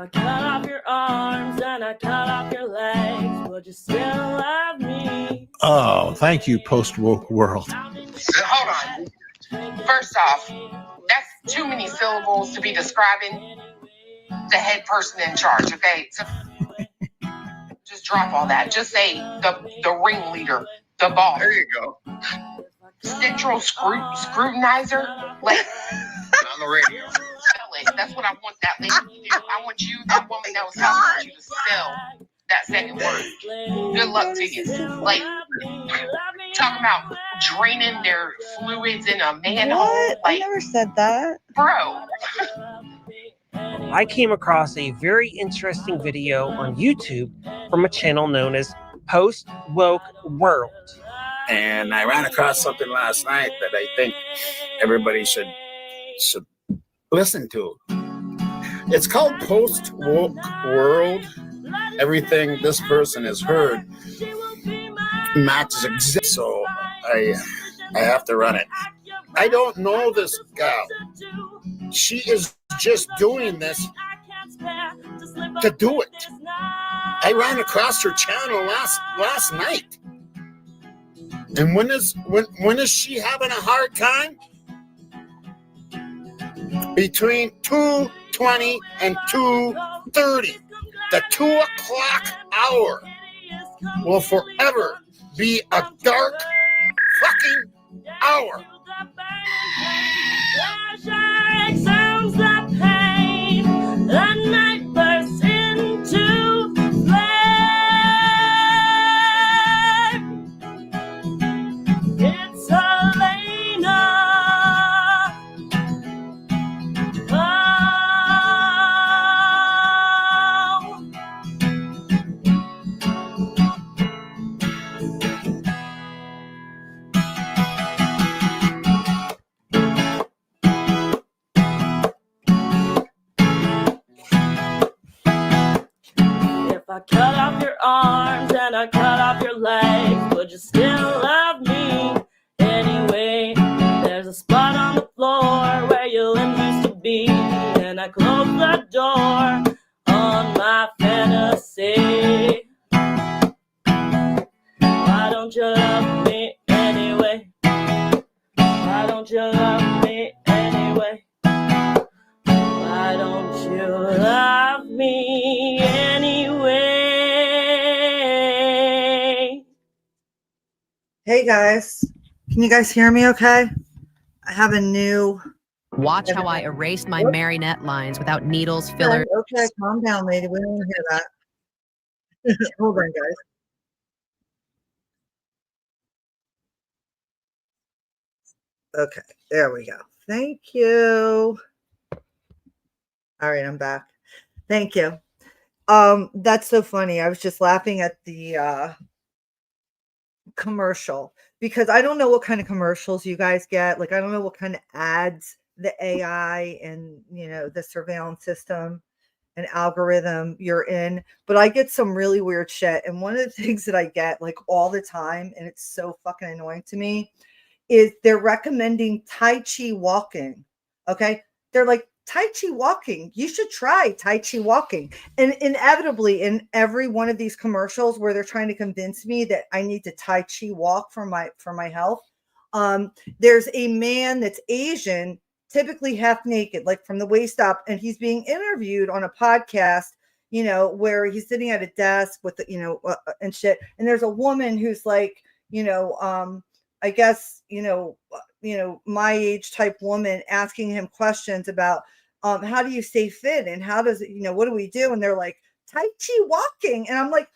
I cut off your arms and I cut off your legs, would you still love me? Oh, thank you, post-woke world. Hold on. First off, that's too many syllables to be describing the head person in charge, okay? So just drop all that. Just say the ringleader, the boss. There you go. Central scrutinizer, like On the radio. sell it. That's what I want that lady to do. I want you, that woman that was talking, I want you to sell that second word. Good luck to you. Like, talking about draining their fluids in a manhole. What? I Like, never said that. bro. I came across a very interesting video on YouTube from a channel known as Post Woke World. And I ran across something last night that I think everybody should listen to. It's called Post Woke World. Everything this person has heard matches exist, so I have to run it. I don't know this gal. She is just doing this to do it. I ran across her channel last night. And when is she having a hard time? Between 2:20 and 2:30. The 2 o'clock hour will forever be a dark fucking hour. Sounds like pain. The night bursts into flame. It's Elena. If I cut off your arms and I cut off your legs, would you still love me anyway? There's a spot on the floor where your limbs used to be, and I close the door on my fantasy. Why don't you love me anyway? Why don't you love me anyway? Why don't you love me anyway? Hey guys, can you guys hear me okay? I have a new... Watch how I erased my marionette lines without needles, fillers. Okay, calm down, lady. We don't want to hear that. Hold on, guys. Okay, there we go. Thank you. All right, I'm back. Thank you. That's so funny. I was just laughing at the commercial because I don't know what kind of commercials you guys get. Like, I don't know what kind of ads the AI and, the surveillance system and algorithm you're in, but I get some really weird shit. And one of the things that I get like all the time, and it's so fucking annoying to me, is they're recommending Tai Chi walking. Okay. They're like, Tai Chi walking. You should try Tai Chi walking. And inevitably in every one of these commercials where they're trying to convince me that I need to Tai Chi walk for my health, there's a man that's Asian, typically half naked, like from the waist up, and he's being interviewed on a podcast, where he's sitting at a desk with, and shit. And there's a woman who's like, I guess, my age type woman asking him questions about how do you stay fit and how does it, what do we do? And they're like, Tai Chi walking. And I'm like,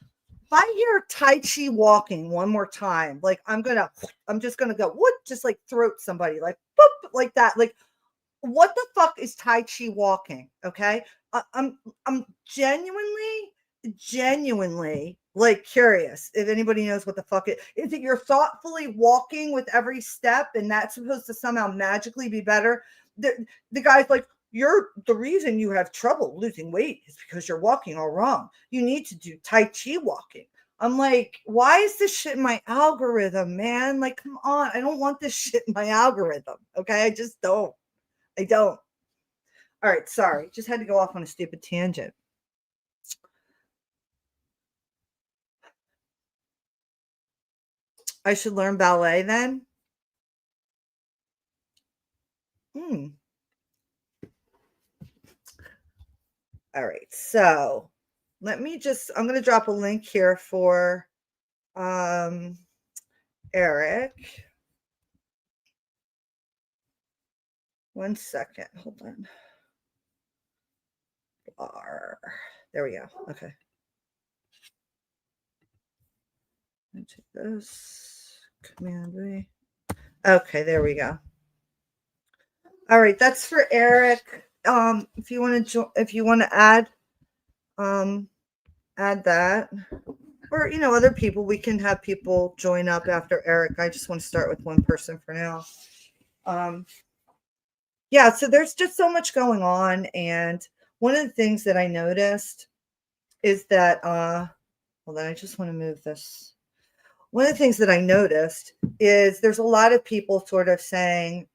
if I hear Tai Chi walking one more time, like I'm just gonna go, what? Just like throat somebody, like boop, like that. Like, what the fuck is Tai Chi walking? Okay. I'm genuinely like curious if anybody knows what the fuck it is. It you're thoughtfully walking with every step and that's supposed to somehow magically be better? The guy's like, the reason you have trouble losing weight is because you're walking all wrong. You need to do Tai Chi walking. I'm like, why is this shit in my algorithm, man? Like, come on. I don't want this shit in my algorithm. Okay. I just don't. I don't. All right. Sorry. Just had to go off on a stupid tangent. I should learn ballet then? All right. So let me I'm going to drop a link here for Eric. One second. Hold on. There we go. Okay. Take this. Command V. Okay, there we go. All right, that's for Eric. If you want to add that, or other people, we can have people join up after Eric. I just want to start with one person for now. Yeah, so there's just so much going on, and one of the things that I noticed is that hold on, I just want to move this. One of the things that I noticed is there's a lot of people sort of saying,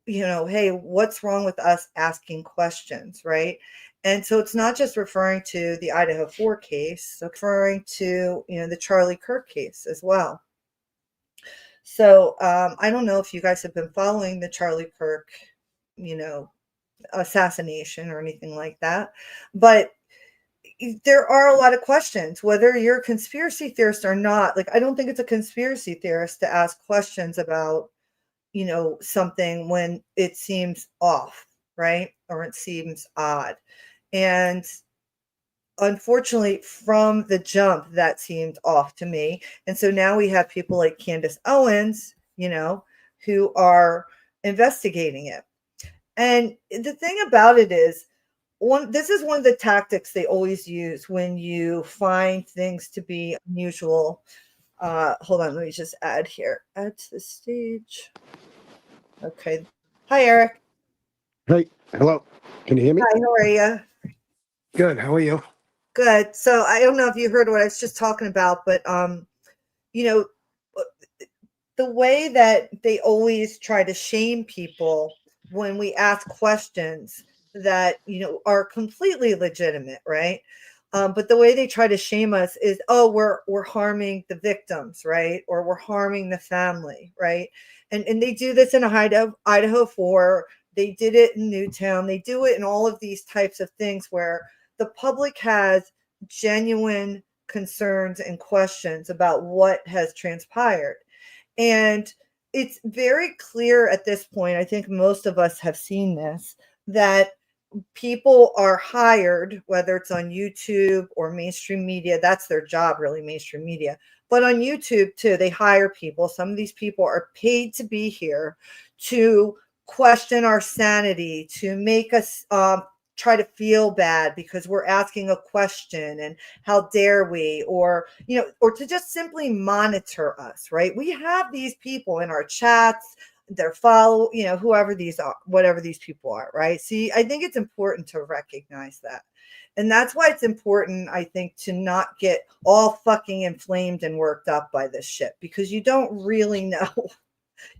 hey, what's wrong with us asking questions, right? And so it's not just referring to the Idaho 4 case, it's referring to, the Charlie Kirk case as well. So I don't know if you guys have been following the Charlie Kirk, assassination or anything like that, but there are a lot of questions, whether you're a conspiracy theorist or not. Like, I don't think it's a conspiracy theorist to ask questions about, something when it seems off, right? Or it seems odd. And unfortunately, from the jump, that seemed off to me. And so now we have people like Candace Owens, who are investigating it. And the thing about it is, this is one of the tactics they always use when you find things to be unusual. Hold on, let me just add here. Add to the stage. Okay. Hi, Eric. Hey, hello. Can you hear me? Hi, how are you? Good. How are you? Good. So I don't know if you heard what I was just talking about, but the way that they always try to shame people when we ask questions that are completely legitimate, right? But the way they try to shame us is, oh, we're harming the victims, right? Or we're harming the family, right? And they do this in Idaho 4. They did it in Newtown. They do it in all of these types of things where the public has genuine concerns and questions about what has transpired. And it's very clear at this point, I think most of us have seen this, that people are hired, whether it's on YouTube or mainstream media. That's their job, really, mainstream media. But on YouTube, too, they hire people. Some of these people are paid to be here to question our sanity, to make us try to feel bad because we're asking a question and how dare we, or or to just simply monitor us, right? We have these people in our chats, their follow, whoever these are, whatever these people are, right? See, I think it's important to recognize that. And that's why it's important, I think, to not get all fucking inflamed and worked up by this shit, because you don't really know.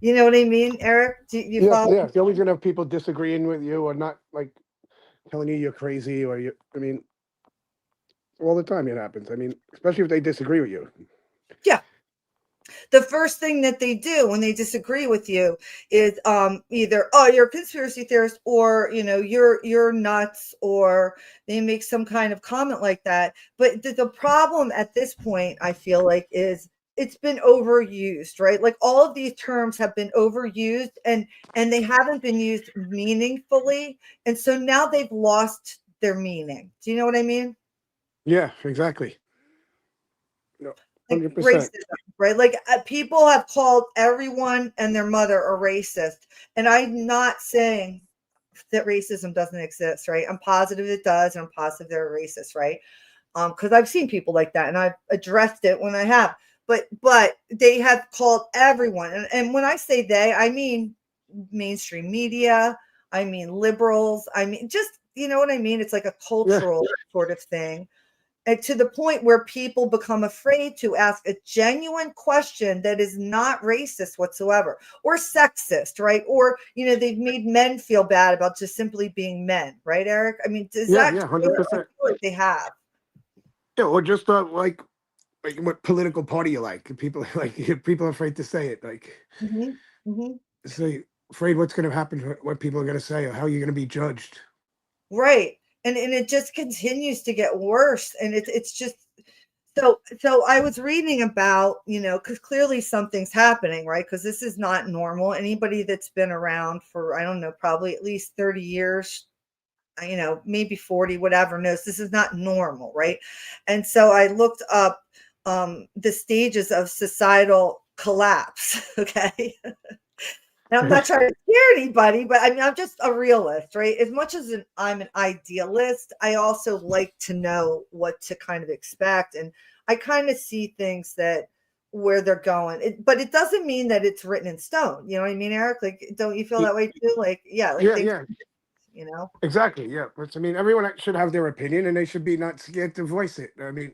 You know what I mean, Eric? Do you follow? Yeah. You're always gonna have people disagreeing with you or not, like telling you you're crazy or you. I mean, all the time it happens. I mean, especially if they disagree with you. Yeah. The first thing that they do when they disagree with you is either, oh, you're a conspiracy theorist, or you're nuts, or they make some kind of comment like that. But the problem at this point, I feel like, is it's been overused, right? Like, all of these terms have been overused, and they haven't been used meaningfully, and so now they've lost their meaning. Do you know what I mean? Yeah, exactly. No, Like 100%. racism, right? Like, people have called everyone and their mother a racist, and I'm not saying that racism doesn't exist, right? I'm positive it does, and I'm positive they're racist, right? Because I've seen people like that, and I've addressed it when I have. But they have called everyone, and when I say they, I mean mainstream media, I mean liberals, I mean, just, you know what I mean? It's like a cultural sort of thing. And to the point where people become afraid to ask a genuine question that is not racist whatsoever, or sexist, right? Or, they've made men feel bad about just simply being men, right, Eric? I mean, does that? 100%. Like they have. Yeah, or just like what political party you like. People like people are afraid to say it. Like, say afraid what's going to happen, what people are going to say, or how you're going to be judged. Right. And it just continues to get worse. And it's just so I was reading about, because clearly something's happening, right? Because this is not normal. Anybody that's been around for, I don't know, probably at least 30 years, maybe 40, whatever, knows this is not normal, right? And so I looked up the stages of societal collapse. Okay. And I'm not trying to scare anybody, but I mean, I'm just a realist, right? As much as I'm an idealist, I also like to know what to kind of expect. And I kind of see things where they're going. But it doesn't mean that it's written in stone. You know what I mean, Eric? Like, don't you feel that way too? Like, yeah, like things, Exactly. Yeah. But I mean, everyone should have their opinion and they should be not scared to voice it. I mean,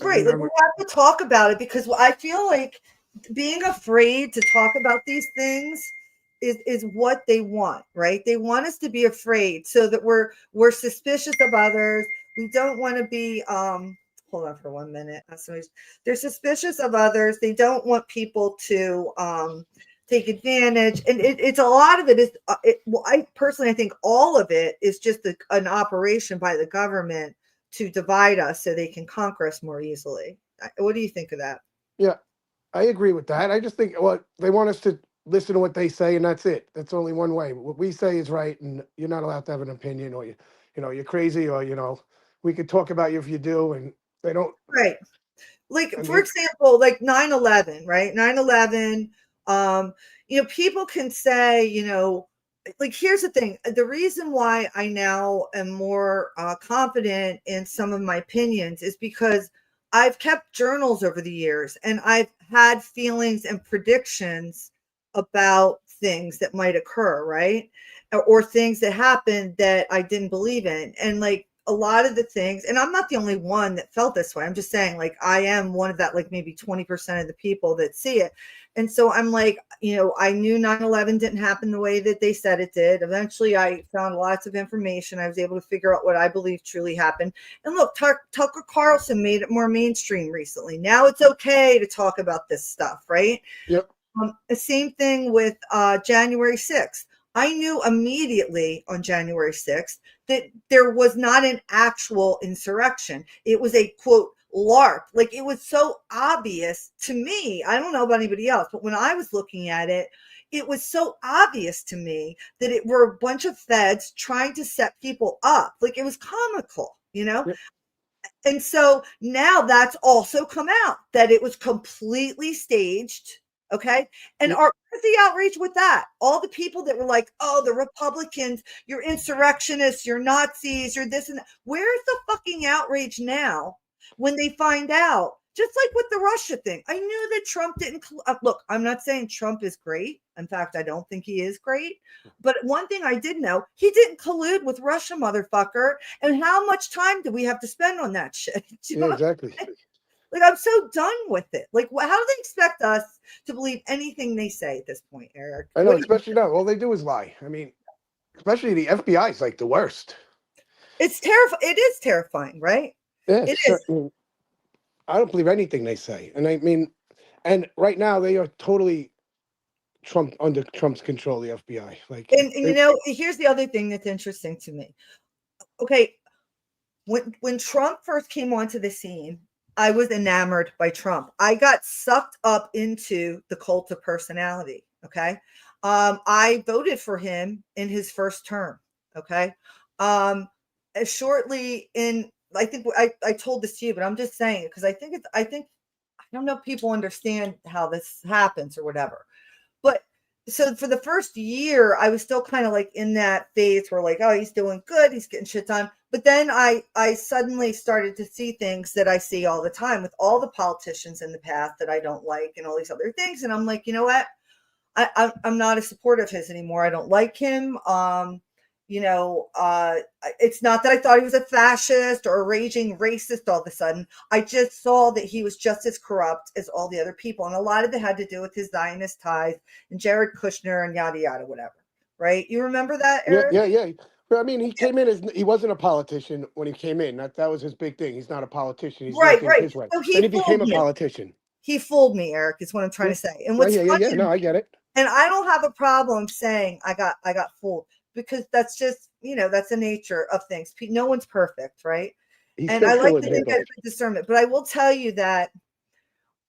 right. Like, we have to talk about it because I feel like being afraid to talk about these things is what they want, right? They want us to be afraid so that we're suspicious of others. We don't want to be hold on for 1 minute. They're suspicious of others. They don't want people to take advantage, and it's a lot of it is well, I personally, I think all of it is just an operation by the government to divide us so they can conquer us more easily. What do you think of that? Yeah, I agree with that. I just think they want us to listen to what they say, and that's it. That's only one way. What we say is right, and you're not allowed to have an opinion, or you're crazy, or we could talk about you if you do, and they don't. Right. Like, for example, like 9/11, right? 9/11, people can say, like, here's the thing. The reason why I now am more confident in some of my opinions is because I've kept journals over the years and I've had feelings and predictions about things that might occur, right? Or things that happened that I didn't believe in. And like, a lot of the things, and I'm not the only one that felt this way. I'm just saying, like, I am one of that, like maybe 20% of the people that see it. And so I'm like, I knew 9/11 didn't happen the way that they said it did. Eventually, I found lots of information. I was able to figure out what I believe truly happened. And look, Tucker Carlson made it more mainstream recently. Now it's okay to talk about this stuff, right? Yep. The same thing with January 6th. I knew immediately on January 6th that there was not an actual insurrection. It was a, quote, LARP. Like, it was so obvious to me. I don't know about anybody else, but when I was looking at it, it was so obvious to me that it were a bunch of feds trying to set people up. Like, it was comical, Yep. And so now that's also come out that it was completely staged. Okay. And where's the outrage with that? All the people that were like, oh, the Republicans, you're insurrectionists, you're Nazis, you're this and that. Where's the fucking outrage now when they find out? Just like with the Russia thing. I knew that Trump didn't look, I'm not saying Trump is great. In fact, I don't think he is great. But one thing I did know, he didn't collude with Russia, motherfucker. And how much time do we have to spend on that shit? Exactly. Like, I'm so done with it. Like, how do they expect us to believe anything they say at this point, Eric? I know, especially now. All they do is lie. I mean, especially the FBI is like the worst. It's terrifying. It is terrifying, right? Yeah, it is. I don't believe anything they say. And I mean, and right now they are totally under Trump's control, the FBI. Like, and here's the other thing that's interesting to me. Okay, when Trump first came onto the scene, I was enamored by Trump. I got sucked up into the cult of personality. Okay. I voted for him in his first term. Okay. Shortly in, I think I told this to you, but I'm just saying it because I don't know if people understand how this happens or whatever. But so for the first year, I was still kind of like in that phase where, like, oh, he's doing good, he's getting shit done. But then I suddenly started to see things that I see all the time with all the politicians in the past that I don't like and all these other things. And I'm like, you know what? I'm not a supporter of his anymore. I don't like him. It's not that I thought he was a fascist or a raging racist all of a sudden. I just saw that he was just as corrupt as all the other people. And a lot of it had to do with his Zionist ties and Jared Kushner and yada, yada, whatever. Right? You remember that, Eric? Yeah. I mean, he came in as he wasn't a politician when he came in. That was his big thing. He's not a politician. He's doing Right, things right. his way. So Then he he became fooled a me. politician. He fooled me, Eric, is what I'm trying to say. And what's Yeah. funny, No, I get it. and I don't have a problem saying I got fooled, because that's just, that's the nature of things. No one's perfect, right? He's And still I like full of to think I have handles. good discernment, but I will tell you that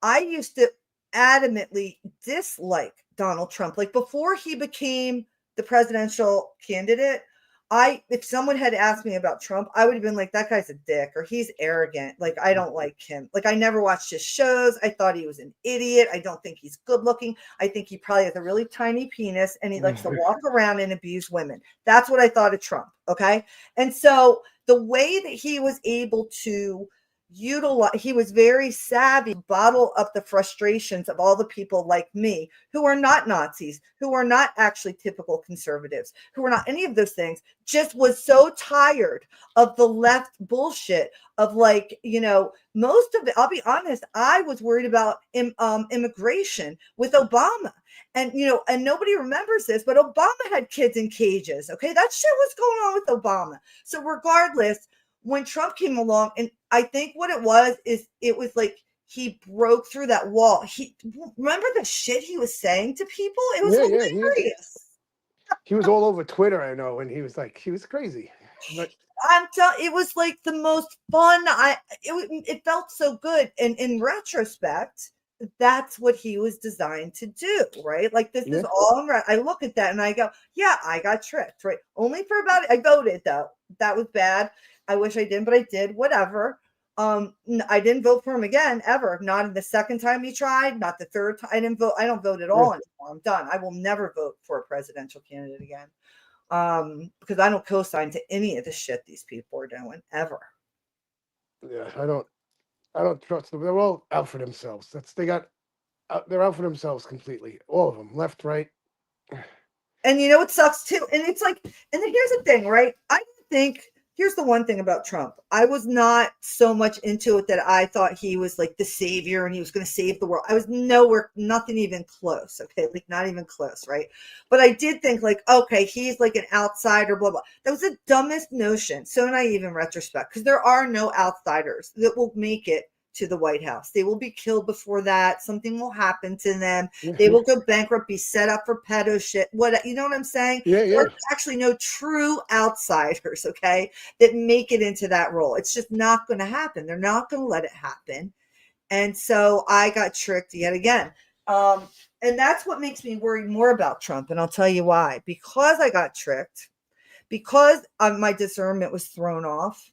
I used to adamantly dislike Donald Trump. Like before he became the presidential candidate, if someone had asked me about Trump, I would have been like, that guy's a dick, or he's arrogant. Like, I don't like him. Like, I never watched his shows. I thought he was an idiot. I don't think he's good looking. I think he probably has a really tiny penis and he likes to walk around and abuse women. That's what I thought of Trump. Okay. And so the way that he was able to he was very savvy, bottle up the frustrations of all the people like me who are not Nazis, who are not actually typical conservatives, who are not any of those things, just was so tired of the left bullshit of most of it. I'll be honest, I was worried about immigration with Obama. And, and nobody remembers this, but Obama had kids in cages. Okay. That shit was going on with Obama. So regardless, when Trump came along, and I think what it was like he broke through that wall. Remember the shit he was saying to people? It was hilarious. He was all over Twitter, I know, and he was crazy. But it was like the most fun. It felt so good. And in retrospect, that's what he was designed to do, right? Like this is all I look at that and I go, yeah, I got tricked, right? Only for I voted though. That was bad. I wish I didn't, but I did. Whatever. I didn't vote for him again, ever. Not in the second time he tried, not the third time. I didn't vote. I don't vote at all anymore. I'm done. I will never vote for a presidential candidate again. Because I don't co-sign to any of the shit these people are doing ever. Yeah, I don't trust them. They're all out for themselves. They're out for themselves completely. All of them, left, right. And it sucks too. And it's like, and then here's the thing, right? Here's the one thing about Trump. I was not so much into it that I thought he was like the savior and he was going to save the world. I was nothing even close. Okay. Like not even close. Right. But I did think like, okay, he's like an outsider, blah, blah. That was the dumbest notion. So naive in retrospect, because there are no outsiders that will make it to the White House. They will be killed before that. Something will happen to them. They will go bankrupt, be set up for pedo shit. You know what I'm saying? Yeah. There's actually no true outsiders, okay, that make it into that role. It's just not going to happen. They're not going to let it happen. And so I got tricked yet again. And that's what makes me worry more about Trump. And I'll tell you why. Because I got tricked, because my discernment was thrown off,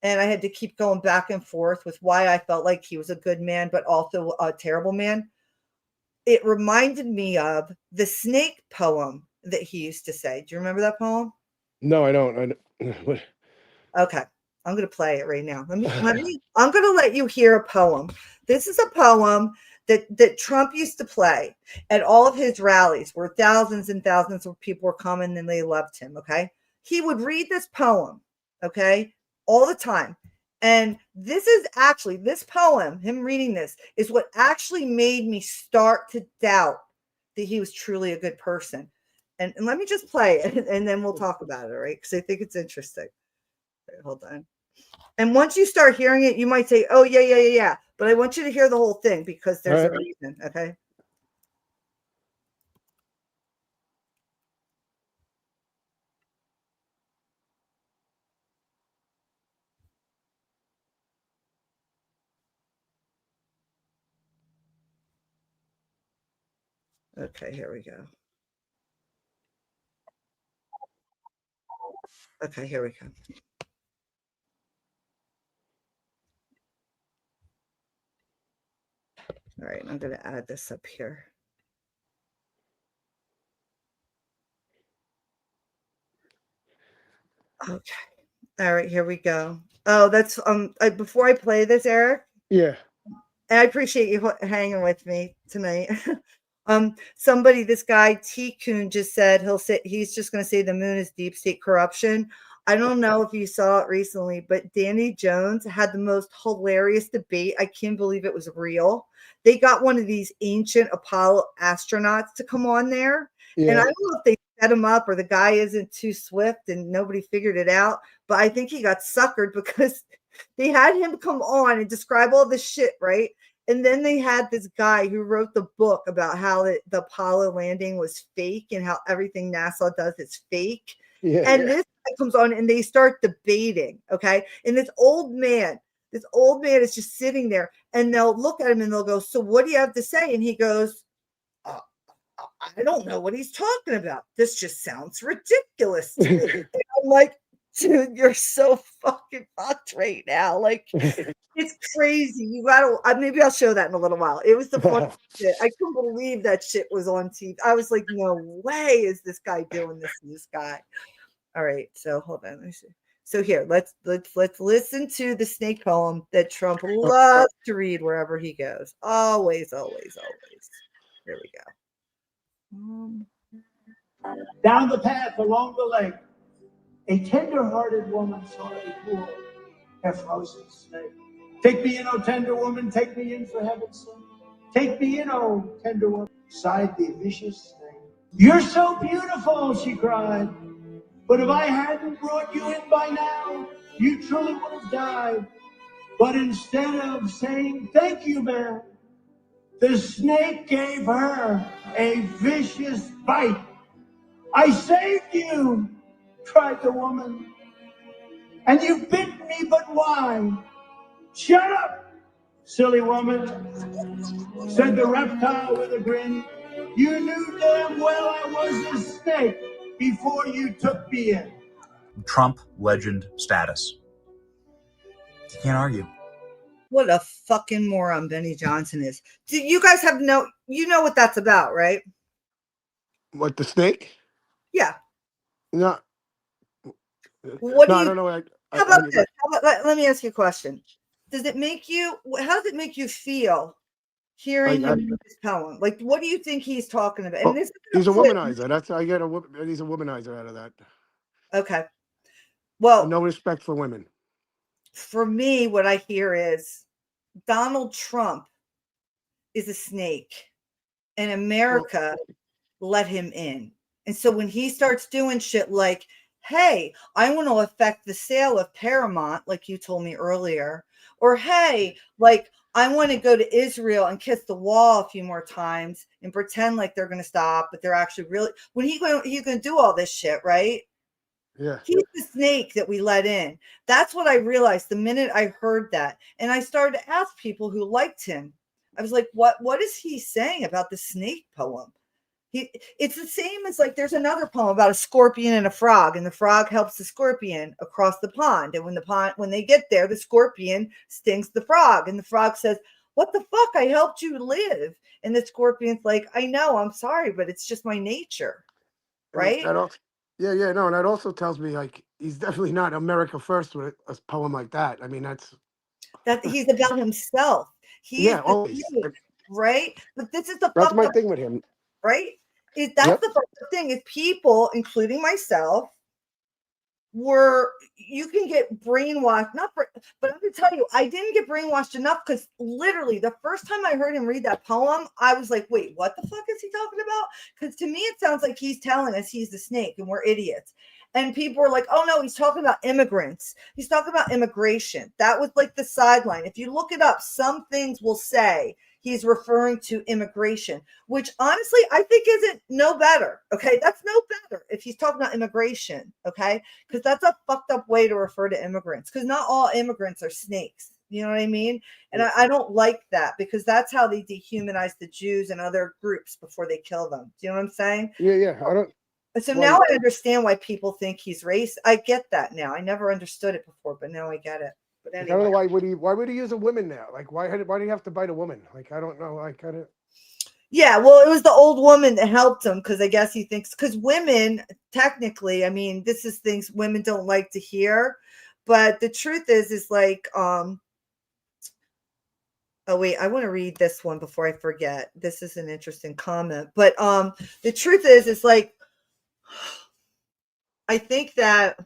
and I had to keep going back and forth with why I felt like he was a good man, but also a terrible man. It reminded me of the snake poem that he used to say. Do you remember that poem? No, I don't. Okay. I'm going to play it right now. I'm going to let you hear a poem. This is a poem that Trump used to play at all of his rallies where thousands and thousands of people were coming and they loved him. Okay. He would read this poem. Okay. All the time. And this poem, him reading this, is what actually made me start to doubt that he was truly a good person. And let me just play it and then we'll talk about it, right? Because I think it's interesting. Okay, hold on. And once you start hearing it, you might say, oh, yeah. But I want you to hear the whole thing because there's a reason, okay? Okay, here we go. Okay, here we go. All right, I'm going to add this up here. Okay. All right, here we go. Oh, that's before I play this, Eric. Yeah. And I appreciate you hanging with me tonight. This guy T Coon just said he's just going to say the moon is deep state corruption. I don't know if you saw it recently, but Danny Jones had the most hilarious debate. I can't believe it was real. They got one of these ancient Apollo astronauts to come on there. Yeah. And I don't know if they set him up, or the guy isn't too swift and nobody figured it out. But I think he got suckered because they had him come on and describe all this shit, right? And then they had this guy who wrote the book about how the Apollo landing was fake and how everything NASA does is fake. Yeah. And this guy comes on and they start debating, okay? And this old man is just sitting there, and they'll look at him and they'll go, so what do you have to say? And he goes, I don't know what he's talking about. This just sounds ridiculous to me. And I'm like, dude, you're so fucking fucked right now. Like, it's crazy. You gotta, maybe I'll show that in a little while. It was the funniest shit. I couldn't believe that shit was on TV. I was like, no way is this guy doing this to this guy. All right, so hold on. Let me see. So here, let's listen to the snake poem that Trump loves to read wherever he goes. Always, always, always. Here we go. Down the path along the lake, a tender-hearted woman saw a poor, half-frozen snake. Take me in, oh tender woman, take me in for heaven's sake. Take me in, oh tender woman, sighed the vicious snake. You're so beautiful, she cried, but if I hadn't brought you in by now, you truly would have died. But instead of saying thank you, ma'am, the snake gave her a vicious bite. I saved you, cried the woman, and you bit me, but why? Shut up, silly woman, said the reptile with a grin. You knew damn well I was a snake before you took me in. Trump legend status. You can't argue. What a fucking moron Benny Johnson is. Do you guys you know what that's about, right? What, the snake? Yeah. No. What do I you don't know. How about this? Let me ask you a question. How does it make you feel hearing him read this poem? Like, what do you think he's talking about? And this he's a womanizer. He's a womanizer out of that. Okay. Well, no respect for women. For me, what I hear is Donald Trump is a snake, and America let him in. And so when he starts doing shit like, hey, I want to affect the sale of Paramount, like you told me earlier, or hey, like, I want to go to Israel and kiss the wall a few more times and pretend like they're going to stop, but they're actually really, he's going to do all this shit, right? Yeah. He's the snake that we let in. That's what I realized the minute I heard that. And I started to ask people who liked him. I was like, what is he saying about the snake poem? It's the same as, like, there's another poem about a scorpion and a frog, and the frog helps the scorpion across the pond. And when they get there, the scorpion stings the frog, and the frog says, what the fuck? I helped you live. And the scorpion's like, I know, I'm sorry, but it's just my nature. Right? No, and that also tells me, like, he's definitely not America first with a poem like that. I mean, that he's about himself. Always. Right? But this is that's my thing with him. Right? That's the thing is, people, including myself, you can get brainwashed. But I'm gonna tell you, I didn't get brainwashed enough, because literally the first time I heard him read that poem, I was like, wait, what the fuck is he talking about? Because to me, it sounds like he's telling us he's the snake and we're idiots. And people were like, oh no, he's talking about immigrants. He's talking about immigration. That was like the sideline. If you look it up, some things will say he's referring to immigration, which honestly I think isn't no better. Okay, that's no better if he's talking about immigration. Okay, because that's a fucked up way to refer to immigrants, because not all immigrants are snakes. You know what I mean? And I don't like that, because that's how they dehumanize the Jews and other groups before they kill them. Do you know what I'm saying? Yeah. I don't. So now I understand why people think he's racist. I get that now. I never understood it before, but now I get it. But anyway. I don't know why would he use a woman now? Like, why do you have to bite a woman? Like, I don't know. Like, yeah, well, it was the old woman that helped him, because I guess he thinks, because women, technically, I mean, this is things women don't like to hear, but the truth is like, oh wait, I want to read this one before I forget. This is an interesting comment, but the truth is like, I think that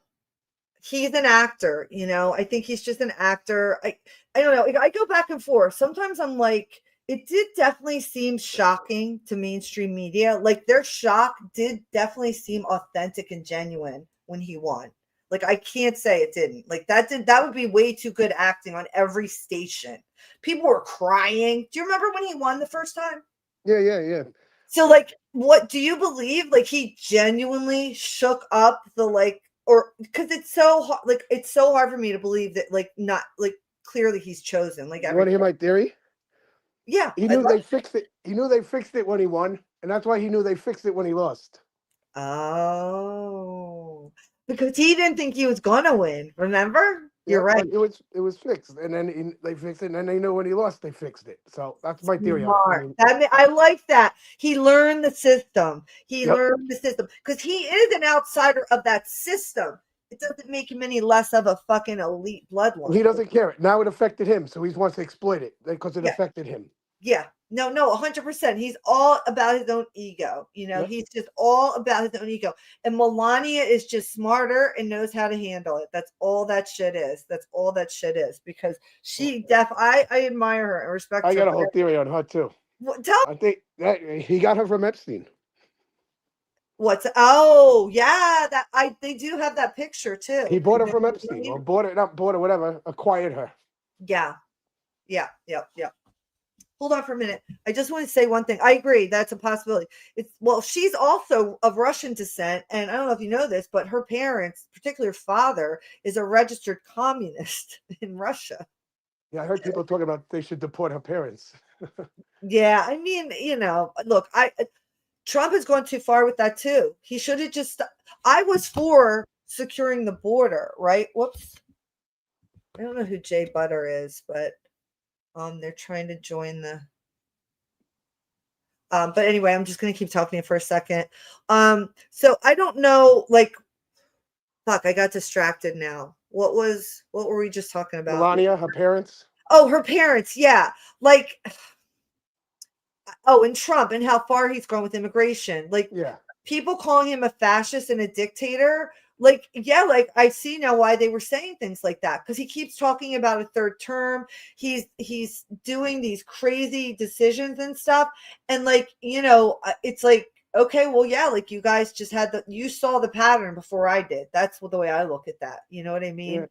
he's an actor, I think he's just an actor. I don't know. I go back and forth. Sometimes I'm like, it did definitely seem shocking to mainstream media. Like their shock did definitely seem authentic and genuine when he won. Like I can't say it didn't. Like that would be way too good acting on every station. People were crying. Do you remember when he won the first time? Yeah. So like what do you believe? Like he genuinely shook up the like or because it's so hard, like it's so hard for me to believe that like not like clearly he's chosen. Like You want to hear my theory? yeah. He knew they fixed it. He knew they fixed it when he won, and that's why he knew they fixed it when he lost. Oh, because he didn't think he was gonna win. Remember? You're right. It was fixed, and then they fixed it, and then they knew when he lost, they fixed it. So that's my theory on it. I mean, I like that. He learned the system. He Yep. learned the system because he is an outsider of that system. It doesn't make him any less of a fucking elite bloodline. he doesn't care. Now it affected him, so he wants to exploit it because it Yeah. affected him. Yeah. No, 100%. He's all about his own ego. You know, Yep. he's just all about his own ego. And Melania is just smarter and knows how to handle it. That's all that shit is. That's all that shit is because she I admire her and respect her. I got a whole theory on her too. Tell I think that he got her from Epstein. Oh yeah, they do have that picture too. He bought her from Epstein, or bought it, whatever, acquired her. Yeah. Hold on for a minute. I just want to say one thing. I agree. That's a possibility. She's also of Russian descent. And I don't know if you know this, but her parents, particularly her father, is a registered communist in Russia. Yeah, I heard people talking about they should deport her parents. Yeah. I mean, look, Trump has gone too far with that too. He should have I was for securing the border, right? Whoops. I don't know who Jay Butter is, but they're trying to join the but anyway, I'm just going to keep talking for a second. So I don't know, like, fuck, I got distracted now. What were we just talking about? Melania, her parents. Oh, her parents. Yeah. Like, and Trump and how far he's gone with immigration. Like, yeah. People calling him a fascist and a dictator. Like, yeah, like I see now why they were saying things like that because he keeps talking about a third term. He's doing these crazy decisions and stuff. And like, it's like, okay, well, yeah, like you guys just you saw the pattern before I did. That's the way I look at that. You know what I mean? Yeah.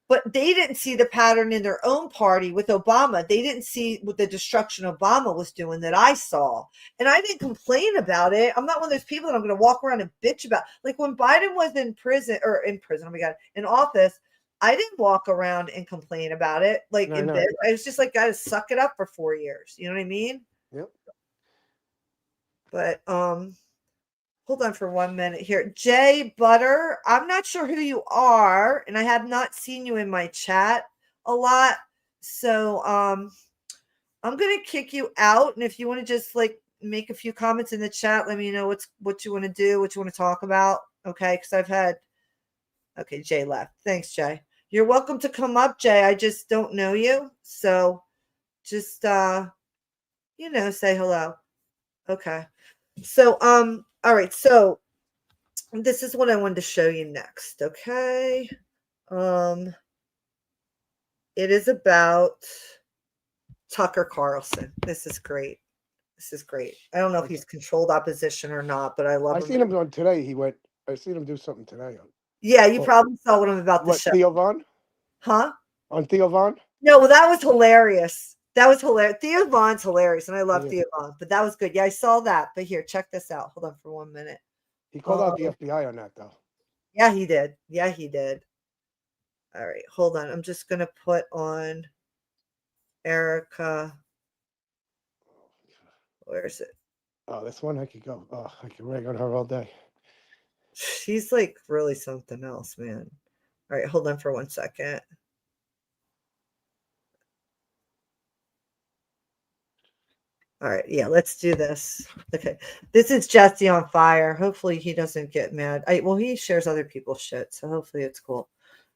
But they didn't see the pattern in their own party with Obama. They didn't see what the destruction Obama was doing that I saw. And I didn't complain about it. I'm not one of those people that I'm going to walk around and bitch about. Like when Biden was in office, I didn't walk around and complain about it. Like I was just like, gotta suck it up for 4 years. You know what I mean? Yep. But hold on for 1 minute here. Jay Butter, I'm not sure who you are, and I have not seen you in my chat a lot. So I'm going to kick you out. And if you want to just like make a few comments in the chat, let me know what you want to do, what you want to talk about. Okay. Because okay, Jay left. Thanks, Jay. You're welcome to come up, Jay. I just don't know you. So just, say hello. Okay. So, all right, so this is what I wanted to show you next, okay? It is about Tucker Carlson. This is great. I don't know if he's controlled opposition or not, but I love him. I seen him on today. I seen him do something today. Yeah, you probably saw what I'm about to show. Theo Von? Huh? On Theo Von? No, well, that was hilarious. Theo Von's hilarious, and I love Theo Von, but that was good. Yeah, I saw that. But here, check this out. Hold on for 1 minute. He called out the FBI on that, though. Yeah, he did. All right, hold on. I'm just going to put on Erica. Where is it? Oh, this one I could go. Oh, I could rag on her all day. She's like really something else, man. All right, hold on for 1 second. All right, yeah, let's do this. Okay, this is Jesse on fire. Hopefully he doesn't get mad. He shares other people's shit, so hopefully it's cool.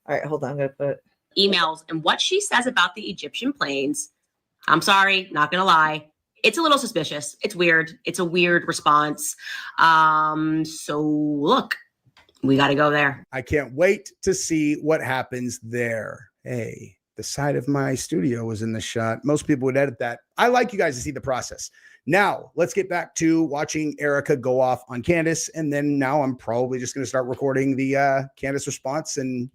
All right, hold on. I'm going to put emails and what she says about the Egyptian planes. I'm sorry, not going to lie. It's a little suspicious. It's weird. It's a weird response. So look, we got to go there. I can't wait to see what happens there. Hey, the side of my studio was in the shot. Most people would edit that. I like you guys to see the process. Now, let's get back to watching Erica go off on Candace. And then now I'm probably just going to start recording the Candace response, and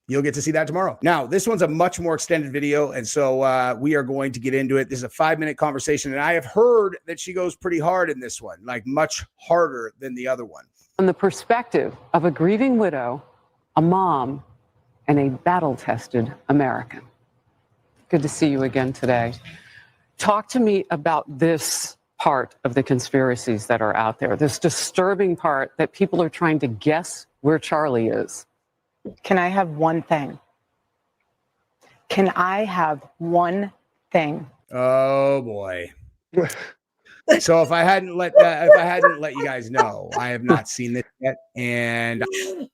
you'll get to see that tomorrow. Now, this one's a much more extended video, and so we are going to get into it. This is a 5-minute conversation, and I have heard that she goes pretty hard in this one, like much harder than the other one. From the perspective of a grieving widow, a mom, and a battle-tested American. Good to see you again today. Talk to me about this part of the conspiracies that are out there, this disturbing part that people are trying to guess where Charlie is. Can I have one thing? Can I have one thing? Oh boy. So if I hadn't let you guys know, I have not seen this yet. And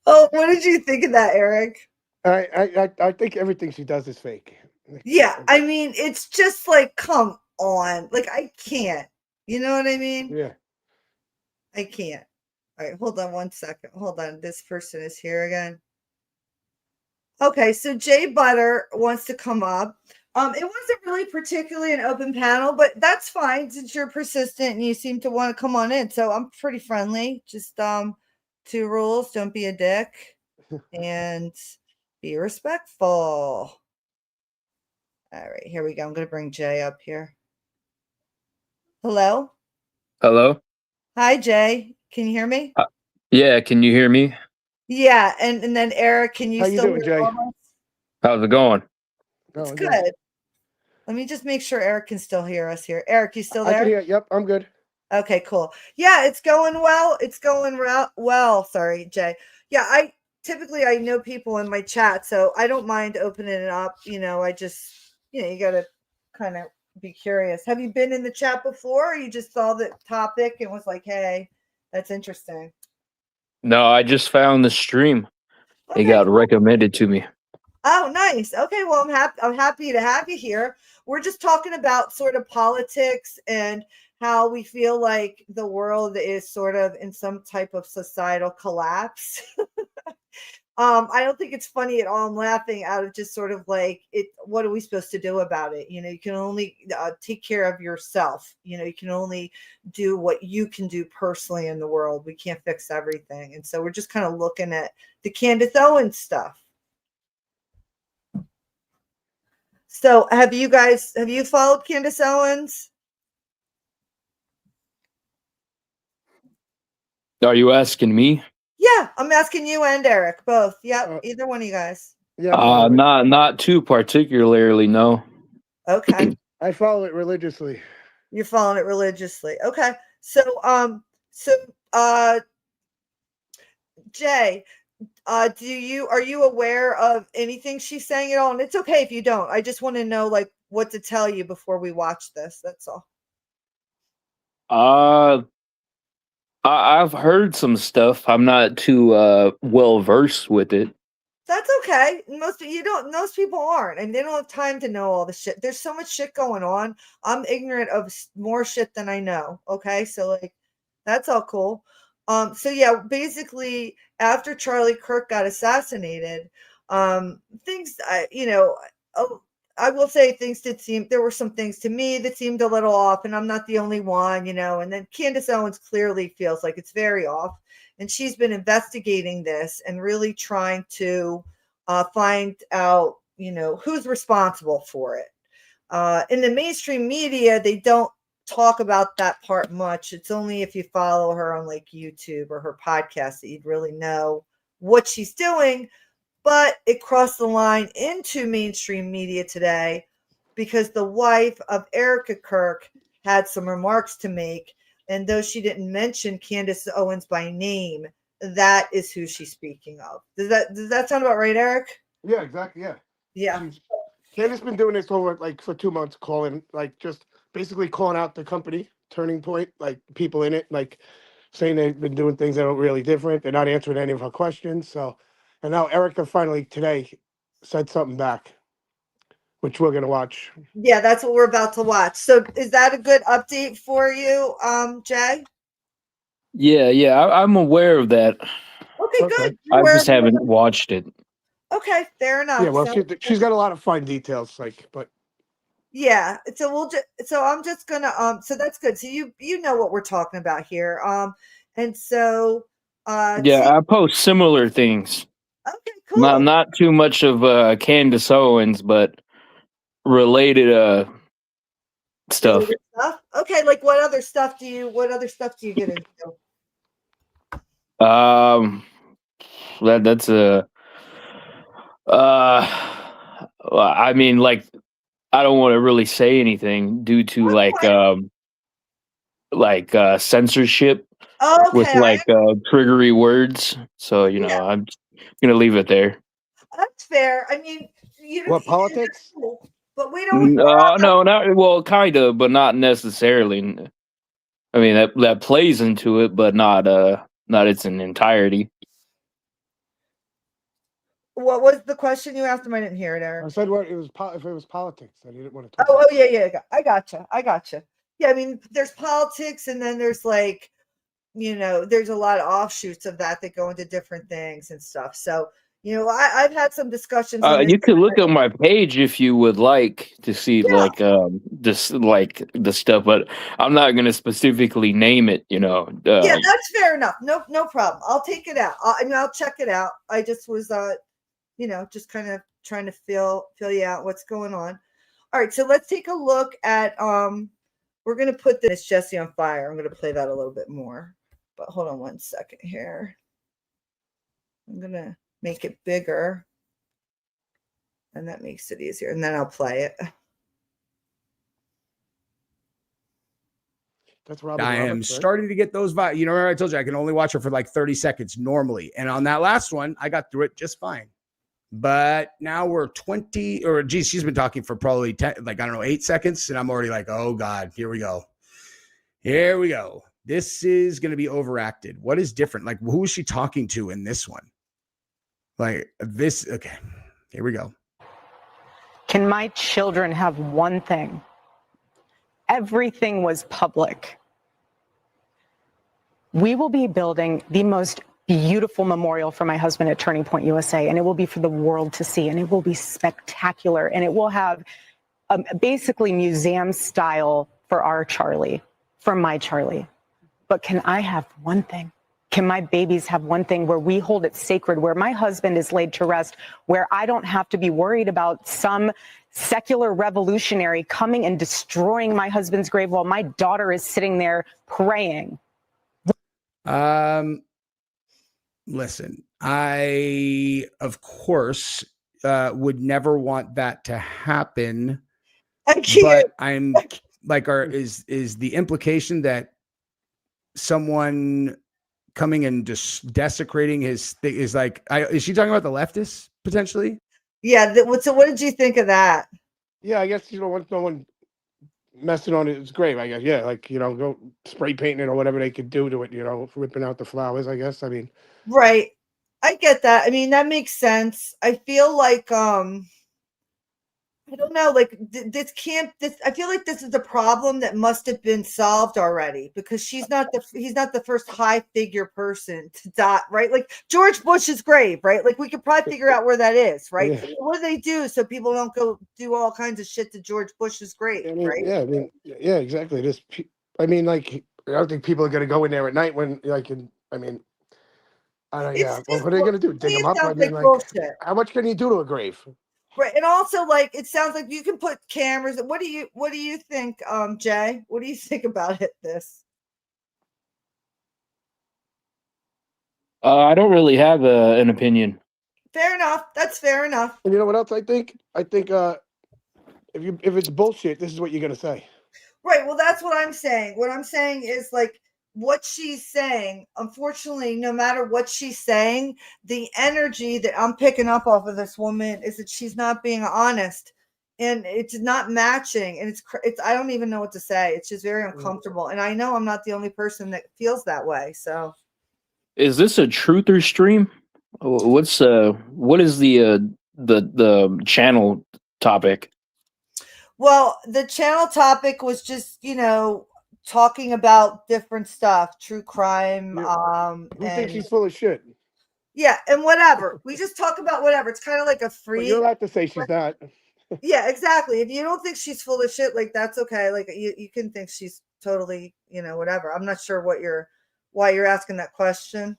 Oh, what did you think of that, Eric? I think everything she does is fake. Yeah, I mean, it's just like, come on. Like, I can't. You know what I mean? Yeah. I can't. All right, hold on one second. Hold on. This person is here again. Okay, so Jay Butter wants to come up. It wasn't really particularly an open panel, but that's fine since you're persistent and you seem to want to come on in. So I'm pretty friendly. Just 2 rules: don't be a dick and be respectful. All right, here we go. I'm going to bring Jay up here. Hello? Hello? Hi, Jay. Can you hear me? Yeah, can you hear me? Yeah, and then Eric, can you How you still doing, hear Jay? all of us? How's it going? It's Oh, good. Let me just make sure Eric can still hear us here. Eric, you still I there? can hear. Yep, I'm good. Okay, cool. Yeah, it's going well. It's going well. Sorry, Jay. Yeah, I know people in my chat, so I don't mind opening it up. I just, you got to kind of be curious. Have you been in the chat before, or you just saw the topic and was like, hey, that's interesting? No, I just found the stream. It got recommended to me. Oh, nice. Okay, well, I'm happy to have you here. We're just talking about sort of politics and how we feel like the world is sort of in some type of societal collapse. I don't think it's funny at all. I'm laughing out of just sort of like it. What are we supposed to do about it? You can only take care of yourself. You can only do what you can do personally in the world. We can't fix everything. And so we're just kind of looking at the Candace Owens stuff. So have you followed Candace Owens? Are you asking me? Yeah, I'm asking you and Eric both. Yeah, either one of you guys. Yeah. Not too particularly, no. Okay. I follow it religiously. You're following it religiously. Okay. So Jay, are you aware of anything she's saying at all? And it's okay if you don't. I just want to know like what to tell you before we watch this. That's all. I've heard some stuff. I'm not too well versed with it. That's okay. Most people aren't, and they don't have time to know all the shit. There's so much shit going on. I'm ignorant of more shit than I know. Okay, so like, that's all cool. So yeah, basically, after Charlie Kirk got assassinated, things, I will say there were some things to me that seemed a little off, and I'm not the only one, and then Candace Owens clearly feels like it's very off, and she's been investigating this and really trying to find out, who's responsible for it. In the mainstream media, they don't talk about that part much. It's only if you follow her on like YouTube or her podcast that you'd really know what she's doing. But it crossed the line into mainstream media today because the wife of Erica Kirk had some remarks to make. And though she didn't mention Candace Owens by name, that is who she's speaking of. Does that sound about right, Eric? Yeah, exactly. Yeah. Yeah. Candace been doing this for 2 months, just basically calling out the company, Turning Point, like people in it, like saying they've been doing things that are really different. They're not answering any of her questions. So, and now Erica finally today said something back, which we're gonna watch. Yeah, that's what we're about to watch. So, is that a good update for you, Jay? Yeah, I'm aware of that. Okay, good. I just haven't watched it. Okay, fair enough. Yeah, well, So, she's got a lot of fine details, like, but yeah. So I'm just gonna so that's good. So you know what we're talking about here. And so Yeah, T I post similar things. okay, Not cool. not too much of Candace Owens, but related stuff. Related stuff. Okay, like what other stuff do you get into? Um, that's a well, I mean, like, I don't want to really say anything due to censorship with Okay, triggery words. So yeah, I'm just gonna leave it there. that's fair. I mean, you what, politics? cool, but we don't. We're on the, No, not well, kind of, but not necessarily. I mean, that plays into it, but not its in entirety. what was the question you asked him? I didn't hear it, I Eric. said what it was. If it was politics, then you didn't want to talk. Oh, yeah. I gotcha. Yeah, I mean, there's politics, and then there's like, there's a lot of offshoots of that go into different things and stuff. So, I've had some discussions on this. You could look at my page if you would like to see this the stuff, but I'm not gonna specifically name it. Yeah, that's fair enough. No problem. I'll take it out. I'll check it out. I just was, just kind of trying to feel you out what's going on. All right, so let's take a look at we're gonna put this Jesse on Fire. I'm gonna play that a little bit more, but hold on one second here. I'm gonna make it bigger, and that makes it easier. And then I'll play it. That's Robin I am Roberts, right? starting to get those vibes. Remember I told you I can only watch her for like 30 seconds normally. And on that last one, I got through it just fine. But now we're 20, or geez, she's been talking for probably 10, 8 seconds. And I'm already like, oh God, here we go. This is going to be overacted. What is different? Like, who is she talking to in this one? Like this. Okay, here we go. Can my children have one thing? Everything was public. We will be building the most beautiful memorial for my husband at Turning Point USA, and it will be for the world to see, and it will be spectacular, and it will have basically museum style for our Charlie, for my Charlie. But can I have one thing? Can my babies have one thing where we hold it sacred, where my husband is laid to rest, where I don't have to be worried about some secular revolutionary coming and destroying my husband's grave while my daughter is sitting there praying? Listen, I, of course, would never want that to happen. But I'm like, is the implication that someone coming and just desecrating his thing is like, is she talking about the leftists potentially? Yeah. So what did you think of that? Yeah, I guess once no one messing on his grave, I guess. Yeah, like go spray painting it or whatever they could do to it. Ripping out the flowers. I guess. I mean, right. I get that. I mean, that makes sense. I feel like I don't know, like I feel like this is a problem that must have been solved already, because he's not the first high figure person to die, right? Like George Bush's grave, right? Like we could probably figure out where that is, right? Yeah. What do they do so people don't go do all kinds of shit to George Bush's grave, right? Yeah, exactly. I don't think people are gonna go in there at night when I mean, I don't. Yeah, well, what are they gonna do? Dig them up? I mean, bullshit. How much can you do to a grave? Right, and also like it sounds like you can put cameras. What do you think, Jay? What do you think about this? I don't really have an opinion. Fair enough. That's fair enough. And you know what else I think? I think if it's bullshit, this is what you're gonna say. Right. Well, that's what I'm saying. What I'm saying is like what she's saying. Unfortunately, no matter what she's saying, the energy that I'm picking up off of this woman is that she's not being honest, and it's not matching. And it's I don't even know what to say. It's just very uncomfortable. And I know I'm not the only person that feels that way. So, Is this a truther stream? What is the channel topic? well, the channel topic was just talking about different stuff, true crime. Who thinks he's full of shit? Yeah, and whatever. We just talk about whatever. It's kind of like a But free. you're allowed to say she's not. Yeah, exactly. If you don't think she's full of shit, like that's okay. Like you can think she's totally, whatever. I'm not sure why you're asking that question.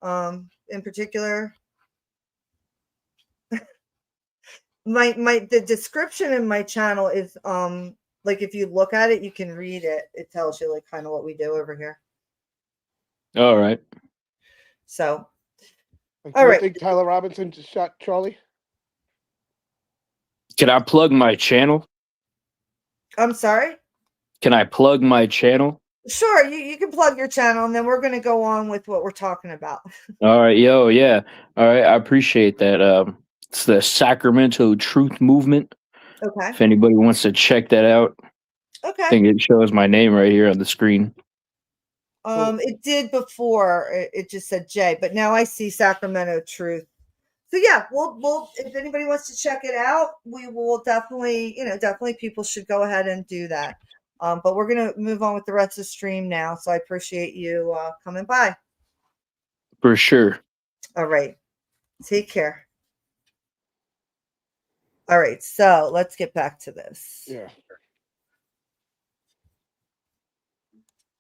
In particular. The description in my channel is like if you look at it, you can read it. It tells you like kind of what we do over here. All right. So Like, all do you right. think Tyler Robinson just shot Charlie? Can I plug my channel? I'm sorry? Can I plug my channel? Sure, you can plug your channel and then we're gonna go on with what we're talking about. All right, yo, yeah. All right, I appreciate that. It's the Sacramento Truth Movement. Okay. If anybody wants to check that out. Okay. I think it shows my name right here on the screen. It did before. It just said J, but now I see Sacramento Truth. So yeah, we'll if anybody wants to check it out, we will definitely, definitely people should go ahead and do that. But we're gonna move on with the rest of the stream now. So I appreciate you coming by. For sure. All right. Take care. All right, so let's get back to this. Yeah.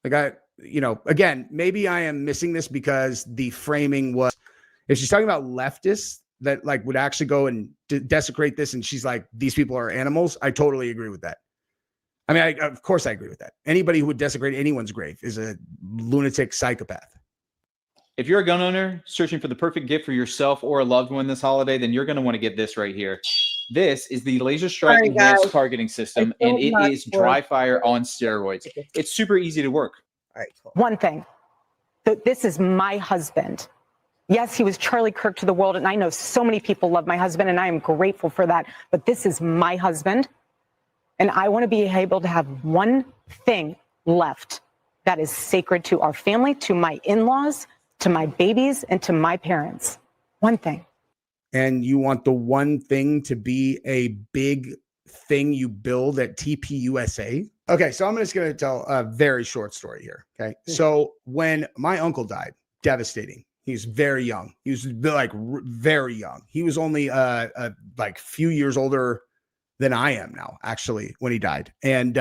Like again, maybe I am missing this because the framing was, if she's talking about leftists that like would actually go and desecrate this, and she's like, these people are animals. I totally agree with that. I mean, of course I agree with that. Anybody who would desecrate anyone's grave is a lunatic psychopath. If you're a gun owner searching for the perfect gift for yourself or a loved one this holiday, then you're going to want to get this right here. This is the Laser Strike Enhanced Targeting System, and it is dry fire on steroids. It's super easy to work. All right, cool. One thing. This is my husband. Yes, he was Charlie Kirk to the world, and I know so many people love my husband, and I am grateful for that. But this is my husband, and I want to be able to have one thing left that is sacred to our family, to my in-laws, to my babies, and to my parents. One thing. And you want the one thing to be a big thing you build at TPUSA? Okay, so I'm just going to tell a very short story here. Okay, so when my uncle died, devastating. He was very young. He was like very young. He was only like few years older than I am now, actually, when he died. And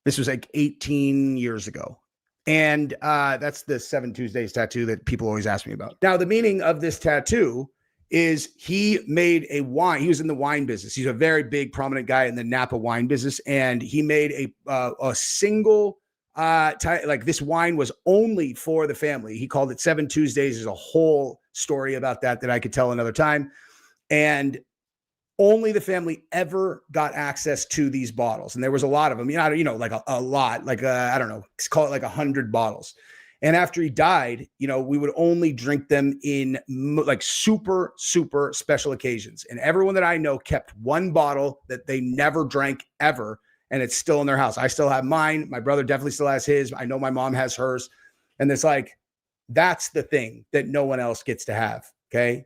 this was like 18 years ago. And that's the 7 Tuesdays tattoo that people always ask me about. Now, the meaning of this tattoo is he made a wine. He was in the wine business. He's a very big, prominent guy in the Napa wine business. And he made a single, like this wine was only for the family. He called it 7 Tuesdays. There's a whole story about that I could tell another time. And only the family ever got access to these bottles. And there was a lot of them, like a lot, like, I don't know, let's call it like 100 bottles. And after he died, we would only drink them in like super, super special occasions. And everyone that I know kept one bottle that they never drank ever. And it's still in their house. I still have mine. My brother definitely still has his. I know my mom has hers. And it's like, that's the thing that no one else gets to have. Okay.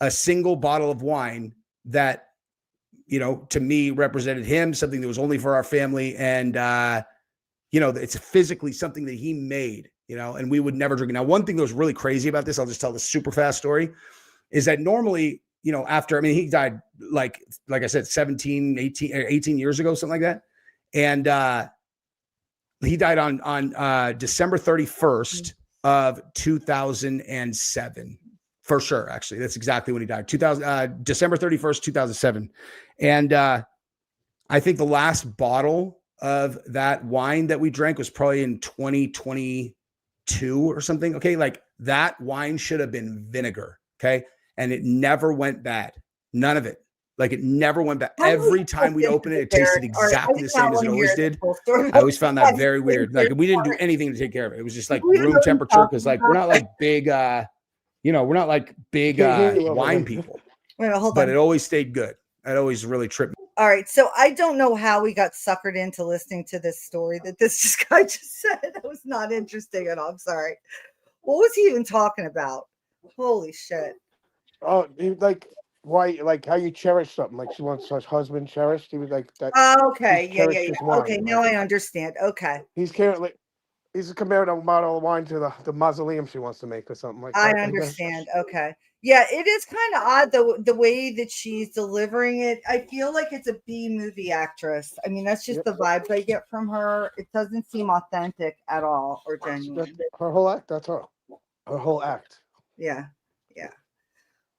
A single bottle of wine that, to me represented him, something that was only for our family. And, it's physically something that he made, and we would never drink it. Now, one thing that was really crazy about this, I'll just tell the super fast story, is that normally, he died like I said, 18 years ago, something like that. And he died on December 31st of 2007. For sure, actually. That's exactly when he died. December 31st, 2007. And I think the last bottle of that wine that we drank was probably in 2022 or something. Okay, like that wine should have been vinegar. Okay, and it never went bad. None of it. Like it never went bad. Every time we opened it, it tasted exactly the same as it always did. I always found that very weird. Like we didn't do anything to take care of it. It was just like room temperature, because like we're not like big we're not like big wine people. But it always stayed good. It always really tripped me. All right, so I don't know how we got suckered into listening to this story that this guy just said. That was not interesting at all. I'm sorry. What was he even talking about? Holy shit. Oh, like why, like how you cherish something. Like she wants her husband cherished. He was like that. Okay, yeah. Okay, now I understand. Okay. He's caring. He's comparing a bottle of wine to the mausoleum she wants to make or something like I that. understand. Okay. Yeah, it is kind of odd the way that she's delivering it. I feel like it's a B movie actress. I mean, that's just the vibes I get from her. It doesn't seem authentic at all or genuine. Her whole act. That's her whole act. Yeah. Yeah.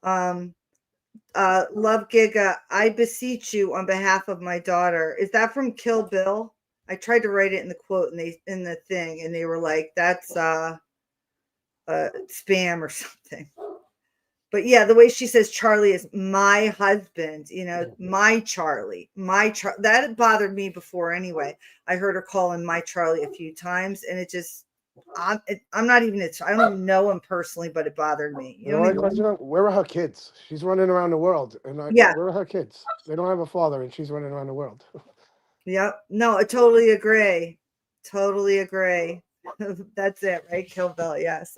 Love Giga, I beseech you on behalf of my daughter. Is that from Kill Bill? I tried to write it in the quote and in the thing, and they were like, that's spam or something. But yeah, the way she says Charlie is my husband, my Charlie, that bothered me before anyway. I heard her call him my Charlie a few times, and it just, I'm not even, I don't even know him personally, but it bothered me. Where are her kids? She's running around the world, and where are her kids? They don't have a father, and she's running around the world. Yep. No, I totally agree. Totally agree. That's it, right? Kill Bill. Yes.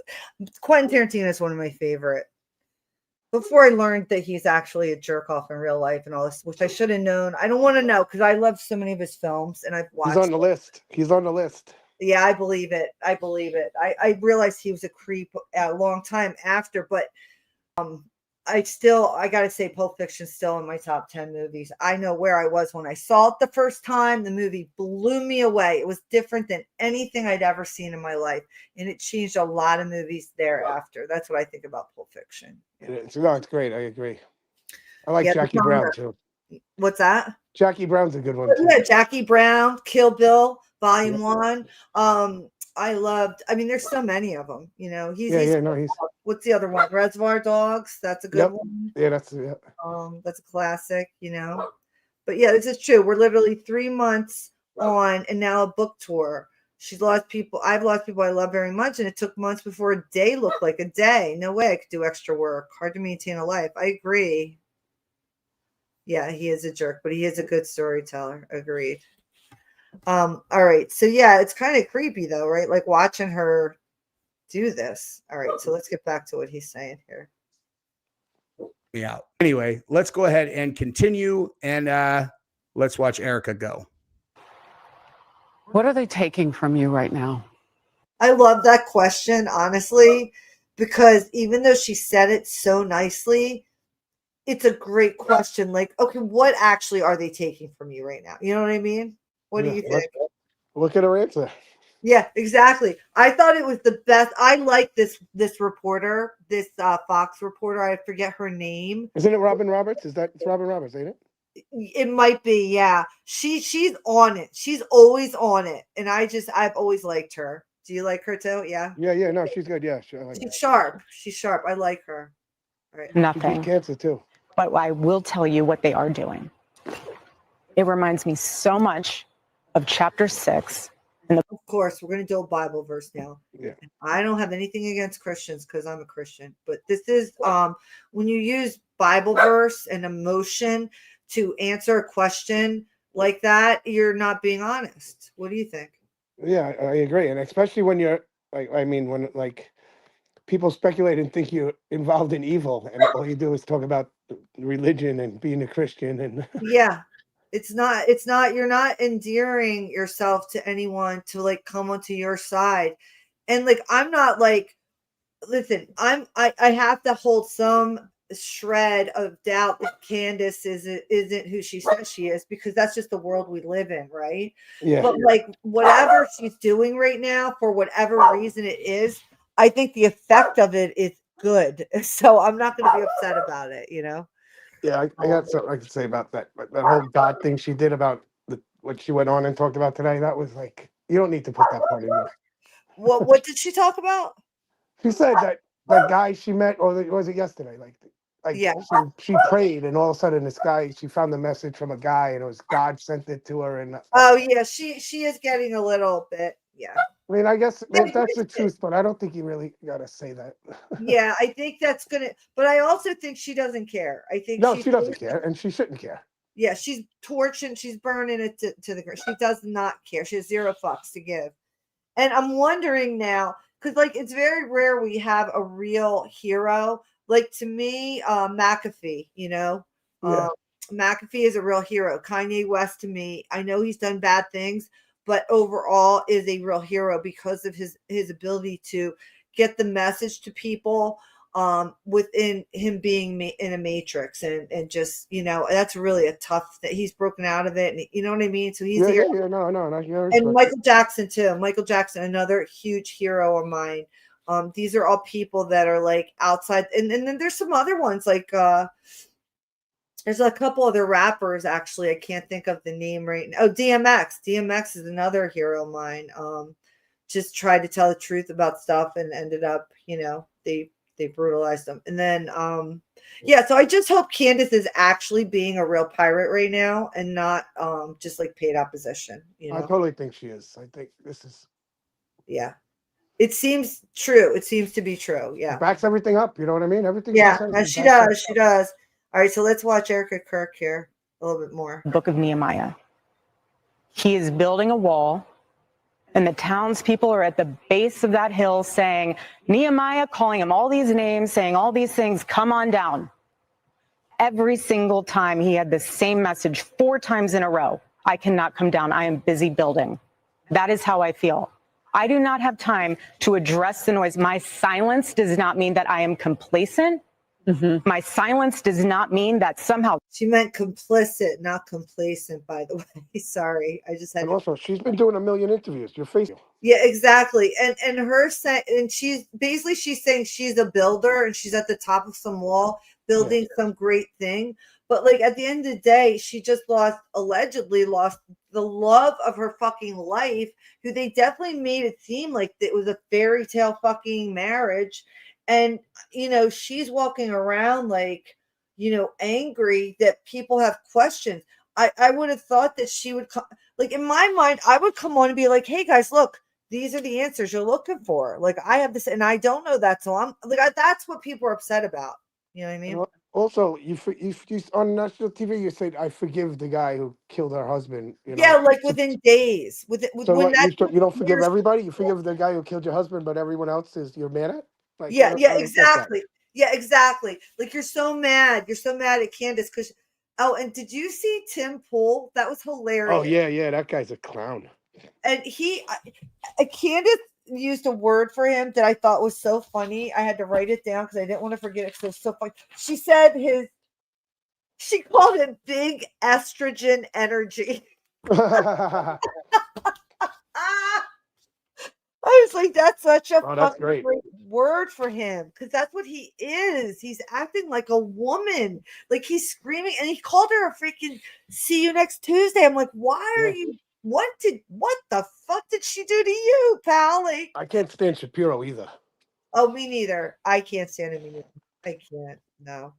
Quentin Tarantino is one of my favorite. Before I learned that he's actually a jerk off in real life and all this, which I should have known. I don't want to know because I love so many of his films and I've watched. He's on the list. He's on the list. Yeah, I believe it. I I realized he was a creep a long time after, but I gotta say Pulp Fiction's still in my top 10 movies. I know where I was when I saw it the first time. The movie blew me away. It was different than anything I'd ever seen in my life. And it changed a lot of movies thereafter. That's what I think about Pulp Fiction. It's great. I agree. I like Jackie Brown too. What's that? Jackie Brown's a good one too. Yeah, Jackie Brown, Kill Bill, Volume 1. There's so many of them, what's the other one? Reservoir Dogs. That's a good one. Yeah, that's a classic, But yeah, this is true. We're literally 3 months on and now a book tour. She's lost people. I've lost people I love very much. And it took months before a day looked like a day. No way I could do extra work. Hard to maintain a life. I agree. Yeah, he is a jerk, but he is a good storyteller. Agreed. All right. So yeah, it's kind of creepy though, right? Like watching her do this. All right. So let's get back to what he's saying here. Yeah. Anyway, let's go ahead and continue and let's watch Erica go. What are they taking from you right now? I love that question, honestly, because even though she said it so nicely, it's a great question. Like, okay, what actually are they taking from you right now? You know what I mean? What do you think? Look at her answer. Yeah, exactly. I thought it was the best. I like this reporter, this Fox reporter. I forget her name. Isn't it Robin Roberts? It's Robin Roberts, ain't it? It might be, yeah. She's on it. She's always on it. And I've always liked her. Do you like her too? Yeah. Yeah. No, she's good. Yeah, she's sharp. She's sharp. I like her. All right. Nothing. Cancer too. But I will tell you what they are doing. It reminds me so much of chapter 6. Of course, we're going to do a Bible verse now. Yeah. I don't have anything against Christians because I'm a Christian, but this is when you use Bible verse and emotion to answer a question like that, you're not being honest. What do you think? Yeah, I agree, and especially when you're when people speculate and think you're involved in evil, and all you do is talk about religion and being a Christian, and yeah. It's not, you're not endearing yourself to anyone to come onto your side. And I'm not listen, I have to hold some shred of doubt that Candace isn't who she says she is, because that's just the world we live in, right? Yeah. But whatever she's doing right now, for whatever reason it is, I think the effect of it is good. So I'm not going to be upset about it, Yeah, I got something I could say about that. But that whole God thing she did about what she went on and talked about today, that was you don't need to put that part in there. What did she talk about? She said that guy she met, or was it yesterday? Yeah. She prayed, and all of a sudden this guy, she found the message from a guy, and it was God sent it to her. And oh yeah, she is getting a little bit, yeah. I mean, I guess that's the truth, but I don't think you really gotta say that. Yeah, I think that's gonna, but I also think she doesn't care. I think she doesn't care, and she shouldn't care. Yeah, she's torching, she's burning it to the ground. She does not care. She has zero fucks to give. And I'm wondering now, because it's very rare we have a real hero. To me, McAfee, Yeah. McAfee is a real hero. Kanye West, to me, I know he's done bad things, but overall is a real hero because of his ability to get the message to people within him being in a matrix, and just, you know, that's really a tough that he's broken out of it, and you know what I mean. So he's here. No, And Michael Jackson too. Michael Jackson, another huge hero of mine. These are all people that are like outside, and then there's some other ones like there's a couple other rappers actually. I can't think of the name right now. Oh, DMX. DMX is another hero of mine. Just tried to tell the truth about stuff and ended up, you know, they brutalized them. And then yeah, so I just hope Candace is actually being a real pirate right now and not just like paid opposition, you know. I totally think she is. I think this is, yeah. It seems true. It seems to be true. Yeah. it backs everything up. You know what I mean? Everything. Yeah, she says, no, it she backs does. She does. All right, so let's watch Erica Kirk here a little bit more. Book of Nehemiah. He is building a wall, and the townspeople are at the base of that hill saying, Nehemiah, calling him all these names, saying all these things, come on down. Every single time he had the same message 4 times in a row. I cannot come down. I am busy building. That is how I feel. I do not have time to address the noise. My silence does not mean that I am complacent. My silence does not mean that somehow. She meant complicit, not complacent, by the way. Sorry. I just had And also, she's been doing a million interviews. You're facing. Yeah, exactly. And her saying, and she's saying she's a builder and she's at the top of some wall building some great thing. But like at the end of the day, she just allegedly lost the love of her fucking life, who they definitely made it seem like it was a fairy tale fucking marriage. And, you know, she's walking around like, you know, angry that people have questions. I would have thought that she would come, like in my mind, I would come on and be like, hey guys, look, these are the answers you're looking for. Like I have this and I don't know that. So I'm like, that's what people are upset about. You know what I mean? Also, you on national TV, you said, I forgive the guy who killed her husband. You know? Yeah, like within days. So When what, you don't forgive everybody? You forgive the guy who killed your husband, but everyone else is you're mad at? Like, I don't get that. exactly. Yeah, exactly. Like you're so mad. You're so mad at Candace because oh, and did you see Tim Pool? That was hilarious. Oh yeah, that guy's a clown. And Candace used a word for him that I thought was so funny. I had to write it down because I didn't want to forget it because it was so funny. She said she called him big estrogen energy. I was like, that's such a fucking great word for him because that's what he is. He's acting like a woman, like he's screaming, and he called her a freaking "see you next Tuesday." I'm like, why are you? What the fuck did she do to you, pal? Like, I can't stand Shapiro either. Oh, me neither. I can't stand him either. I can't. No. All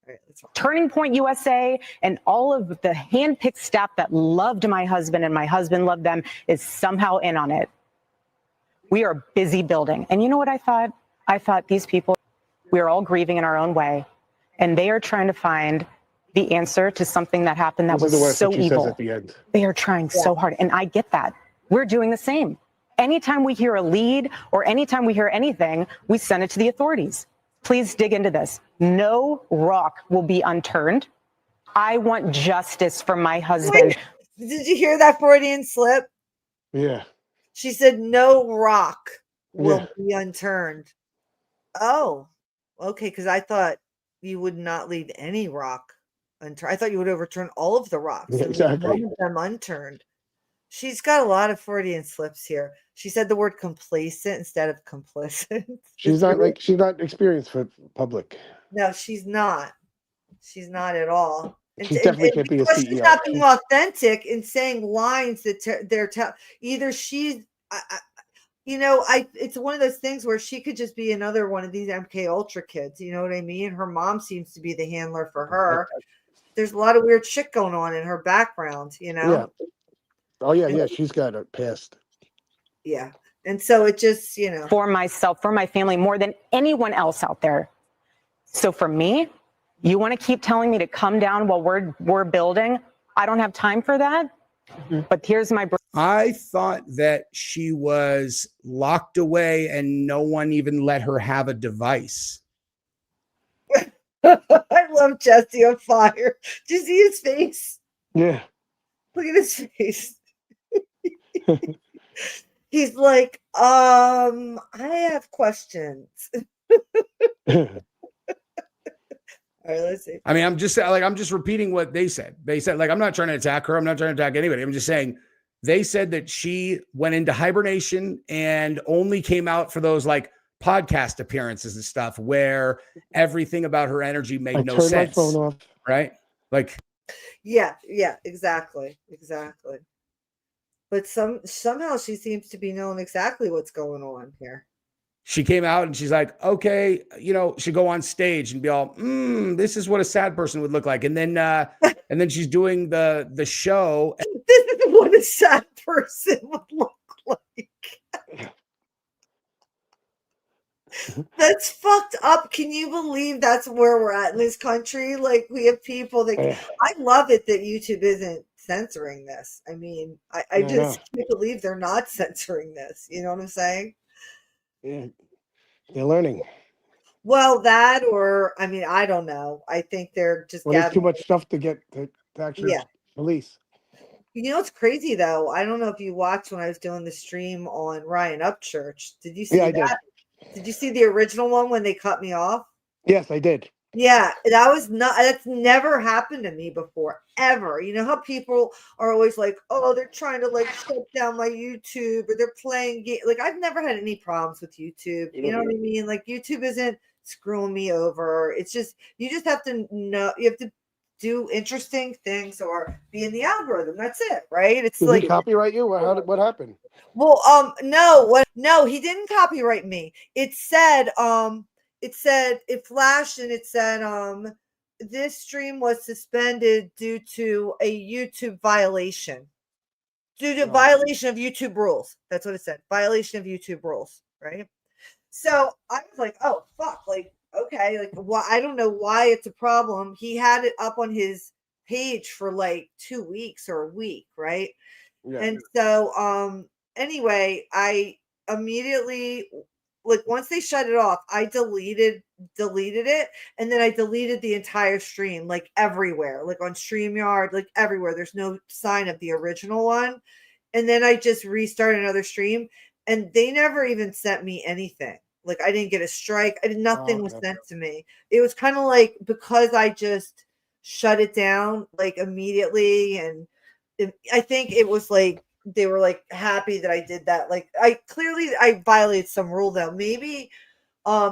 right, Turning Point USA and all of the handpicked staff that loved my husband and my husband loved them is somehow in on it. We are busy building. And you know what I thought? I thought these people, we are all grieving in our own way. And they are trying to find the answer to something that happened that was so evil. At the end. They are trying so hard. And I get that. We're doing the same. Anytime we hear a lead or anytime we hear anything, we send it to the authorities. Please dig into this. No rock will be unturned. I want justice for my husband. Wait, did you hear that Freudian slip? Yeah. She said, no rock will be unturned. Oh, okay. Because I thought you would not leave any rock unturned. I thought you would overturn all of the rocks. Yeah, exactly. None of them unturned. She's got a lot of Freudian slips here. She said the word complacent instead of complicit. She's not experienced for public. No, she's not. She's not at all. She definitely can't be a CEO. She's not being authentic in saying lines that they're either she's, you know, it's one of those things where she could just be another one of these MK Ultra kids. You know what I mean? Her mom seems to be the handler for her. There's a lot of weird shit going on in her background, you know? Yeah. Oh, yeah. She's got a past. Yeah. And so it just, you know. For myself, for my family, more than anyone else out there. So for me, you want to keep telling me to come down while we're building? I don't have time for that. But here's my. I thought that she was locked away and no one even let her have a device. I love Jesse on fire. Do you see his face? Yeah. Look at his face. He's like, I have questions. All right, let's see. I mean, I'm just repeating what they said. They said, like, I'm not trying to attack her. I'm not trying to attack anybody. I'm just saying they said that she went into hibernation and only came out for those like podcast appearances and stuff where everything about her energy made no sense. Turn my phone off. Right? Like, yeah, exactly. But somehow she seems to be knowing exactly what's going on here. she came out and she's like, okay, she'd go on stage and be all, this is what a sad person would look like. And then she's doing the show. This is what a sad person would look like. That's fucked up. Can you believe that's where we're at in this country? Like, we have people that I love it that YouTube isn't censoring this. I mean, I just can't believe they're not censoring this. You know what I'm saying? Yeah, they're learning. Well, that, or I mean, I don't know. I think they're just there's too much stuff to get to actually police. You know, it's crazy though. I don't know if you watched when I was doing the stream on Ryan Upchurch. Did you see that? Did you see the original one when they cut me off? Yes, I did. Yeah, that's never happened to me before, ever. You know how people are always like, oh, they're trying to like shut down my YouTube, or they're playing like, I've never had any problems with YouTube. You know what I mean? Like, YouTube isn't screwing me over. It's just, you just have to know, you have to do interesting things or be in the algorithm. That's it, right? It's Did like, he copyright you? What happened? Well, no, he didn't copyright me. It said, it flashed and it said, this stream was suspended due to a YouTube violation. Due to violation of YouTube rules. That's what it said. Violation of YouTube rules, right? So I was like, oh fuck, like, okay, like, why? I don't know why it's a problem. He had it up on his page for like 2 weeks or a week, right? Yeah. And so anyway, I immediately, like, once they shut it off, I deleted it, and then I deleted the entire stream, like everywhere, like on StreamYard, like everywhere. There's no sign of the original one. And then I just restarted another stream, and they never even sent me anything. Like, I didn't get a strike. Nothing was sent to me. It was kind of like, because I just shut it down like immediately, and I think it was like they were like happy that I did that. Like, I violated some rule though. Maybe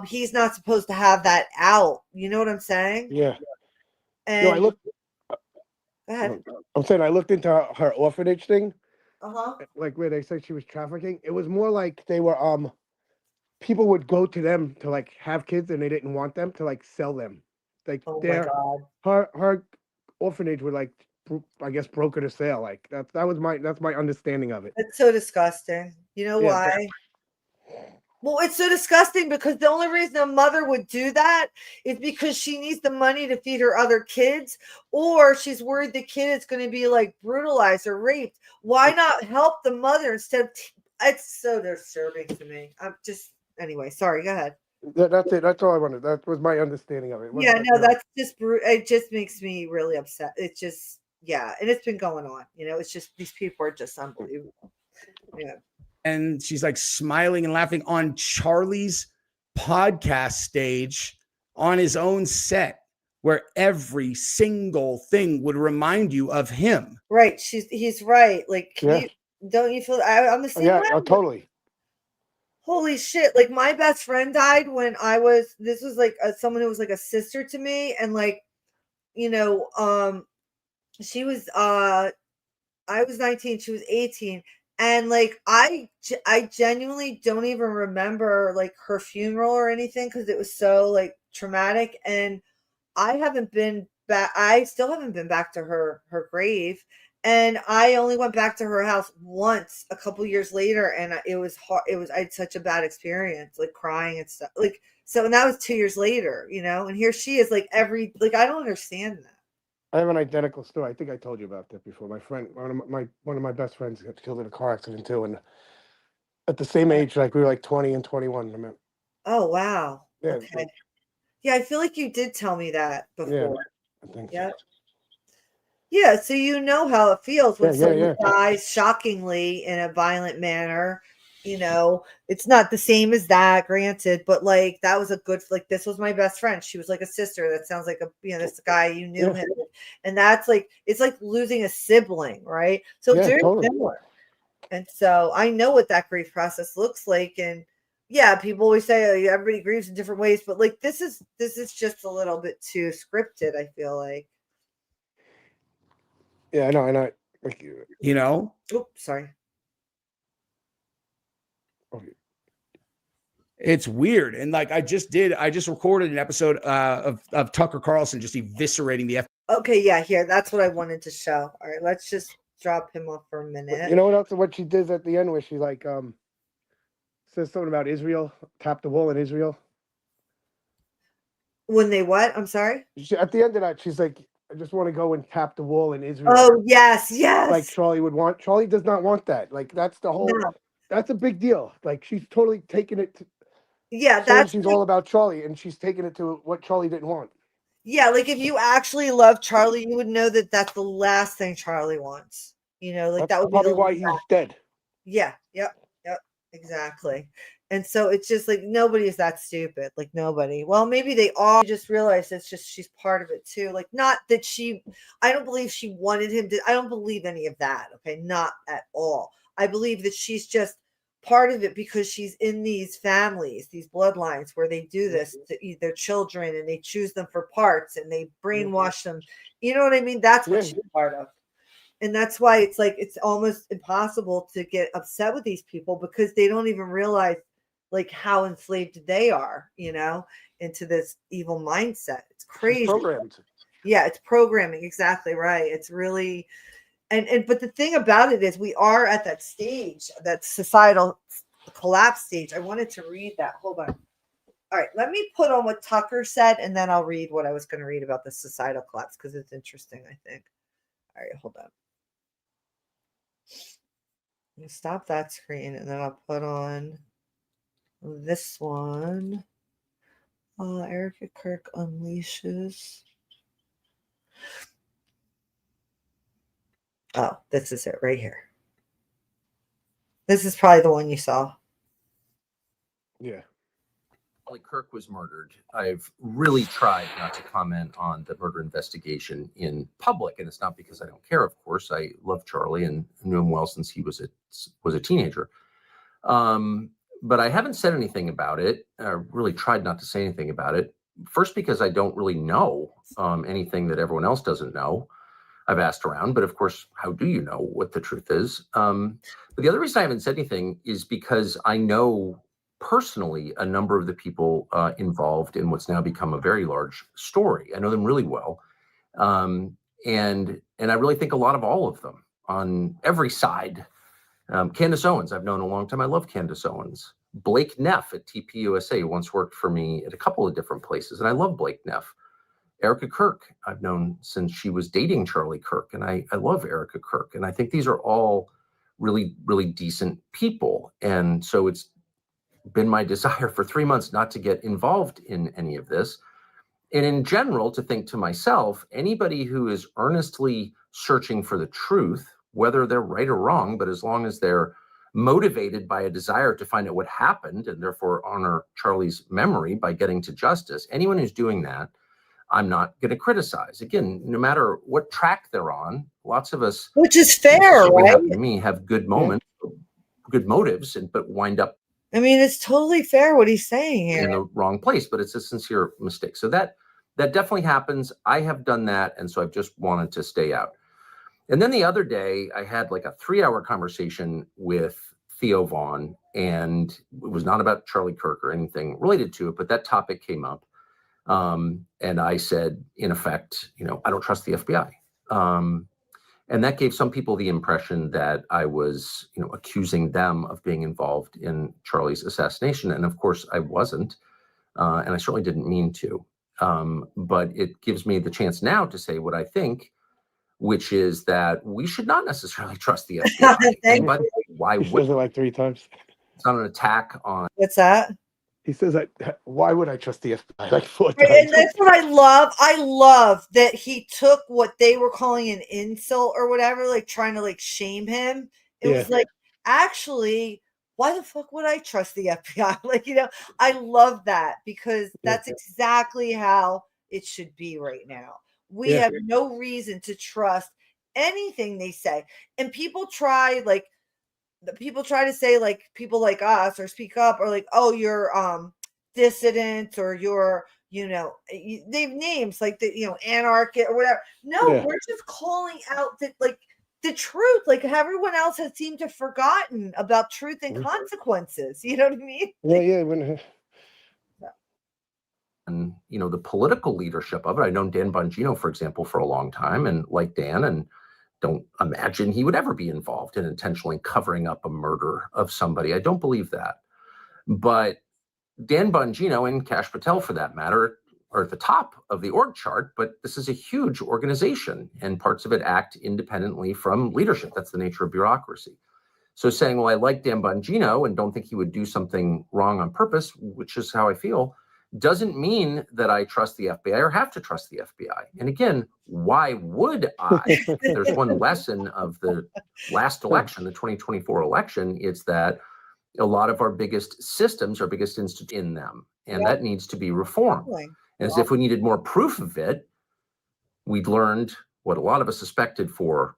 he's not supposed to have that out. You know what I'm saying? Yeah. And No, I looked. Go ahead. I'm saying I looked into her orphanage thing. Uh-huh. Like where they said she was trafficking. It was more like they were people would go to them to like have kids and they didn't want them to like sell them. Like, oh my God. Her orphanage would like, I guess, broker to sale. Like that's my understanding of it. It's so disgusting. You know why? Well, it's so disgusting because the only reason a mother would do that is because she needs the money to feed her other kids, or she's worried the kid is going to be like brutalized or raped. Why not help the mother instead of? It's so disturbing to me. I'm just, anyway. Sorry. Go ahead. That's it. That's all I wanted. That was my understanding of it. Yeah, no, that's just it. Just makes me really upset. It just, yeah, and it's been going on. You know, it's just, these people are just unbelievable. Yeah. And she's like smiling and laughing on Charlie's podcast stage on his own set, where every single thing would remind you of him. Right. He's right. Like, don't you feel I'm the same way? Yeah, totally. Holy shit. Like, my best friend died when this was like someone who was like a sister to me. And like, you know, she was, I was 19, she was 18. And like, I genuinely don't even remember like her funeral or anything, because it was so like traumatic. And I haven't been back. I still haven't been back to her grave. And I only went back to her house once a couple years later. And it was hard. I had such a bad experience, like crying and stuff. Like, so, and that was 2 years later, you know, and here she is, like, I don't understand that. I have an identical story. I think I told you about that before. My friend, one of my best friends got killed in a car accident too, and at the same age, like we were like 20 and 21. I mean, oh wow. Yeah. Okay. Yeah, I feel like you did tell me that before. Yeah, I think so. Yeah, so you know how it feels when Yeah, someone dies shockingly in a violent manner. You know, it's not the same as that, granted, but like that was a good, like this was my best friend. She was like a sister. That sounds like a, you know, this guy, you knew him. And that's like, it's like losing a sibling, right? So it's Yeah, very totally. similar. And so I know what that grief process looks like. And yeah, people always say, oh, everybody grieves in different ways, but like this is just a little bit too scripted, I feel like. Yeah, I know, and I like You know, oops, sorry. it's weird. And like I just recorded an episode of Tucker Carlson just eviscerating the Okay, yeah, here. That's what I wanted to show. All right, let's just drop him off for a minute. You know what else? What she did at the end, where she like says something about Israel, tap the wall in Israel. When they what? I'm sorry. At the end of that, she's like, "I just want to go and tap the wall in Israel." Oh yes, yes. Like Charlie would want. Charlie does not want that. Like that's the whole. No. That's a big deal. Like she's totally taking it. Yeah, saying that's she's like, all about Charlie, and she's taking it to what Charlie didn't want. yeah, like if you actually love Charlie, you would know that that's the last thing Charlie wants. You know, like That's that would probably be the why he's dead. Yeah, yep, exactly. And so it's just like nobody is that stupid. Like nobody. Well, maybe they all just realize it's just she's part of it too. Like not that I don't believe she wanted him to. I don't believe any of that. Okay, not at all. I believe that she's just part of it because she's in these families, these bloodlines where they do this to eat their children and they choose them for parts and they brainwash them. You know what I mean? That's what she's part of. And that's why it's like it's almost impossible to get upset with these people because they don't even realize like how enslaved they are, you know, into this evil mindset. It's crazy. She's programmed. Yeah, it's programming. Exactly right. It's really and but the thing about it is we are at that stage, that societal collapse stage. I wanted to read that. Hold on. All right, let me put on what Tucker said and then I'll read what I was going to read about the societal collapse because it's interesting, I think. All right, hold on. Stop that screen and then I'll put on this one. Erica Kirk unleashes. Oh, this is it right here. This is probably the one you saw. Yeah. Charlie Kirk was murdered. I've really tried not to comment on the murder investigation in public, and it's not because I don't care. Of course, I love Charlie and knew him well since he was a teenager. But I haven't said anything about it. I really tried not to say anything about it. First, because I don't really know anything that everyone else doesn't know. I've asked around, but of course, how do you know what the truth is? But the other reason I haven't said anything is because I know personally a number of the people involved in what's now become a very large story. I know them really well. And I really think a lot of all of them on every side. Candace Owens, I've known a long time. I love Candace Owens. Blake Neff at TPUSA once worked for me at a couple of different places, and I love Blake Neff. Erica Kirk, I've known since she was dating Charlie Kirk, and I love Erica Kirk. And I think these are all really, really decent people. And so it's been my desire for 3 months not to get involved in any of this. And in general, to think to myself, anybody who is earnestly searching for the truth, whether they're right or wrong, but as long as they're motivated by a desire to find out what happened and therefore honor Charlie's memory by getting to justice, anyone who's doing that, I'm not going to criticize. Again, no matter what track they're on, lots of us, which is fair, right? Me have good moments, good motives, but wind up. I mean, it's totally fair what he's saying here. In the wrong place, but it's a sincere mistake. So that definitely happens. I have done that, and so I've just wanted to stay out. And then the other day, I had like a 3-hour conversation with Theo Vaughn, and it was not about Charlie Kirk or anything related to it, but that topic came up. And I said, in effect, I don't trust the FBI. And that gave some people the impression that I was, accusing them of being involved in Charlie's assassination. And of course I wasn't. And I certainly didn't mean to. But it gives me the chance now to say what I think, which is that we should not necessarily trust the FBI. But why would it like 3 times? It's not an attack on. What's that? He says, why would I trust the FBI? Like 4 Right, times. and that's what I love. I love that he took what they were calling an insult or whatever, like trying to like shame him. It was like, actually, why the fuck would I trust the FBI? Like, I love that because that's exactly how it should be right now. We have no reason to trust anything they say. And people try to say like people like us or speak up or like, oh, you're dissident or you're they've names like the anarchist or whatever. No, we're just calling out that like the truth, like everyone else has seemed to have forgotten about truth and consequences. You know what I mean? And the political leadership of it. I've known Dan Bongino, for example, for a long time, and like Dan, and don't imagine he would ever be involved in intentionally covering up a murder of somebody. I don't believe that. But Dan Bongino and Kash Patel, for that matter, are at the top of the org chart, but this is a huge organization and parts of it act independently from leadership. That's the nature of bureaucracy. So saying, well, I like Dan Bongino and don't think he would do something wrong on purpose, which is how I feel, doesn't mean that I trust the FBI or have to trust the FBI. And again, why would I? There's one lesson of the last election, the 2024 election, it's that a lot of our biggest systems, our biggest institutes in them, and that needs to be reformed. And as if we needed more proof of it, we'd learned what a lot of us suspected for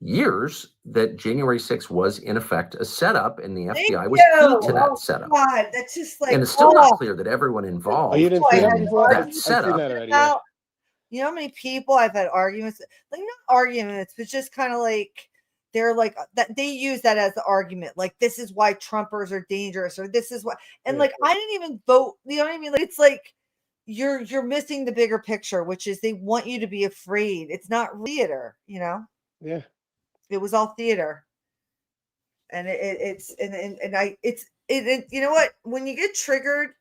years, that January 6th was in effect a setup, and the FBI was key to that setup. God, that's just like, and it's still not clear that everyone involved you didn't see that in before? that I've seen setup. that already. About, you know how many people I've had arguments, like not arguments, but just kind of like they're like that they use that as the argument, like this is why Trumpers are dangerous, or this is why, and like I didn't even vote. You know what I mean? Like it's like you're missing the bigger picture, which is they want you to be afraid. It's not theater, Yeah. It was all theater, and it's you know what? When you get triggered,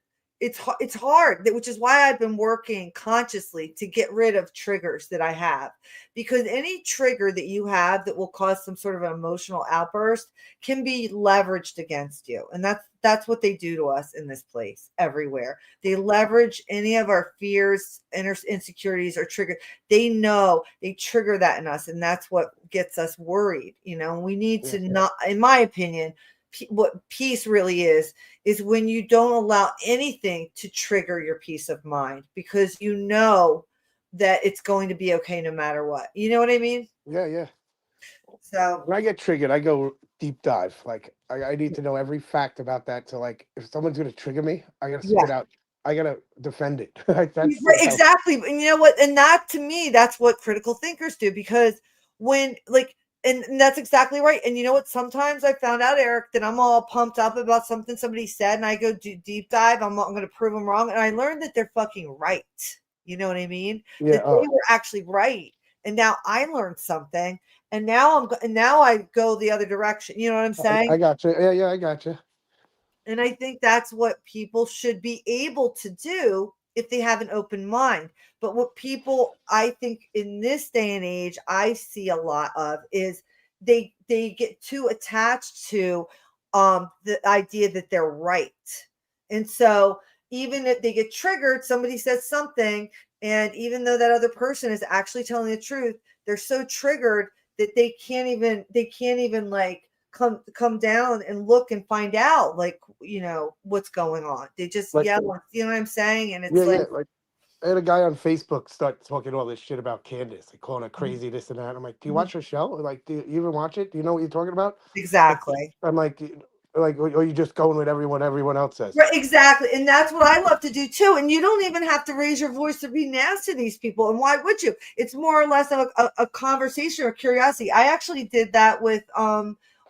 it's hard. Which is why I've been working consciously to get rid of triggers that I have, because any trigger that you have that will cause some sort of an emotional outburst can be leveraged against you, and that's what they do to us in this place everywhere. They leverage any of our fears, insecurities, or trigger. They know they trigger that in us, and that's what gets us worried. We need to not, in my opinion, what peace really is when you don't allow anything to trigger your peace of mind, because you know that it's going to be okay no matter what. You know what I mean? Yeah. So when I get triggered, I go deep dive. Like I need to know every fact about that. So like if someone's gonna trigger me, I gotta spit out. I gotta defend it. Exactly. And you know what? And that, to me, that's what critical thinkers do, because when and that's exactly right. And you know what? Sometimes I found out, Eric, that I'm all pumped up about something somebody said, and I go do deep dive. I'm going to prove them wrong, and I learned that they're fucking right. You know what I mean? Yeah. That they were actually right, and now I learned something, and now I go the other direction. You know what I'm saying? I got you. Yeah, I got you. And I think that's what people should be able to do if they have an open mind. But what people, I think in this day and age, I see a lot of is they get too attached to the idea that they're right. And so even if they get triggered, somebody says something, and even though that other person is actually telling the truth, they're so triggered that they can't even like come down and look and find out, like, what's going on. They just yell, you know what I'm saying? And it's like I had a guy on Facebook start talking all this shit about Candace, like calling her crazy, this and that. I'm like, do you watch her show? Like, do you even watch it? Do you know what you're talking about? Exactly. I'm like, or you just going with everyone else says? Right, exactly. And that's what I love to do too. And you don't even have to raise your voice to be nasty to these people. And why would you? It's more or less of a conversation or curiosity. I actually did that with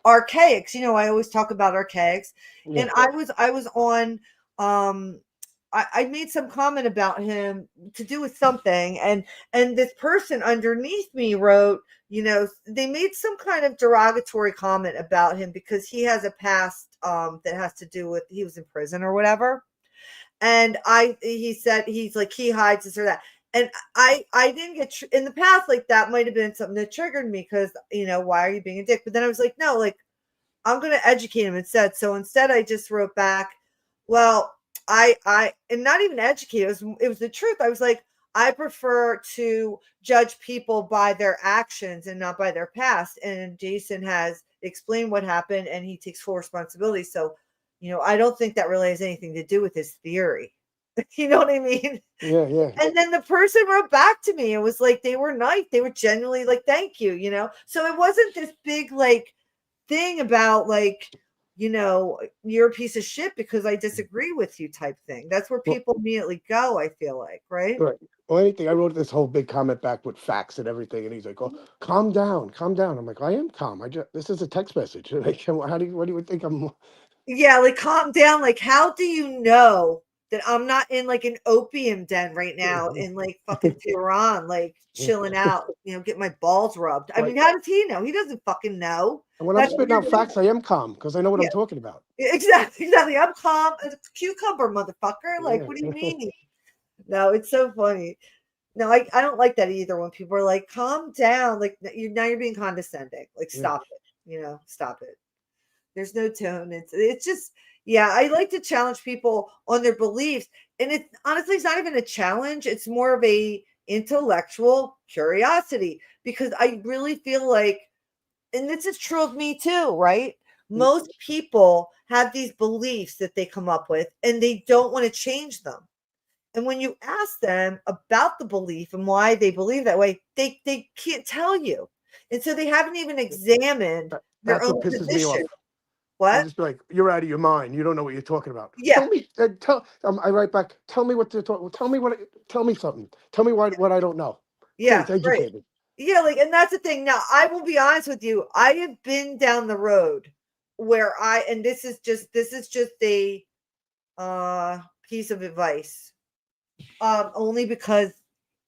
Archaics. I always talk about Archaics. Yeah. And I was on I made some comment about him to do with something, and this person underneath me wrote, they made some kind of derogatory comment about him because he has a past that has to do with, he was in prison or whatever. And he said, he's like, he hides this or that. And I didn't get in the past, like that might have been something that triggered me because, why are you being a dick? But then I was like, no, like I'm going to educate him instead. So instead I just wrote back, well, and not even educated, it was the truth. I was like, I prefer to judge people by their actions and not by their past. And Jason has explained what happened and he takes full responsibility. So, I don't think that really has anything to do with his theory. You know what I mean? Yeah. And then the person wrote back to me and was like, they were nice. They were genuinely like, thank you, So it wasn't this big like thing about like, you're a piece of shit because I disagree with you type thing. That's where people immediately go, I feel like, right? Right. Well, anything. I wrote this whole big comment back with facts and everything, and he's like, "Oh, calm down, calm down." I'm like, "I am calm. This is a text message. Like, what do you think I'm?" Yeah, like calm down. Like, how do you know that I'm not in like an opium den right now in like fucking Tehran, like chilling out, get my balls rubbed? I mean, how does he know? He doesn't fucking know. And when I'm spitting out facts, I am calm because I know what I'm talking about. Exactly. I'm calm as a cucumber, motherfucker. Like, what do you mean? No, it's so funny. No, I don't like that either. When people are like, calm down, like now you're being condescending. Like, stop it. Stop it. There's no tone. It's just, I like to challenge people on their beliefs. And it's honestly, it's not even a challenge. It's more of a intellectual curiosity because I really feel like, and this is true of me too, right? Most people have these beliefs that they come up with and they don't want to change them. And when you ask them about the belief and why they believe that way, they can't tell you. And so they haven't even examined their That's own what pisses position. me off. What? I just be like, "You're out of your mind. You don't know what you're talking about." Yeah. Tell me. I write back. Tell me what to talk. Tell me Tell me something. Tell me what I don't know. Yeah. Please educate me. Yeah, like, and that's the thing. Now, I will be honest with you. I have been down the road where and this is just a piece of advice. Only because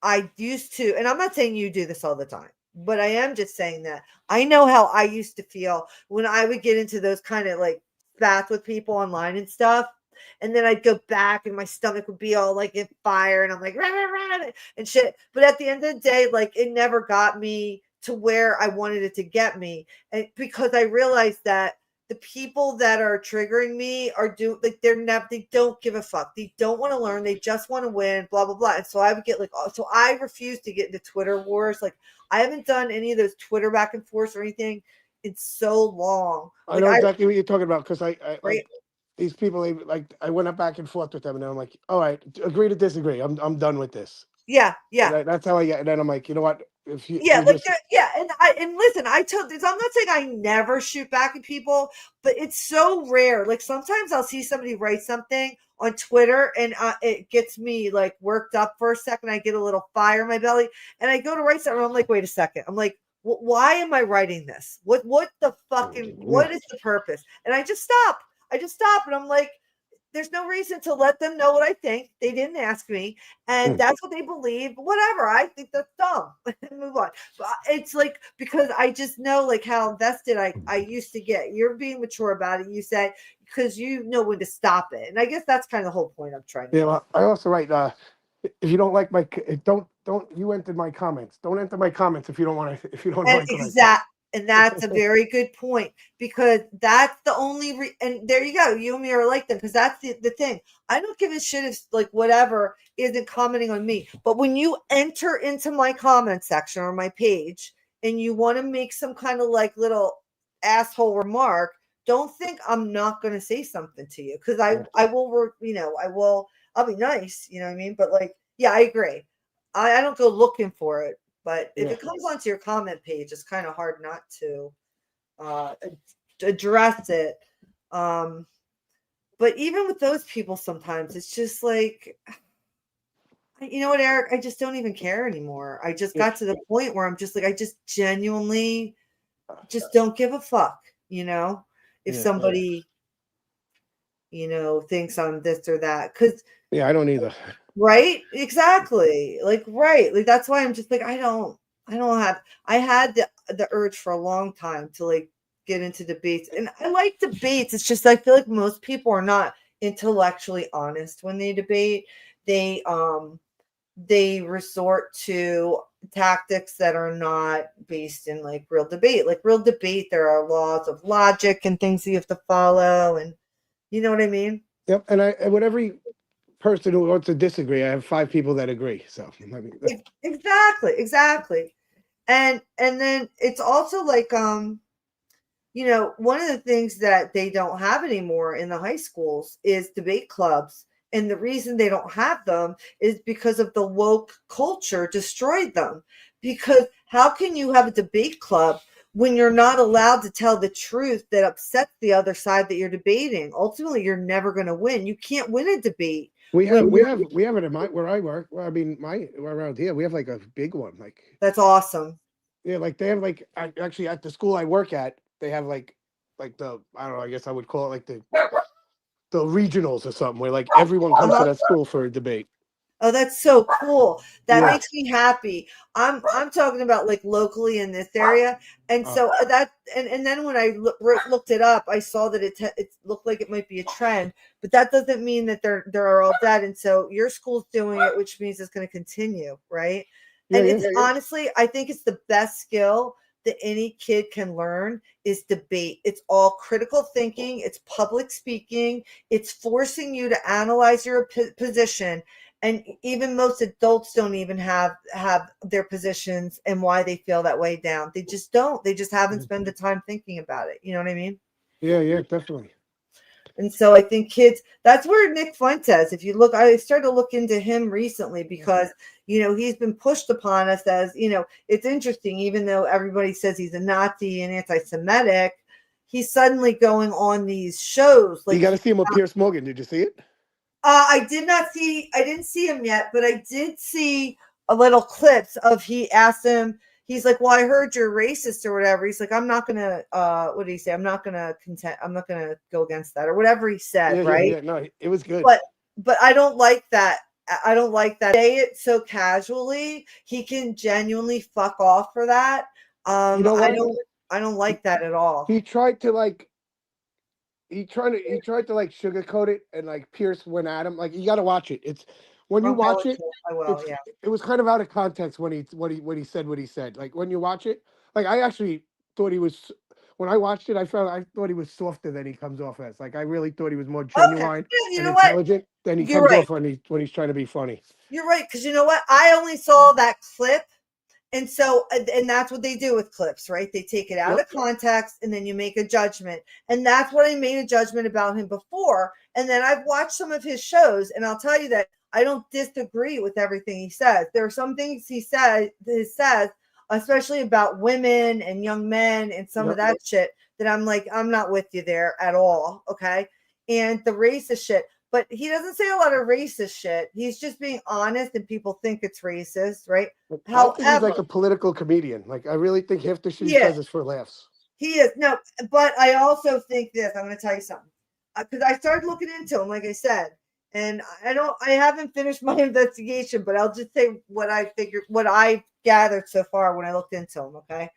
I used to, and I'm not saying you do this all the time, but I am just saying that I know how I used to feel when I would get into those kind of like spats with people online and stuff. And then I'd go back and my stomach would be all like in fire and I'm like, rah, rah, rah, and shit. But at the end of the day, like it never got me to where I wanted it to get me. And because I realized that the people that are triggering me are they don't give a fuck. They don't want to learn. They just want to win, blah, blah, blah. And so I would get like, so I refuse to get into Twitter wars. Like I haven't done any of those Twitter back and forth or anything in so long. I know exactly what you're talking about because I right? like these people. I went up back and forth with them, and I'm like, all right, agree to disagree. I'm done with this. Yeah. That's how I get. And then I'm like, you know what? And listen, I told this. I'm not saying I never shoot back at people, but it's so rare. Like sometimes I'll see somebody write something on Twitter, and it gets me like worked up for a second. I get a little fire in my belly, and I go to write something. And I'm like, wait a second. I'm like, why am I writing this? What the fucking? What is the purpose? And I just stop. And I'm like, there's no reason to let them know what I think. They didn't ask me, and that's what they believe. Whatever. I think that's dumb. Move on. But it's like because I just know like how invested I used to get. You're being mature about it. You said because you know when to stop it, and I guess that's kind of the whole point I'm trying to. Yeah. Well, I also write. If you don't like my, don't you enter my comments. Don't enter my comments if you don't want to. If you don't like exactly. And that's a very good point because that's the only and there you go. You and me are like them because that's the thing. I don't give a shit if like whatever isn't commenting on me. But when you enter into my comment section or my page and you want to make some kind of like little asshole remark, don't think I'm not going to say something to you because I will, I'll be nice, you know what I mean? But like, yeah, I agree. I don't go looking for it. But if it comes onto your comment page, it's kind of hard not to address it. But even with those people, sometimes it's just like, you know what, Eric? I just don't even care anymore. I just got to the point where I'm just like, I just genuinely just don't give a fuck, if somebody, thinks I'm this or that. Because I don't either. Right? Exactly. Like, right. Like, that's why I'm just like, I had the urge for a long time to like get into debates. And I like debates. It's just, I feel like most people are not intellectually honest when they debate. They resort to tactics that are not based in like real debate. Like real debate, there are laws of logic and things you have to follow. And you know what I mean? Yep. And with every person who wants to disagree, I have 5 people that agree. So I mean, Exactly. And then it's also like one of the things that they don't have anymore in the high schools is debate clubs. And the reason they don't have them is because of the woke culture destroyed them. Because how can you have a debate club when you're not allowed to tell the truth that upsets the other side that you're debating? Ultimately, you're never going to win. You can't win a debate. we have it in where I work. Well, I mean, around here we have like a big one. Like that's awesome. Yeah, like they have like actually at the school I work at, they have like the I don't know. I guess I would call it like the regionals or something where like everyone comes to that school for a debate. Oh, that's so cool. That Yeah. makes me happy. I'm talking about like locally in this area. And so that and then when I looked it up, I saw that it looked like it might be a trend, but that doesn't mean that they're all dead. And so your school's doing it, which means it's going to continue, right? And it's honestly, I think it's the best skill that any kid can learn is debate. It's all critical thinking. It's public speaking. It's forcing you to analyze your position. And even most adults don't even have their positions and why they feel that way down. They just don't. They just haven't spent the time thinking about it. You know what I mean? Yeah, definitely. And so I think kids, that's where Nick Fuentes, if you look, I started to look into him recently because, he's been pushed upon us as, it's interesting, even though everybody says he's a Nazi and anti-Semitic, he's suddenly going on these shows. Like you got to see him with Piers Morgan. Did you see it? I didn't see him yet, but I did see a little clips of he asked him, he's like, well, I heard you're racist or whatever. He's like, I'm not going to, what did he say? I'm not going to go against that or whatever he said. Right. Yeah. No, it was good. But I don't like that. I don't like that. Say it so casually. He can genuinely fuck off for that. I don't like that at all. He tried to like sugarcoat it, and like Pierce went at him. Like you got to watch it. It's when you watch it, it was kind of out of context when he said what he said. Like when you watch it, like I actually thought he was. When I watched it, I thought he was softer than he comes off as. Like I really thought he was more genuine and intelligent than he comes off when he's trying to be funny. You're right, because you know what? I only saw that clip. And so, and that's what they do with clips, right? They take it out of context and then you make a judgment. And that's what I made a judgment about him before. And then I've watched some of his shows and I'll tell you that I don't disagree with everything he says. There are some things he says, especially about women and young men and some of that shit that I'm like, I'm not with you there at all. Okay. And the racist shit. But he doesn't say a lot of racist shit. He's just being honest, and people think it's racist, right? I think he's like a political comedian. Like I really think half the shit he says is for laughs. He is. No, but I also think this. I'm going to tell you something because I started looking into him, like I said, and I haven't finished my investigation, but I'll just say what I gathered so far when I looked into him. Okay,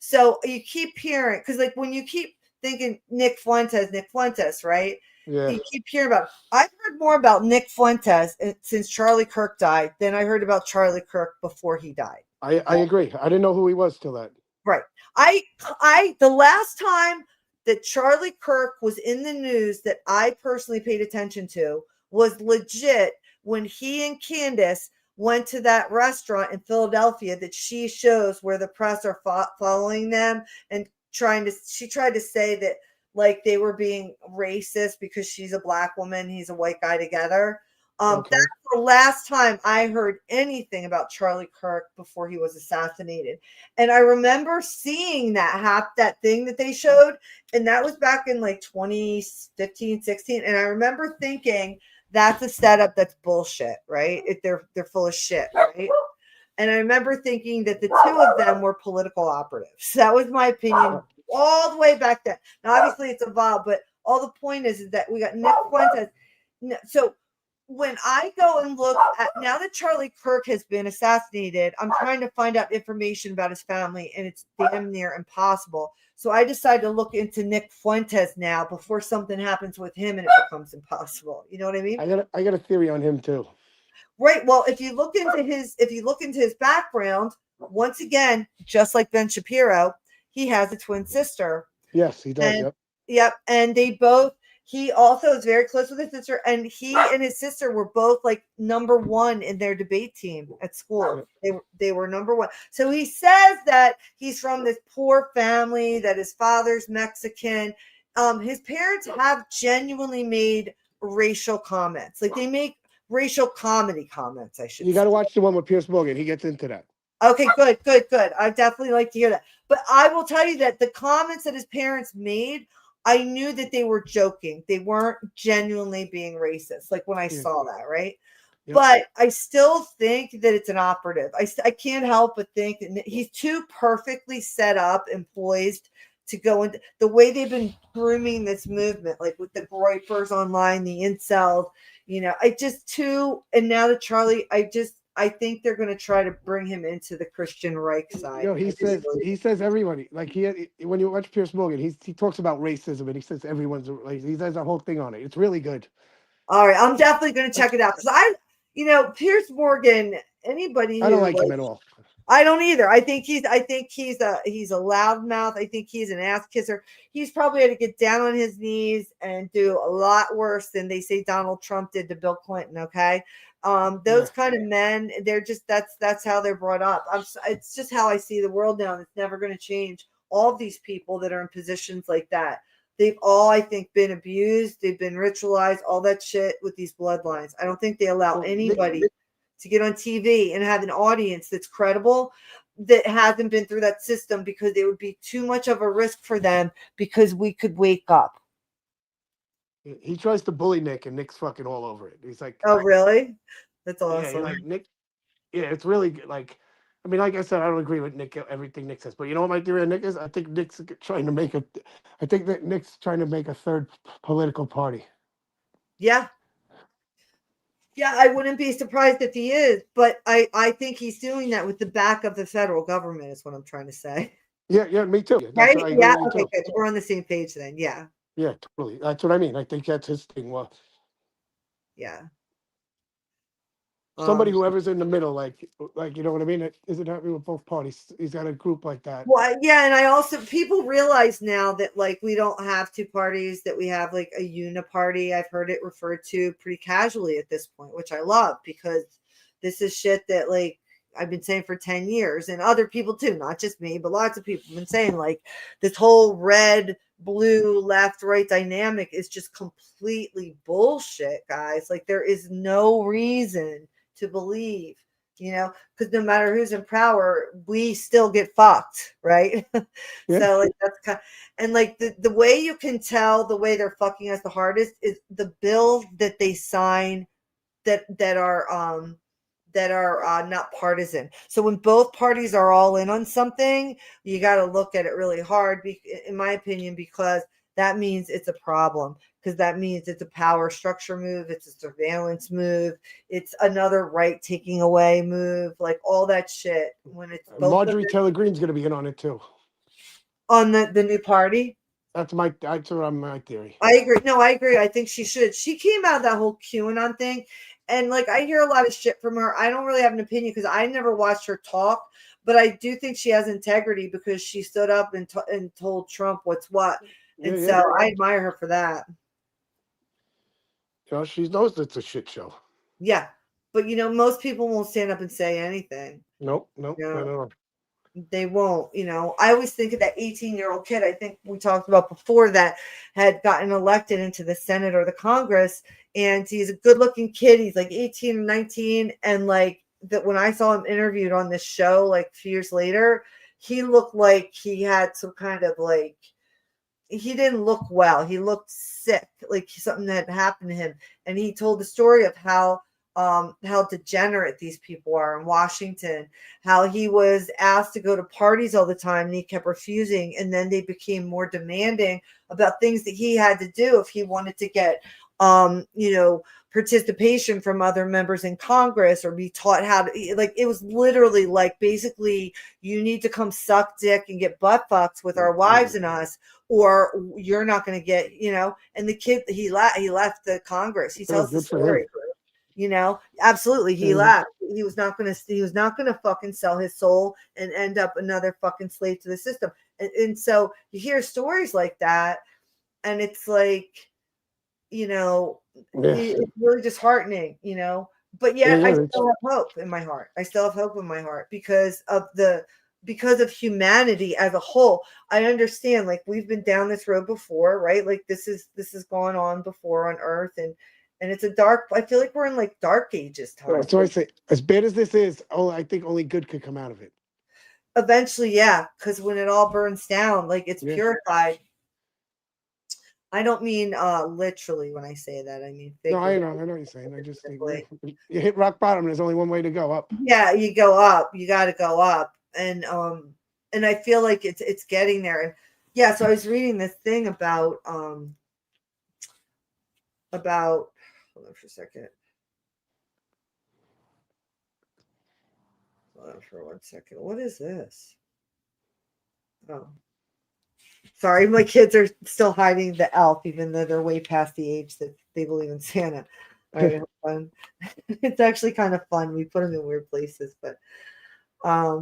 so you keep hearing because like when you keep thinking Nick Fuentes, right? Yeah. You keep hearing about. I've heard more about Nick Fuentes since Charlie Kirk died than I heard about Charlie Kirk before he died. I agree. I didn't know who he was till that. Right. I the last time that Charlie Kirk was in the news that I personally paid attention to was legit when he and Candace went to that restaurant in Philadelphia that she shows where the press are following them and she tried to say that like they were being racist because she's a black woman, he's a white guy together. That's the last time I heard anything about Charlie Kirk before he was assassinated. And I remember seeing that thing that they showed. And that was back in like 2015, 16. And I remember thinking that's a setup that's bullshit, right? They're full of shit, right? And I remember thinking that the two of them were political operatives. That was my opinion all the way back then. Now, obviously, it's evolved, but all the point is that we got Nick Fuentes. So when I go and look at now that Charlie Kirk has been assassinated, I'm trying to find out information about his family, and it's damn near impossible. So I decided to look into Nick Fuentes now before something happens with him and it becomes impossible. You know what I mean? I got a theory on him too. Right. Well, if you look into his background, once again, just like Ben Shapiro, he has a twin sister. Yes, he does. Yep. And He also is very close with his sister, and he and his sister were both like number one in their debate team at school. They were number one. So he says that he's from this poor family, that his father's Mexican. His parents have genuinely made racial comments. Like they make racial comedy comments, I should You got to watch the one with Pierce Morgan. He gets into that. Okay, good. I definitely like to hear that. But I will tell you that the comments that his parents made, I knew that they were joking. They weren't genuinely being racist, like when I saw that, right? Yep. But I still think that it's an operative. I can't help but think that he's too perfectly set up and poised to go into the way they've been grooming this movement, like with the groypers online, the incels, and now the Charlie, I think they're going to try to bring him into the Christian Reich side. He says everybody, like when you watch Pierce Morgan, he talks about racism and he says everyone's like, he says a whole thing on it. It's really good. All right, I'm definitely going to check it out because Pierce Morgan. Anybody I don't like him at all. I don't either. I think he's a loudmouth. I think he's an ass kisser. He's probably had to get down on his knees and do a lot worse than they say Donald Trump did to Bill Clinton. Okay. Those kind of men, they're just, that's how they're brought up. It's just how I see the world now. And it's never going to change. All of these people that are in positions like that, they've all, I think, been abused. They've been ritualized, all that shit with these bloodlines. I don't think they allow anybody to get on TV and have an audience that's credible that hasn't been through that system, because it would be too much of a risk for them, because we could wake up. He tries to bully Nick, and Nick's fucking all over it. He's like, oh, really? That's awesome. Yeah, like Nick. Yeah, it's really good. Like, I mean, like I said, I don't agree with Nick, everything Nick says, but you know what my theory on Nick is? I think Nick's trying to make a third political party. Yeah. Yeah, I wouldn't be surprised if he is, but I think he's doing that with the back of the federal government, is what I'm trying to say. Yeah, me too. Right? Yeah, okay, good. We're on the same page then. Yeah. Yeah, totally. That's what I mean. I think that's his thing. Well, yeah. Somebody whoever's in the middle, like you know what I mean? Isn't happy with both parties. He's got a group like that. Well, yeah, and I also, people realize now that like we don't have two parties, that we have like a uniparty. I've heard it referred to pretty casually at this point, which I love, because this is shit that like I've been saying for 10 years, and other people too, not just me, but lots of people have been saying like this whole red, blue, left, right dynamic is just completely bullshit, guys. Like there is no reason to believe, because no matter who's in power, we still get fucked, right? Yeah. So like that's kind of, and like the way you can tell the way they're fucking us the hardest is the bill that they sign that are not partisan. So when both parties are all in on something, you got to look at it really hard, in my opinion, because that means it's a problem, because that means it's a power structure move, it's a surveillance move, it's another right taking away move, like all that shit. When it's Marjorie Taylor Greene's going to be in on it too. On the new party? That's my theory. I agree. No, I agree. I think she should. She came out of that whole QAnon thing, and like I hear a lot of shit from her. I don't really have an opinion because I never watched her talk, but I do think she has integrity, because she stood up and told Trump what's what. And I admire her for that. She knows it's a shit show. Yeah. But, most people won't stand up and say anything. Nope. No. They won't. I always think of that 18-year-old kid, I think we talked about before, that had gotten elected into the Senate or the Congress. And he's a good-looking kid. He's like 18 or 19. And like that, when I saw him interviewed on this show, like a few years later, he looked like he had some kind of like, he didn't look well. He looked sick, like something had happened to him. And he told the story of how degenerate these people are in Washington, how he was asked to go to parties all the time and he kept refusing. And then they became more demanding about things that he had to do if he wanted to get, participation from other members in Congress, or be taught how to, like, it was literally like, basically, you need to come suck dick and get butt fucks with our wives and us, or you're not going to get, and the kid, he left the Congress. He tells the story, absolutely. He left. He was not going to fucking sell his soul and end up another fucking slave to the system. And so you hear stories like that, and it's like, it's really disheartening, but yet I still have hope in my heart. I still have hope in my heart because of humanity as a whole. I understand, like, we've been down this road before, right? Like this has gone on before on Earth, and it's I feel like we're in like dark ages time. So I say, as bad as this is, I think only good could come out of it. Eventually, yeah, because when it all burns down, like it's purified. I don't mean literally when I say that. I mean figuratively. No, I know what you're saying. I just think you hit rock bottom. There's only one way to go up. Yeah, you go up. You got to go up, and I feel like it's getting there. And yeah, so I was reading this thing about hold on for a second. Hold on for 1 second. What is this? Oh. Sorry, my kids are still hiding the elf, even though they're way past the age that they believe in Santa. All right, fun. It's actually kind of fun. We put them in weird places, but yeah,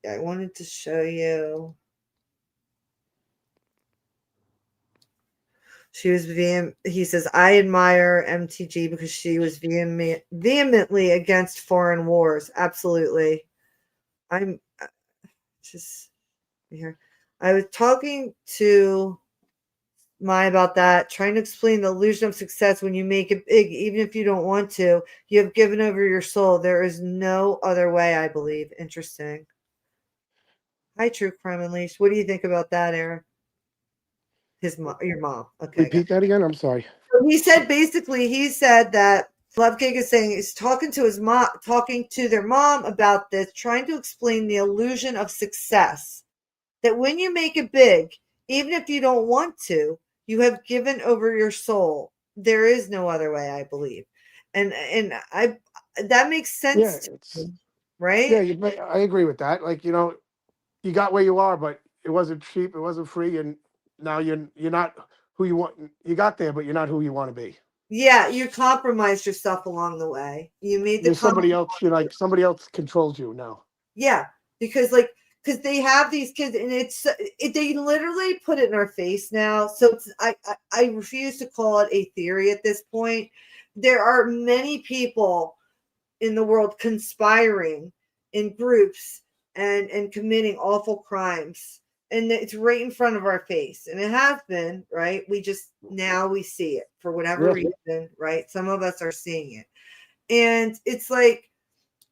I wanted to show you. She was he says, I admire MTG because she was vehemently against foreign wars. Absolutely. I'm just here. I was talking to Maya about that, trying to explain the illusion of success when you make it big, even if you don't want to. You have given over your soul. There is no other way, I believe. Interesting. Hi, True Crime Unleashed. What do you think about that, Eric? Your mom. Okay. Repeat that again. I'm sorry. He said that Love Cake is saying he's talking to his mom, talking to their mom about this, trying to explain the illusion of success. That when you make it big, even if you don't want to, you have given over your soul. There is no other way, I believe. And that makes sense to me, right? Yeah, I agree with that. Like, you got where you are, but it wasn't cheap, it wasn't free, and now you're not who you want. You got there, but you're not who you want to be. Yeah, you compromised yourself along the way. You made the somebody else. You're like somebody else controls you now. Yeah, because they have these kids, and they literally put it in our face now. So I refuse to call it a theory at this point. There are many people in the world conspiring in groups and committing awful crimes, and it's right in front of our face, and it has been, right? We see it for whatever reason, right? Some of us are seeing it, and it's like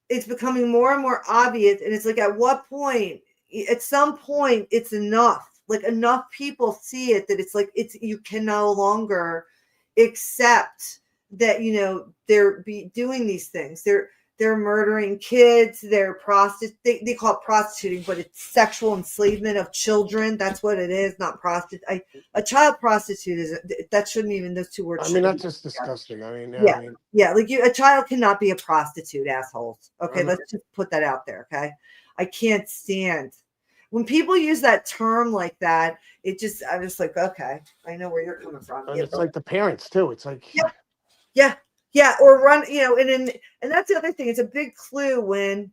it's becoming more and more obvious. And it's like, at what point, at some point, it's enough. Like, enough people see it that it's like you can no longer accept that they're doing these things. They're murdering kids. They're they call it prostituting, but it's sexual enslavement of children. That's what it is, not prostitute. A child prostitute that shouldn't even, those two words. I mean, that's just disgusting. I mean, like a child cannot be a prostitute, assholes. Okay, let's just put that out there. Okay, I can't stand when people use that term like that. I'm just like, okay, I know where you're coming from. And it's like the parents too. It's like, yeah, or run, and that's the other thing. It's a big clue when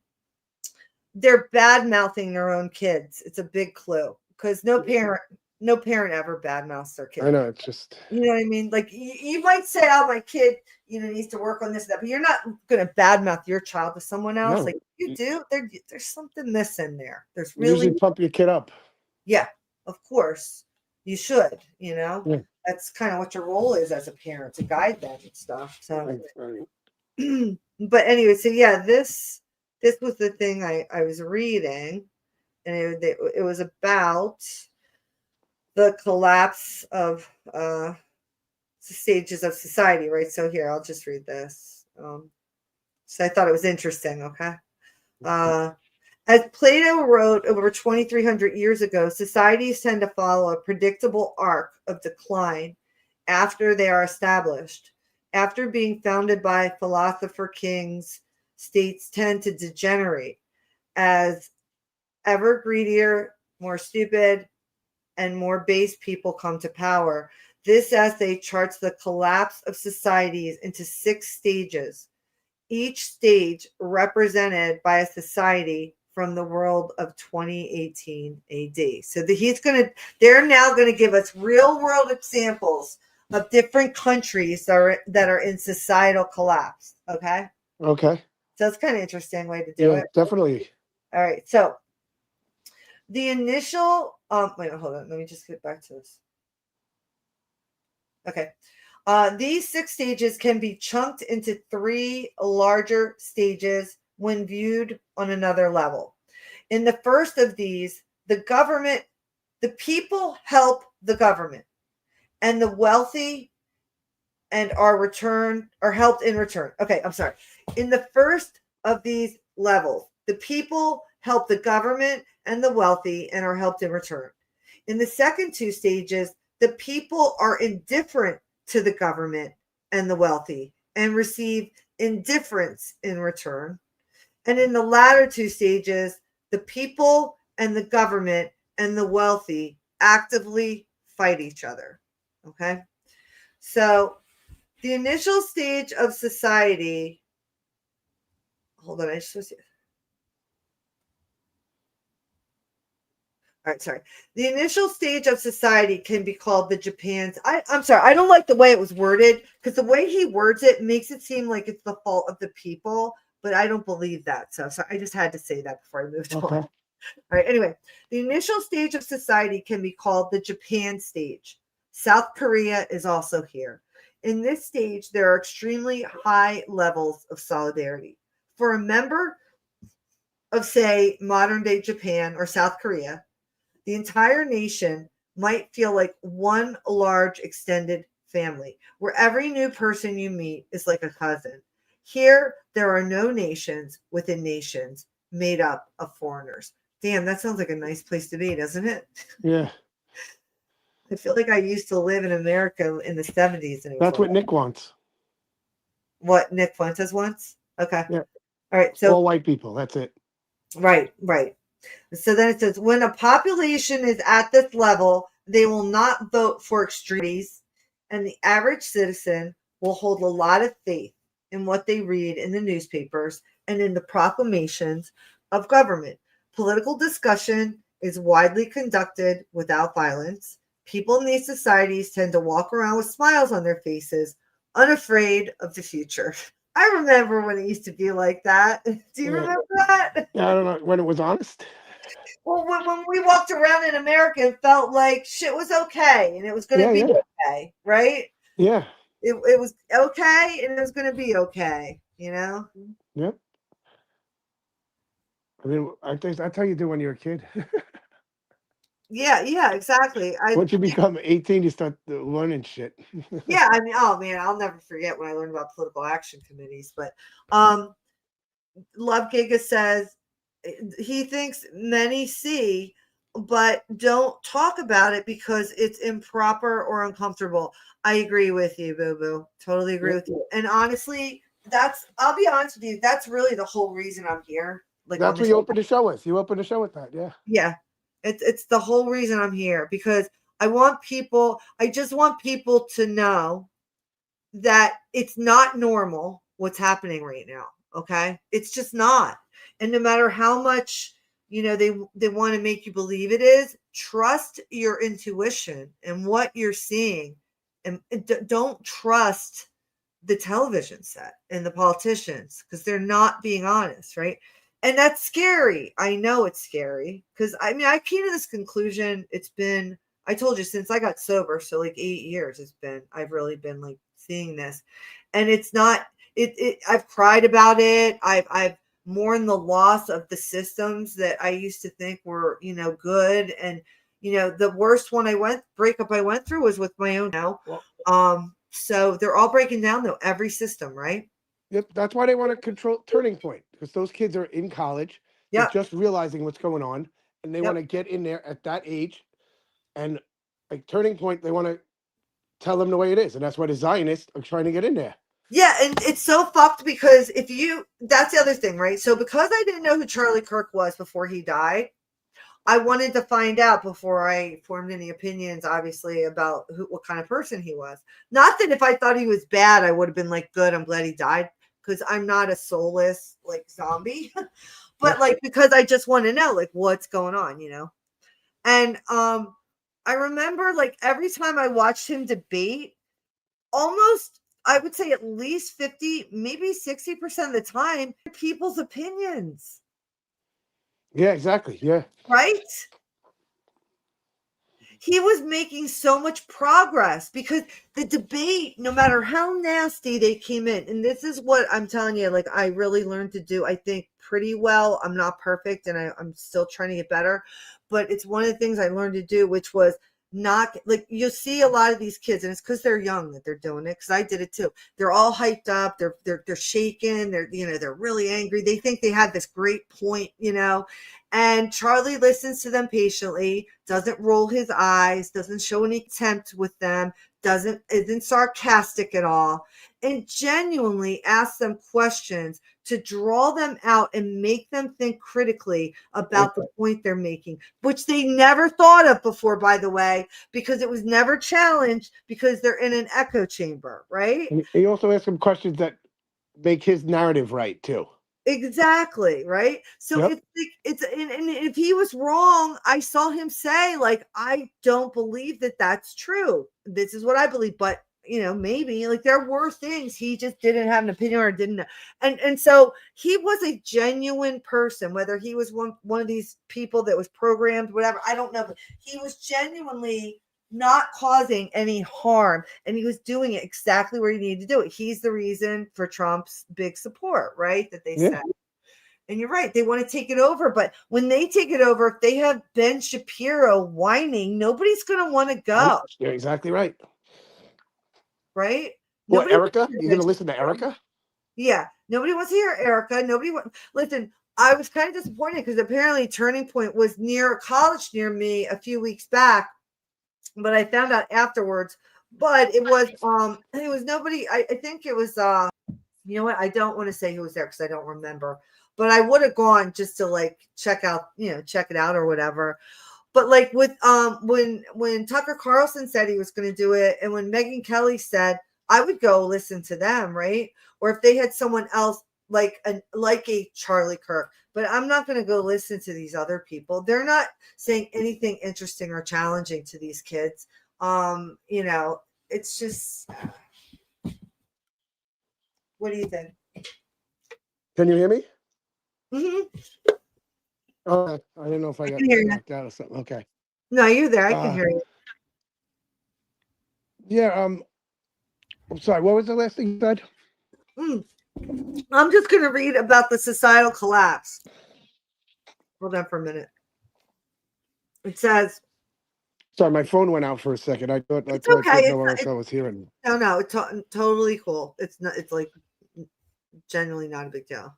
they're bad mouthing their own kids. It's a big clue because no parent ever bad mouths their kid. I know, it's just, you know what I mean? Like you might say, "Oh, my kid, needs to work on this and that," but you're not going to bad mouth your child to someone else. No. Like you do. There's something missing there. There's really, usually pump your kid up. Yeah, of course you should. That's kind of what your role is as a parent, to guide them and stuff. So, but anyway, so yeah, this was the thing I was reading, and it was about the collapse of stages of society, right? So here, I'll just read this. So I thought it was interesting. Okay. As Plato wrote over 2,300 years ago, societies tend to follow a predictable arc of decline after they are established. After being founded by philosopher kings, states tend to degenerate as ever greedier, more stupid, and more base people come to power. This essay charts the collapse of societies into 6 stages, each stage represented by a society from the world of 2018 AD. So they're now going to give us real world examples of different countries that are in societal collapse. Okay. Okay. So it's kind of interesting way to do Yeah, it. definitely. All right. So the initial, wait, hold on. Let me just get back to this. Okay. These 6 stages can be chunked into 3 larger stages when viewed on another level. In the first of these, the people help the government, and the wealthy and are helped in return. Okay, I'm sorry. In the first of these levels, the people help the government and the wealthy and are helped in return. In the second 2 stages, the people are indifferent to the government and the wealthy and receive indifference in return. And in the latter 2 stages, the people and the government and the wealthy actively fight each other. Okay. So the initial stage of society, hold on, I just was. All right, sorry. The initial stage of society can be called the Japan's. I'm sorry, I don't like the way it was worded because the way he words it makes it seem like it's the fault of the people, but I don't believe that. So I just had to say that before I moved on. All right, anyway, the initial stage of society can be called the Japan stage. South Korea is also here. In this stage, there are extremely high levels of solidarity. For a member of, say, modern day Japan or South Korea, the entire nation might feel like one large extended family, where every new person you meet is like a cousin. Here, there are no nations within nations made up of foreigners. Damn, that sounds like a nice place to be, doesn't it? Yeah. I feel like I used to live in America in the 70s. And That's what Nick wants. What Nick Fuentes wants? Okay. Yeah. All right. So all white people. That's it. Right. So then it says, when a population is at this level, they will not vote for extremities, and the average citizen will hold a lot of faith in what they read in the newspapers and in the proclamations of government. Political discussion is widely conducted without violence. People in these societies tend to walk around with smiles on their faces, unafraid of the future. I remember when it used to be like that. Do you remember that? Yeah, I don't know when it was honest. Well, when we walked around in America, it felt like shit was okay and it was going to be okay, right? Yeah. It was okay and it was going to be okay, you know? Yep. I mean, that's how you do when you're a kid. Yeah, exactly. Once you become 18, you start learning shit. Yeah, I mean, oh man, I'll never forget when I learned about political action committees. But Love Giga says he thinks many see, but don't talk about it because it's improper or uncomfortable. I agree with you, Boo Boo. Totally agree with you. And honestly, I'll be honest with you, that's really the whole reason I'm here. Like, that's what you opened the show with. You opened the show with that, yeah. Yeah. It's the whole reason I'm here, because I just want people to know that it's not normal what's happening right now. Okay. It's just not. And no matter how much, they want to make you believe it is, trust your intuition and what you're seeing, and don't trust the television set and the politicians, because they're not being honest. Right. And that's scary. I know it's scary because I came to this conclusion. I told you, since I got sober, so like 8 years I've really been like seeing this, and it's not, I've cried about it. I've mourned the loss of the systems that I used to think were, good. And, the worst breakup I went through was with my own now. So they're all breaking down though, every system, right? Yep, that's why they want to control Turning Point, because those kids are in college. They're just realizing what's going on, and they want to get in there at that age. And like Turning Point, they want to tell them the way it is, and that's why the Zionists are trying to get in there. Yeah, and it's so fucked because that's the other thing, right? So because I didn't know who Charlie Kirk was before he died, I wanted to find out before I formed any opinions, obviously, about what kind of person he was. Not that if I thought he was bad, I would have been like, good, I'm glad he died, because I'm not a soulless like zombie. But like, because I just want to know like what's going on, And I remember like every time I watched him debate, almost, I would say at least 50, maybe 60% of the time, people's opinions. Yeah, exactly. Yeah. Right? He was making so much progress because the debate, no matter how nasty they came in, and this is what I'm telling you, like I really learned to do, I think, pretty well. I'm not perfect and I'm still trying to get better, but it's one of the things I learned to do, which was not like you see a lot of these kids, and it's because they're young that they're doing it, because I did it too. They're all hyped up, they're shaking, they're really angry. They think they have this great point, and Charlie listens to them patiently, doesn't roll his eyes, doesn't show any contempt with them, isn't sarcastic at all, and genuinely asks them questions to draw them out and make them think critically about the point they're making, which they never thought of before, by the way, because it was never challenged, because they're in an echo chamber, right? And he also asks him questions that make his narrative right too. Exactly, right? So Yep. and if he was wrong, I saw him say, like, I don't believe that that's true. This is what I believe, but maybe like there were things he just didn't have an opinion or didn't. And so he was a genuine person, whether he was one of these people that was programmed, whatever, I don't know, but he was genuinely not causing any harm, and he was doing it exactly where he needed to do it. He's the reason for Trump's big support, right? That they said. And you're right, they want to take it over, but when they take it over, if they have Ben Shapiro whining, nobody's going to want to go. You're exactly right. Right? What, Erica? You're going to listen to Erica? Yeah. Nobody wants to hear Erica. Listen, I was kind of disappointed because apparently Turning Point was near a college near me a few weeks back, but I found out afterwards. But it was nobody. I think it was you know what? I don't want to say who was there because I don't remember. But I would have gone just to like check it out or whatever. But like with when Tucker Carlson said he was going to do it, and when Megyn Kelly said, I would go listen to them, right? Or if they had someone else like a Charlie Kirk. But I'm not going to go listen to these other people. They're not saying anything interesting or challenging to these kids. It's just. What do you think? Can you hear me? Mm-hmm. Oh, I didn't know if I got knocked out or something. Okay. No, you're there. I can hear you. Yeah. I'm sorry. What was the last thing you said? I'm just going to read about the societal collapse. Hold on for a minute. It says. Sorry, my phone went out for a second. I thought It's okay. no one else was hearing. No, it's totally cool. It's not. It's like genuinely not a big deal.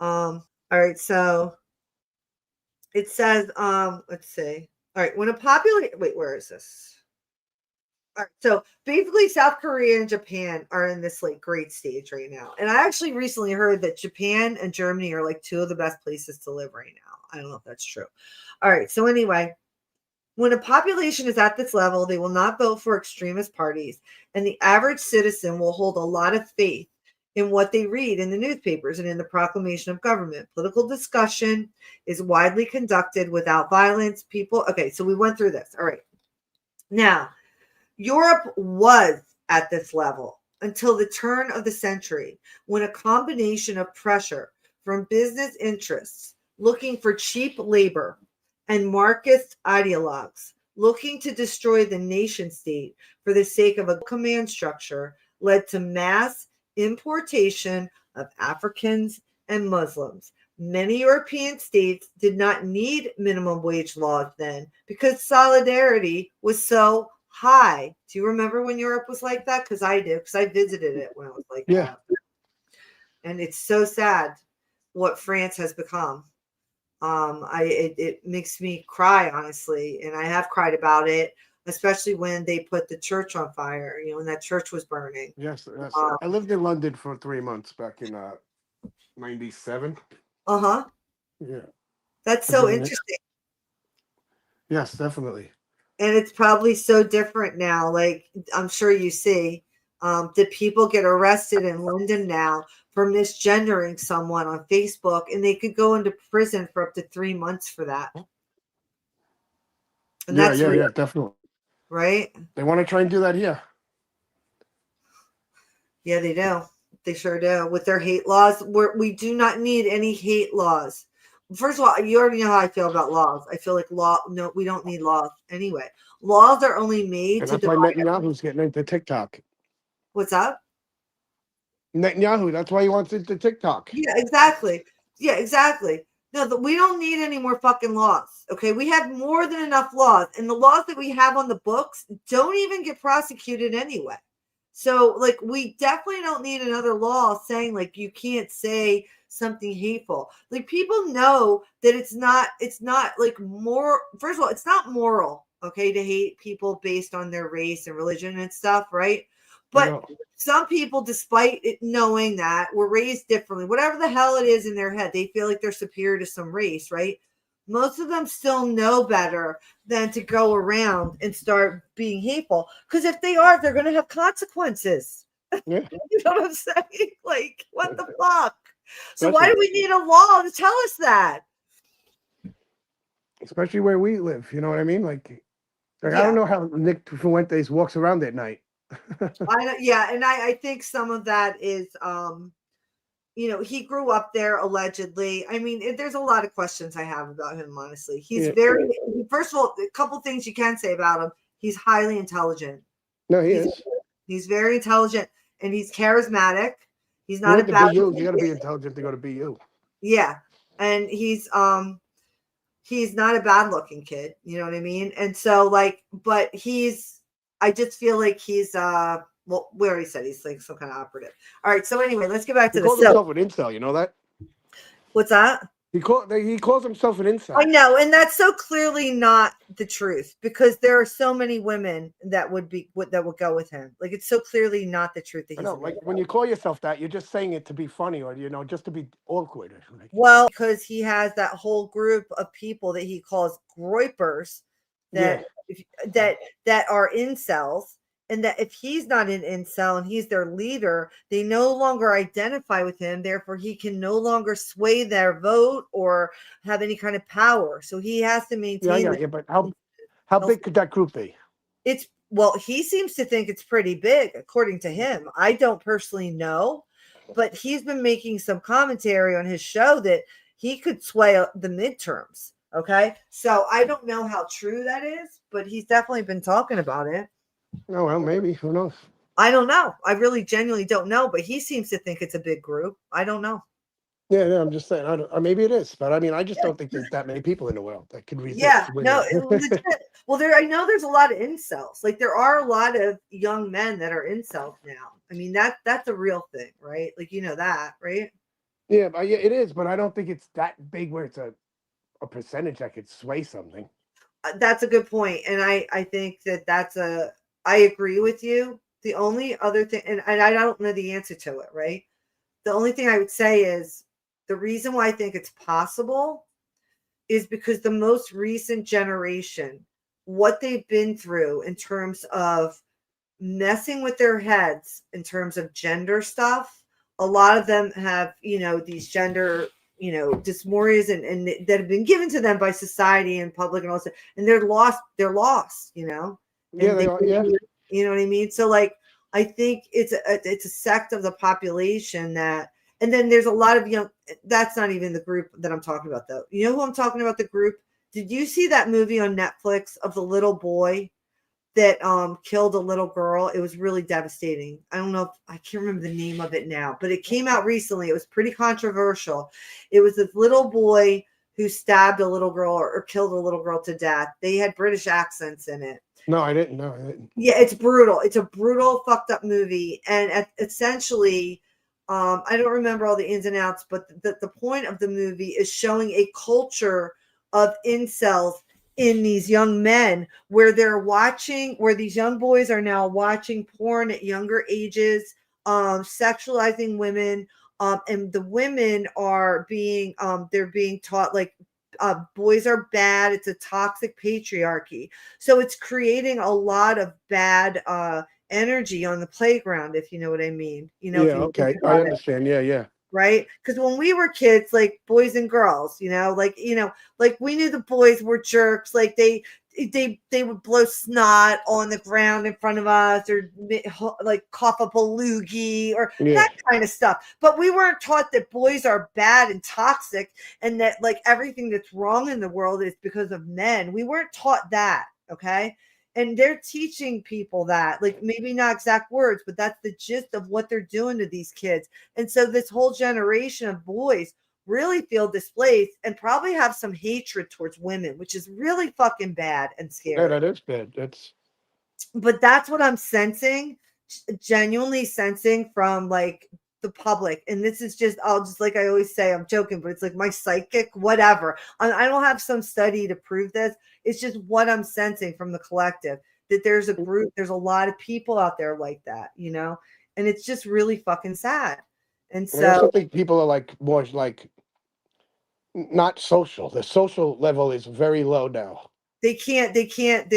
All right. So it says. Let's see. All right. When a population. Wait, where is this? All right, so basically South Korea and Japan are in this like great stage right now. And I actually recently heard that Japan and Germany are like two of the best places to live right now. I don't know if that's true. All right, so anyway, when a population is at this level, they will not vote for extremist parties, and the average citizen will hold a lot of faith in what they read in the newspapers and in the proclamation of government. Political discussion is widely conducted without violence. Okay, so we went through this. All right. Now, Europe was at this level until the turn of the century, when a combination of pressure from business interests looking for cheap labor and Marxist ideologues looking to destroy the nation state for the sake of a command structure led to mass importation of Africans and Muslims. Many European states did not need minimum wage laws then because solidarity was so high. Do you remember when Europe was like that? Because I do, because I visited it when it was like that. And it's so sad what France has become. It makes me cry, honestly, and I have cried about it, especially when they put the church on fire, when that church was burning. Yes. I lived in London for 3 months back in 97. Uh-huh. Yeah. That's so interesting. Yes, definitely. And it's probably so different now. Like, I'm sure you see, did people get arrested in London now for misgendering someone on Facebook, and they could go into prison for up to 3 months for that. And yeah, that's real, definitely. right? They want to try and do that here. Yeah, they do. They sure do. With their hate laws, we do not need any hate laws. First of all, you already know how I feel about laws. I feel like no, we don't need laws anyway. Laws are only made And to that's why divide. Netanyahu's getting into TikTok. What's up? Netanyahu, that's why he wants into TikTok. Yeah, exactly. Yeah, exactly. No, we don't need any more fucking laws. Okay, we have more than enough laws, and the laws that we have on the books don't even get prosecuted anyway. So, like, we definitely don't need another law saying like you can't say something hateful. Like, people know that it's not like more. First of all, it's not moral, okay, to hate people based on their race and religion and stuff, right? But No. some people, despite it knowing that, were raised differently. Whatever the hell it is in their head, they feel like they're superior to some race, right? Most of them still know better than to go around and start being hateful. Because if they are, they're going to have consequences. Yeah. You know what I'm saying? Like, what the fuck? So That's why do what- we need a law to tell us that? Especially where we live, you know what I mean? Like I Yeah. don't know how Nick Fuentes walks around at night. And I think some of that is he grew up there allegedly. I mean, there's a lot of questions I have about him, honestly. He's first of all, a couple things you can say about him. He's highly intelligent. No, he is. He's very intelligent and he's charismatic. He's You not a went to bad. BU, you got to be intelligent to go to BU. Yeah, and he's not a bad looking kid. You know what I mean? And so like, but I just feel like he's well, we already said he's like some kind of operative. All right. So anyway, let's get back to He calls himself an incel. You know that? What's that? He calls himself an incel. I know, and that's so clearly not the truth because there are so many women that would go with him. Like it's so clearly not the truth that I he's. know, like when you call yourself that, you're just saying it to be funny or just to be awkward. Like, Well, because he has that whole group of people that he calls groypers that that are incels. And that if he's not an incel and he's their leader, they no longer identify with him. Therefore, he can no longer sway their vote or have any kind of power. So he has to maintain. Yeah. But how big could that group be? He seems to think it's pretty big, according to him. I don't personally know, but he's been making some commentary on his show that he could sway the midterms. Okay, so I don't know how true that is, but he's definitely been talking about it. Oh, well, maybe. Who knows? I don't know. I really genuinely don't know, but he seems to think it's a big group. I don't know. Yeah, I'm just saying. Maybe it is, but I mean, I just don't think there's that many people in the world that could resist. Yeah, no. Well, I know there's a lot of incels. Like there are a lot of young men that are incels now. I mean, that's a real thing, right? Like you know that, right? Yeah, it is, but I don't think it's that big where it's a percentage that could sway something. That's a good point, and I think I agree with you. The only other thing, and I don't know the answer to it, right? The only thing I would say is the reason why I think it's possible is because the most recent generation, what they've been through in terms of messing with their heads, in terms of gender stuff, a lot of them have, these gender, dysmorphias and that have been given to them by society and public and all that, and they're lost, Yeah, they are, yeah. You know what I mean? So like, I think it's a sect of the population and then there's a lot of young, that's not even the group that I'm talking about though. You know who I'm talking about, the group? Did you see that movie on Netflix of the little boy that killed a little girl? It was really devastating. I don't know I can't remember the name of it now, but it came out recently. It was pretty controversial. It was this little boy who stabbed a little girl or killed a little girl to death. They had British accents in it. No, I didn't. No, I didn't. Yeah, it's brutal. It's a brutal, fucked up movie. And essentially, I don't remember all the ins and outs, but the point of the movie is showing a culture of incels in these young men where these young boys are now watching porn at younger ages, sexualizing women, and the women are being they're being taught like boys are bad. It's a toxic patriarchy. So it's creating a lot of bad energy on the playground, if you know what I mean. Yeah, okay. I understand. Yeah. right? Because when we were kids, like boys and girls, like we knew the boys were jerks, like they would blow snot on the ground in front of us, or like cough up a loogie, or that kind of stuff. But we weren't taught that boys are bad and toxic, and that like everything that's wrong in the world is because of men. We weren't taught that, okay? And they're teaching people that, like, maybe not exact words, but that's the gist of what they're doing to these kids. And so this whole generation of boys really feel displaced and probably have some hatred towards women, which is really fucking bad and scary. Yeah, that is bad. But that's what I'm sensing, genuinely sensing from like the public. And this is just, like I always say, I'm joking, but it's like my psychic, whatever. I don't have some study to prove this. It's just what I'm sensing from the collective, that there's a group, there's a lot of people out there like that, and it's just really fucking sad. And so I also think people are like more like not social. The social level is very low now. they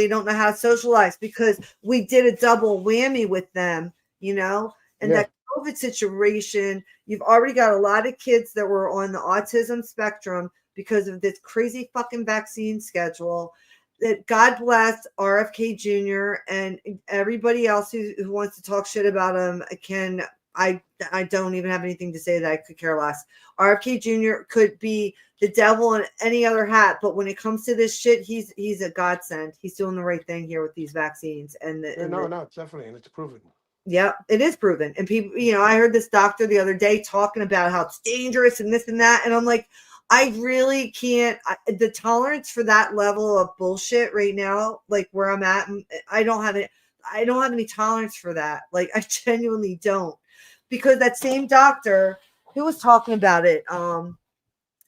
don't know how to socialize because we did a double whammy with them, and that COVID situation. You've already got a lot of kids that were on the autism spectrum because of this crazy fucking vaccine schedule. That God bless RFK Jr. and everybody else who wants to talk shit about him. I don't even have anything to say that I could care less. RFK Jr. could be the devil in any other hat, but when it comes to this shit, he's a godsend. He's doing the right thing here with these vaccines. No, it's definitely, and it's proven. Yeah, it is proven. And people, I heard this doctor the other day talking about how it's dangerous and this and that, and I'm like, I really can't. The tolerance for that level of bullshit right now, like where I'm at, I don't have it. I don't have any tolerance for that. Like I genuinely don't, because that same doctor who was talking about it, I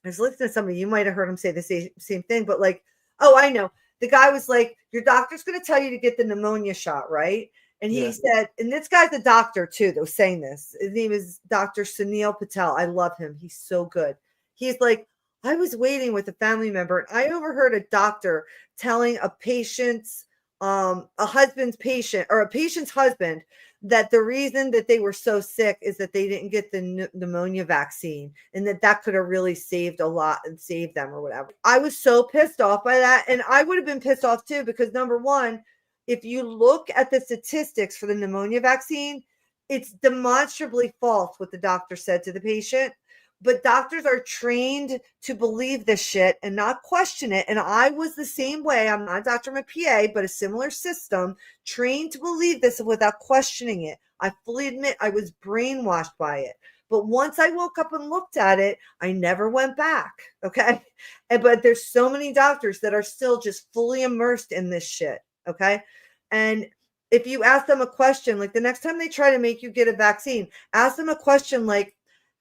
was listening to somebody. You might have heard him say the same thing, but like, oh, I know. The guy was like, your doctor's going to tell you to get the pneumonia shot, right? And he said, and this guy's a doctor too, that was saying this. His name is Dr. Sunil Patel. I love him. He's so good. He's like, I was waiting with a family member, and I overheard a doctor telling a patient's, a patient's husband, that the reason that they were so sick is that they didn't get the pneumonia vaccine, and that could have really saved a lot and saved them or whatever. I was so pissed off by that. And I would have been pissed off too, because number one, if you look at the statistics for the pneumonia vaccine, it's demonstrably false what the doctor said to the patient. But doctors are trained to believe this shit and not question it. And I was the same way. I'm not a doctor, I'm a PA, but a similar system, trained to believe this without questioning it. I fully admit I was brainwashed by it. But once I woke up and looked at it, I never went back. Okay. But there's so many doctors that are still just fully immersed in this shit. Okay. And if you ask them a question, like the next time they try to make you get a vaccine, ask them a question like,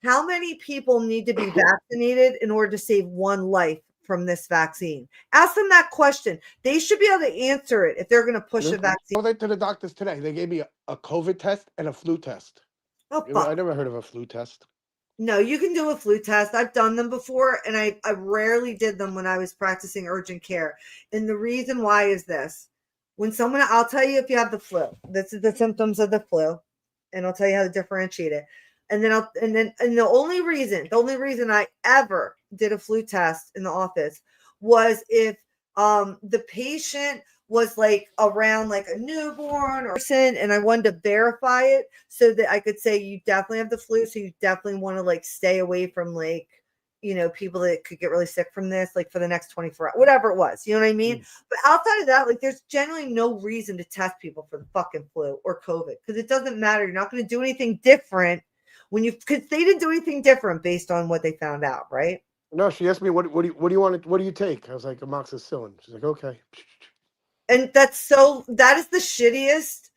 how many people need to be vaccinated in order to save one life from this vaccine? Ask them that question. They should be able to answer it if they're going to push a vaccine. I went to the doctors today. They gave me a COVID test and a flu test. Oh, fuck. I never heard of a flu test. No, you can do a flu test. I've done them before, and I rarely did them when I was practicing urgent care. And the reason why is this. When I'll tell you if you have the flu. This is the symptoms of the flu, and I'll tell you how to differentiate it. And the only reason I ever did a flu test in the office was if the patient was like around like a newborn or person, and I wanted to verify it so that I could say you definitely have the flu, so you definitely want to like stay away from like, people that could get really sick from this, like for the next 24 hours, whatever it was, you know what I mean? But outside of that, like there's generally no reason to test people for the fucking flu or COVID, because it doesn't matter. You're not going to do anything different because they didn't do anything different based on what they found out, right? No, she asked me, what do you want? What do you take? I was like, amoxicillin. She's like, okay. And that is the shittiest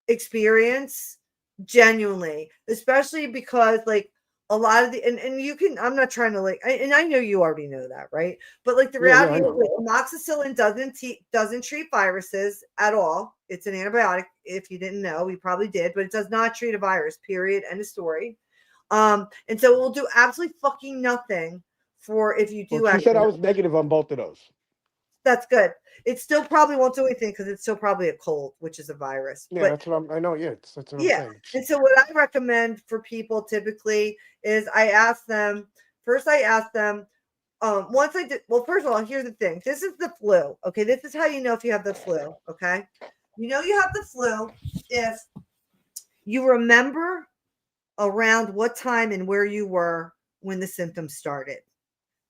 experience, genuinely, especially because like a lot of I'm not trying to and I know you already know that, right? But like the reality is like, amoxicillin doesn't treat viruses at all. It's an antibiotic. If you didn't know, we probably did, but it does not treat a virus, period. End of story. And so it will do absolutely fucking nothing for if you do. Well, she said I was negative on both of those. That's good. It still probably won't do anything because it's still probably a cold, which is a virus. Yeah, But that's what I know. Yeah, that's what I'm yeah. saying. And so what I recommend for people typically is I ask them, once I did, well, first of all, here's the thing. This is the flu. Okay. This is how you know if you have the flu. Okay. You know you have the flu if you remember around what time and where you were when the symptoms started.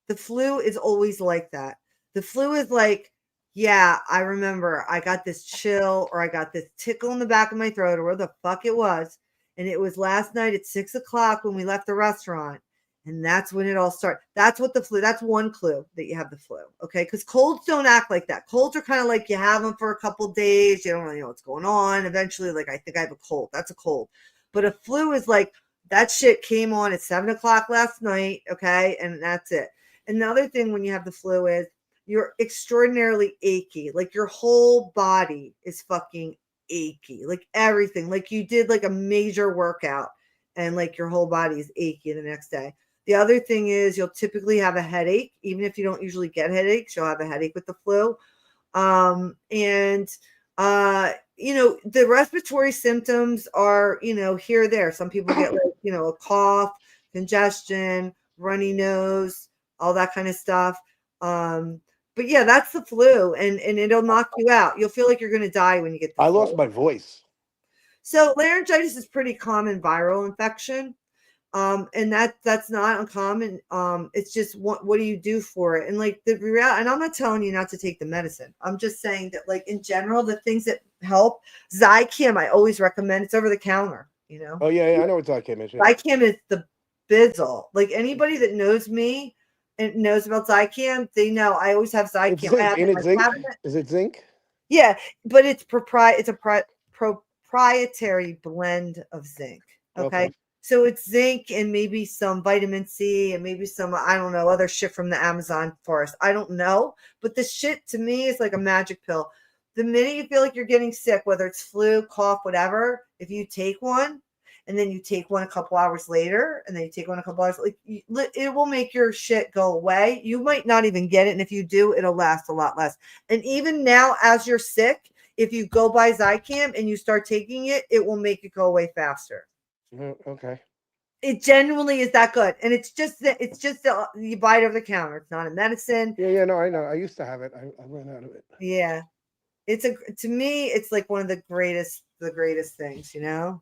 The flu is always like that. The flu is like, yeah, I remember I got this chill or I got this tickle in the back of my throat or where the fuck it was. And it was last night at 6:00 when we left the restaurant. And that's when it all started. That's what the flu, that's one clue that you have the flu. Okay. Because colds don't act like that. Colds are kind of like you have them for a couple days. You don't really know what's going on. Eventually, like, I think I have a cold. That's a cold. But a flu is like, that shit came on at 7:00 last night. Okay. And that's it. Another thing when you have the flu is you're extraordinarily achy. Like your whole body is fucking achy. Like everything. Like you did like a major workout and like your whole body is achy the next day. The other thing is you'll typically have a headache. Even if you don't usually get headaches, you'll have a headache with the flu. The respiratory symptoms are, here or there. Some people get like, a cough, congestion, runny nose, all that kind of stuff. But yeah, that's the flu and it'll knock you out. You'll feel like you're going to die when you get the flu. I lost my voice. So laryngitis is pretty common viral infection. And that's not uncommon. It's just what do you do for it? And like the reality, and I'm not telling you not to take the medicine. I'm just saying that like in general, the things that help, Zicam, I always recommend. It's over the counter, Oh yeah, I know what Zicam is. Yeah. Zicam is the bizzle. Like anybody that knows me and knows about Zicam, they know I always have Zicam. It's zinc. Ain't it zinc? Is it zinc? Yeah, but it's proprietary blend of zinc. Okay. So it's zinc and maybe some vitamin C and maybe some, I don't know, other shit from the Amazon forest. I don't know. But this shit to me is like a magic pill. The minute you feel like you're getting sick, whether it's flu, cough, whatever, if you take one and then you take one a couple hours later and then you take one a couple hours, it will make your shit go away. You might not even get it. And if you do, it'll last a lot less. And even now, as you're sick, if you go by Zicam and you start taking it, it will make it go away faster. Okay. It genuinely is that good, and it's just you buy it over the counter. It's not a medicine. Yeah, no, I know. I used to have it. I ran out of it. Yeah, to me, it's like one of the greatest things. Yeah.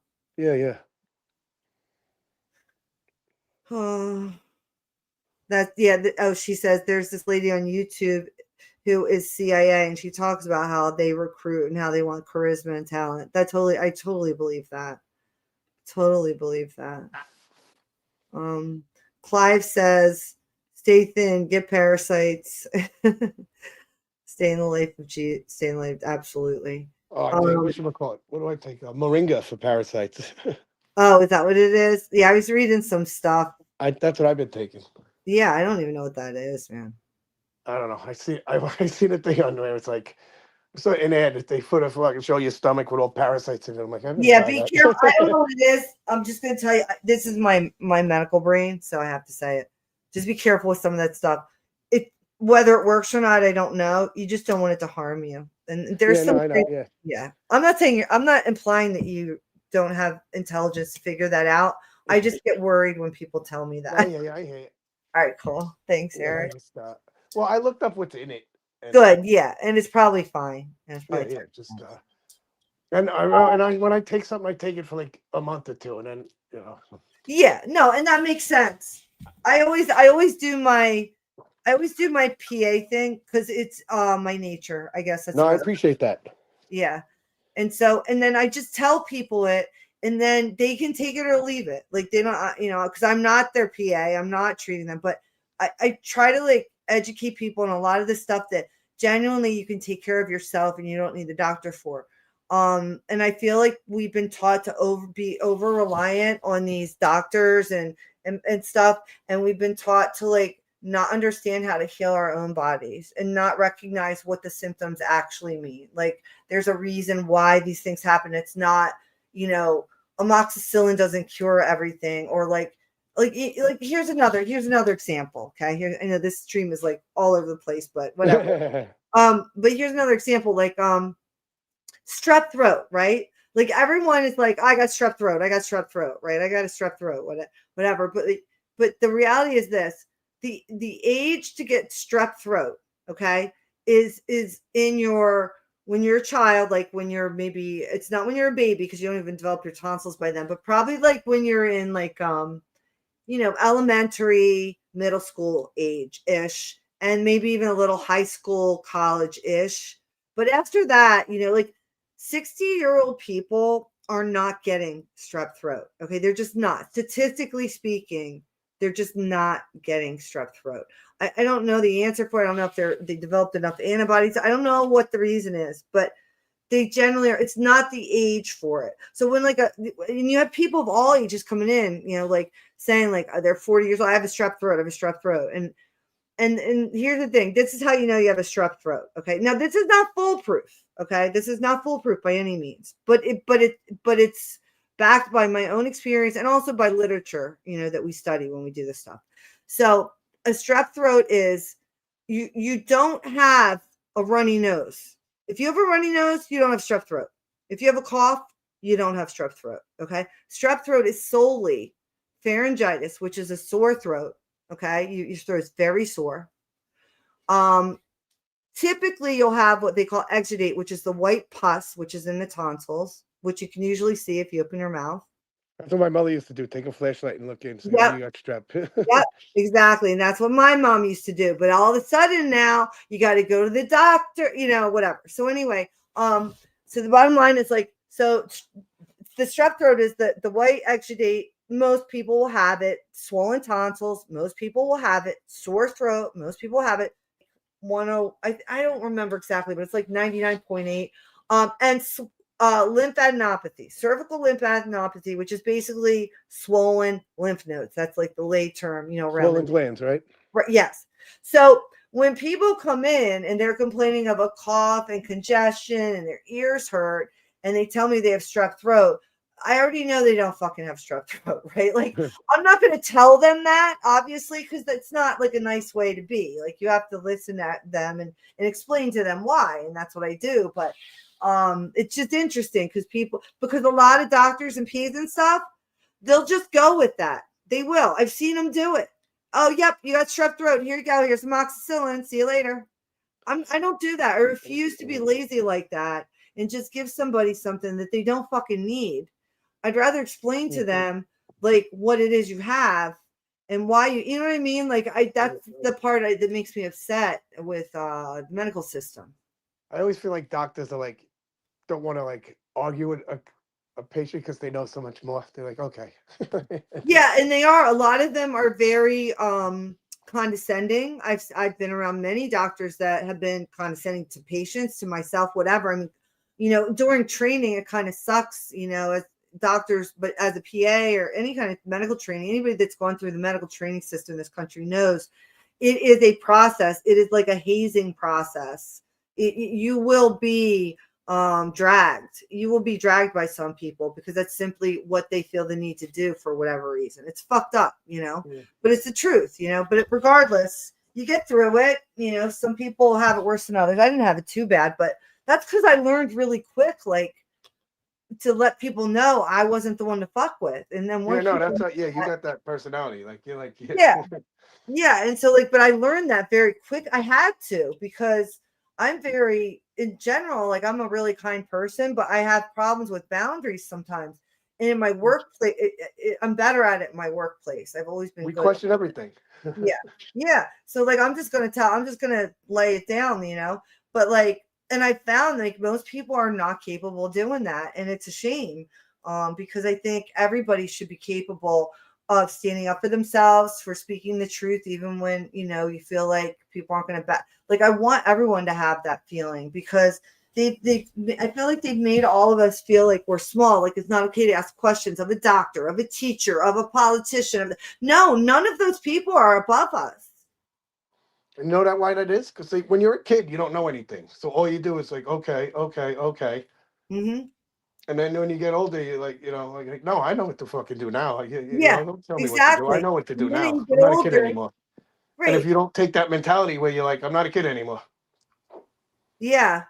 Oh, she says there's this lady on YouTube who is CIA, and she talks about how they recruit and how they want charisma and talent. I totally believe that. Totally believe that. Clive says, stay thin, get parasites, stay in the life of G, stay in the life. Absolutely. Oh, I take, what should I call it? What do I take? Moringa for parasites. Oh, is that what it is? Yeah, I was reading some stuff. That's what I've been taking. Yeah, I don't even know what that is, man. I don't know. I seen a thing on there. It's like, so an ad that they put I can show your stomach with all parasites in it. I'm like, yeah, be careful. I don't know what it is. I'm just gonna tell you, this is my medical brain, so I have to say it. Just be careful with some of that stuff. Whether it works or not, I don't know. You just don't want it to harm you. And there's yeah. I'm not implying that you don't have intelligence to figure that out. I just get worried when people tell me that. Yeah, I hear it. All right, cool. Thanks, Eric. Well, I looked up what's in it. Good, yeah, and it's probably fine. And when I take something, I take it for like a month or two, and then Yeah, no, and that makes sense. I always do my PA thing because it's my nature. I guess that's. No, I appreciate that. Yeah, and then I just tell people it, and then they can take it or leave it. Like they don't, because I'm not their PA. I'm not treating them, but I try to like educate people on a lot of the stuff that genuinely you can take care of yourself and you don't need the doctor for. And I feel like we've been taught to be over reliant on these doctors and stuff, and we've been taught to like not understand how to heal our own bodies and not recognize what the symptoms actually mean. Like there's a reason why these things happen. It's not, amoxicillin doesn't cure everything, or like here's another example. Okay. Here, I know this stream is like all over the place, but whatever. But here's another example, like strep throat, right? Like everyone is like, I got strep throat, right? I got a strep throat, whatever. But the reality is this: the age to get strep throat, okay, is in your when you're a child, like when you're maybe it's not when you're a baby because you don't even develop your tonsils by then, but probably like when you're in like elementary, middle school age ish, and maybe even a little high school, college ish. But after that, like 60-year-old people are not getting strep throat. Okay. They're just not. Statistically speaking, they're just not getting strep throat. I don't know the answer for it. I don't know if they developed enough antibodies. I don't know what the reason is, but they generally are. It's not the age for it. So when and you have people of all ages coming in, like saying like they're 40 years old, I have a strep throat, and here's the thing. This is how you know you have a strep throat. Okay. Now this is not foolproof. Okay. This is not foolproof by any means, but it's backed by my own experience and also by literature, that we study when we do this stuff. So a strep throat is you don't have a runny nose. If you have a runny nose, you don't have strep throat. If you have a cough, you don't have strep throat. Okay. Strep throat is solely pharyngitis, which is a sore throat. Okay. Your throat is very sore. Typically you'll have what they call exudate, which is the white pus, which is in the tonsils, which you can usually see if you open your mouth. That's what my mother used to do. Take a flashlight and look in. So Yep. you got strep. Yep, exactly. And that's what my mom used to do. But all of a sudden now you got to go to the doctor, whatever. So anyway, so the bottom line is like, so the strep throat is the white exudate. Most people will have it. Swollen tonsils. Most people will have it. Sore throat. Most people have it. I don't remember exactly, but it's like 99.8. And lymphadenopathy, cervical lymphadenopathy, which is basically swollen lymph nodes. That's like the lay term, Swollen glands, right? Right. Yes. So when people come in and they're complaining of a cough and congestion and their ears hurt and they tell me they have strep throat, I already know they don't fucking have strep throat, right? Like I'm not going to tell them that, obviously, because that's not like a nice way to be. Like you have to listen to them and explain to them why. And that's what I do. But it's just interesting because a lot of doctors and PAs and stuff, they'll just go with that. They will. I've seen them do it. Oh, yep, you got strep throat. Here you go. Here's some amoxicillin. See you later. I don't do that. I refuse to be lazy like that and just give somebody something that they don't fucking need. I'd rather explain to them like what it is you have and why you know what I mean? Like that's the part that makes me upset with the medical system. I always feel like doctors are like, don't want to like argue with a patient because they know so much more. They're like, okay. Yeah, and they are. A lot of them are very condescending. I've been around many doctors that have been condescending to patients, to myself, whatever. I mean, during training, it kind of sucks, as doctors, but as a PA or any kind of medical training, anybody that's gone through the medical training system in this country knows it is a process. It is like a hazing process. You will be dragged. You will be dragged by some people because that's simply what they feel the need to do for whatever reason. It's fucked up, but it's the truth, but regardless, you get through it. Some people have it worse than others. I didn't have it too bad, but that's because I learned really quick, like to let people know I wasn't the one to fuck with. And then that's what, you got that personality. Like you're like, yeah. And so but I learned that very quick. I had to, because I'm very, in general, like I'm a really kind person, but I have problems with boundaries sometimes. And in my workplace, I'm better at it in my workplace. I've always been we good. question everything. Yeah. So like, I'm just going to lay it down, but like, and I found like most people are not capable of doing that. And it's a shame because I think everybody should be capable of standing up for themselves, for speaking the truth, even when, you feel like people aren't going to like, I want everyone to have that feeling because I feel like they've made all of us feel like we're small. Like it's not okay to ask questions of a doctor, of a teacher, of a politician. No, none of those people are above us. You know why that is? Because when you're a kid, you don't know anything. So all you do is like, okay. Mm-hmm. And then when you get older, you're like, like no, I know what to fucking do now. Like, don't tell me exactly. what to do. I know what to do now. I'm not a kid anymore. Right. And if you don't take that mentality where you're like, I'm not a kid anymore. Yeah.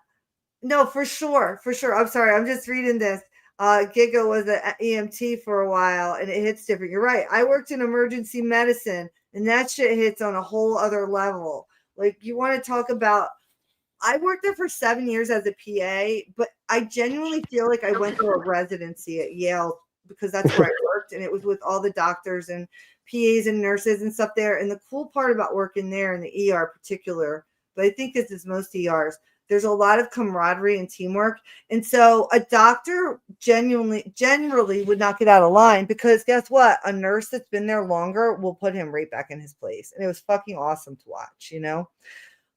No, for sure. For sure. I'm sorry. I'm just reading this. Giga was an EMT for a while and it hits different. You're right. I worked in emergency medicine and that shit hits on a whole other level. Like you want to talk about, I worked there for 7 years as a PA, but I genuinely feel like I went through a residency at Yale because that's where I worked and it was with all the doctors and PAs and nurses and stuff there. And the cool part about working there in the ER in particular, but I think this is most ERs, there's a lot of camaraderie and teamwork. And so a doctor generally would not get out of line because guess what? A nurse that's been there longer will put him right back in his place. And it was fucking awesome to watch, you know?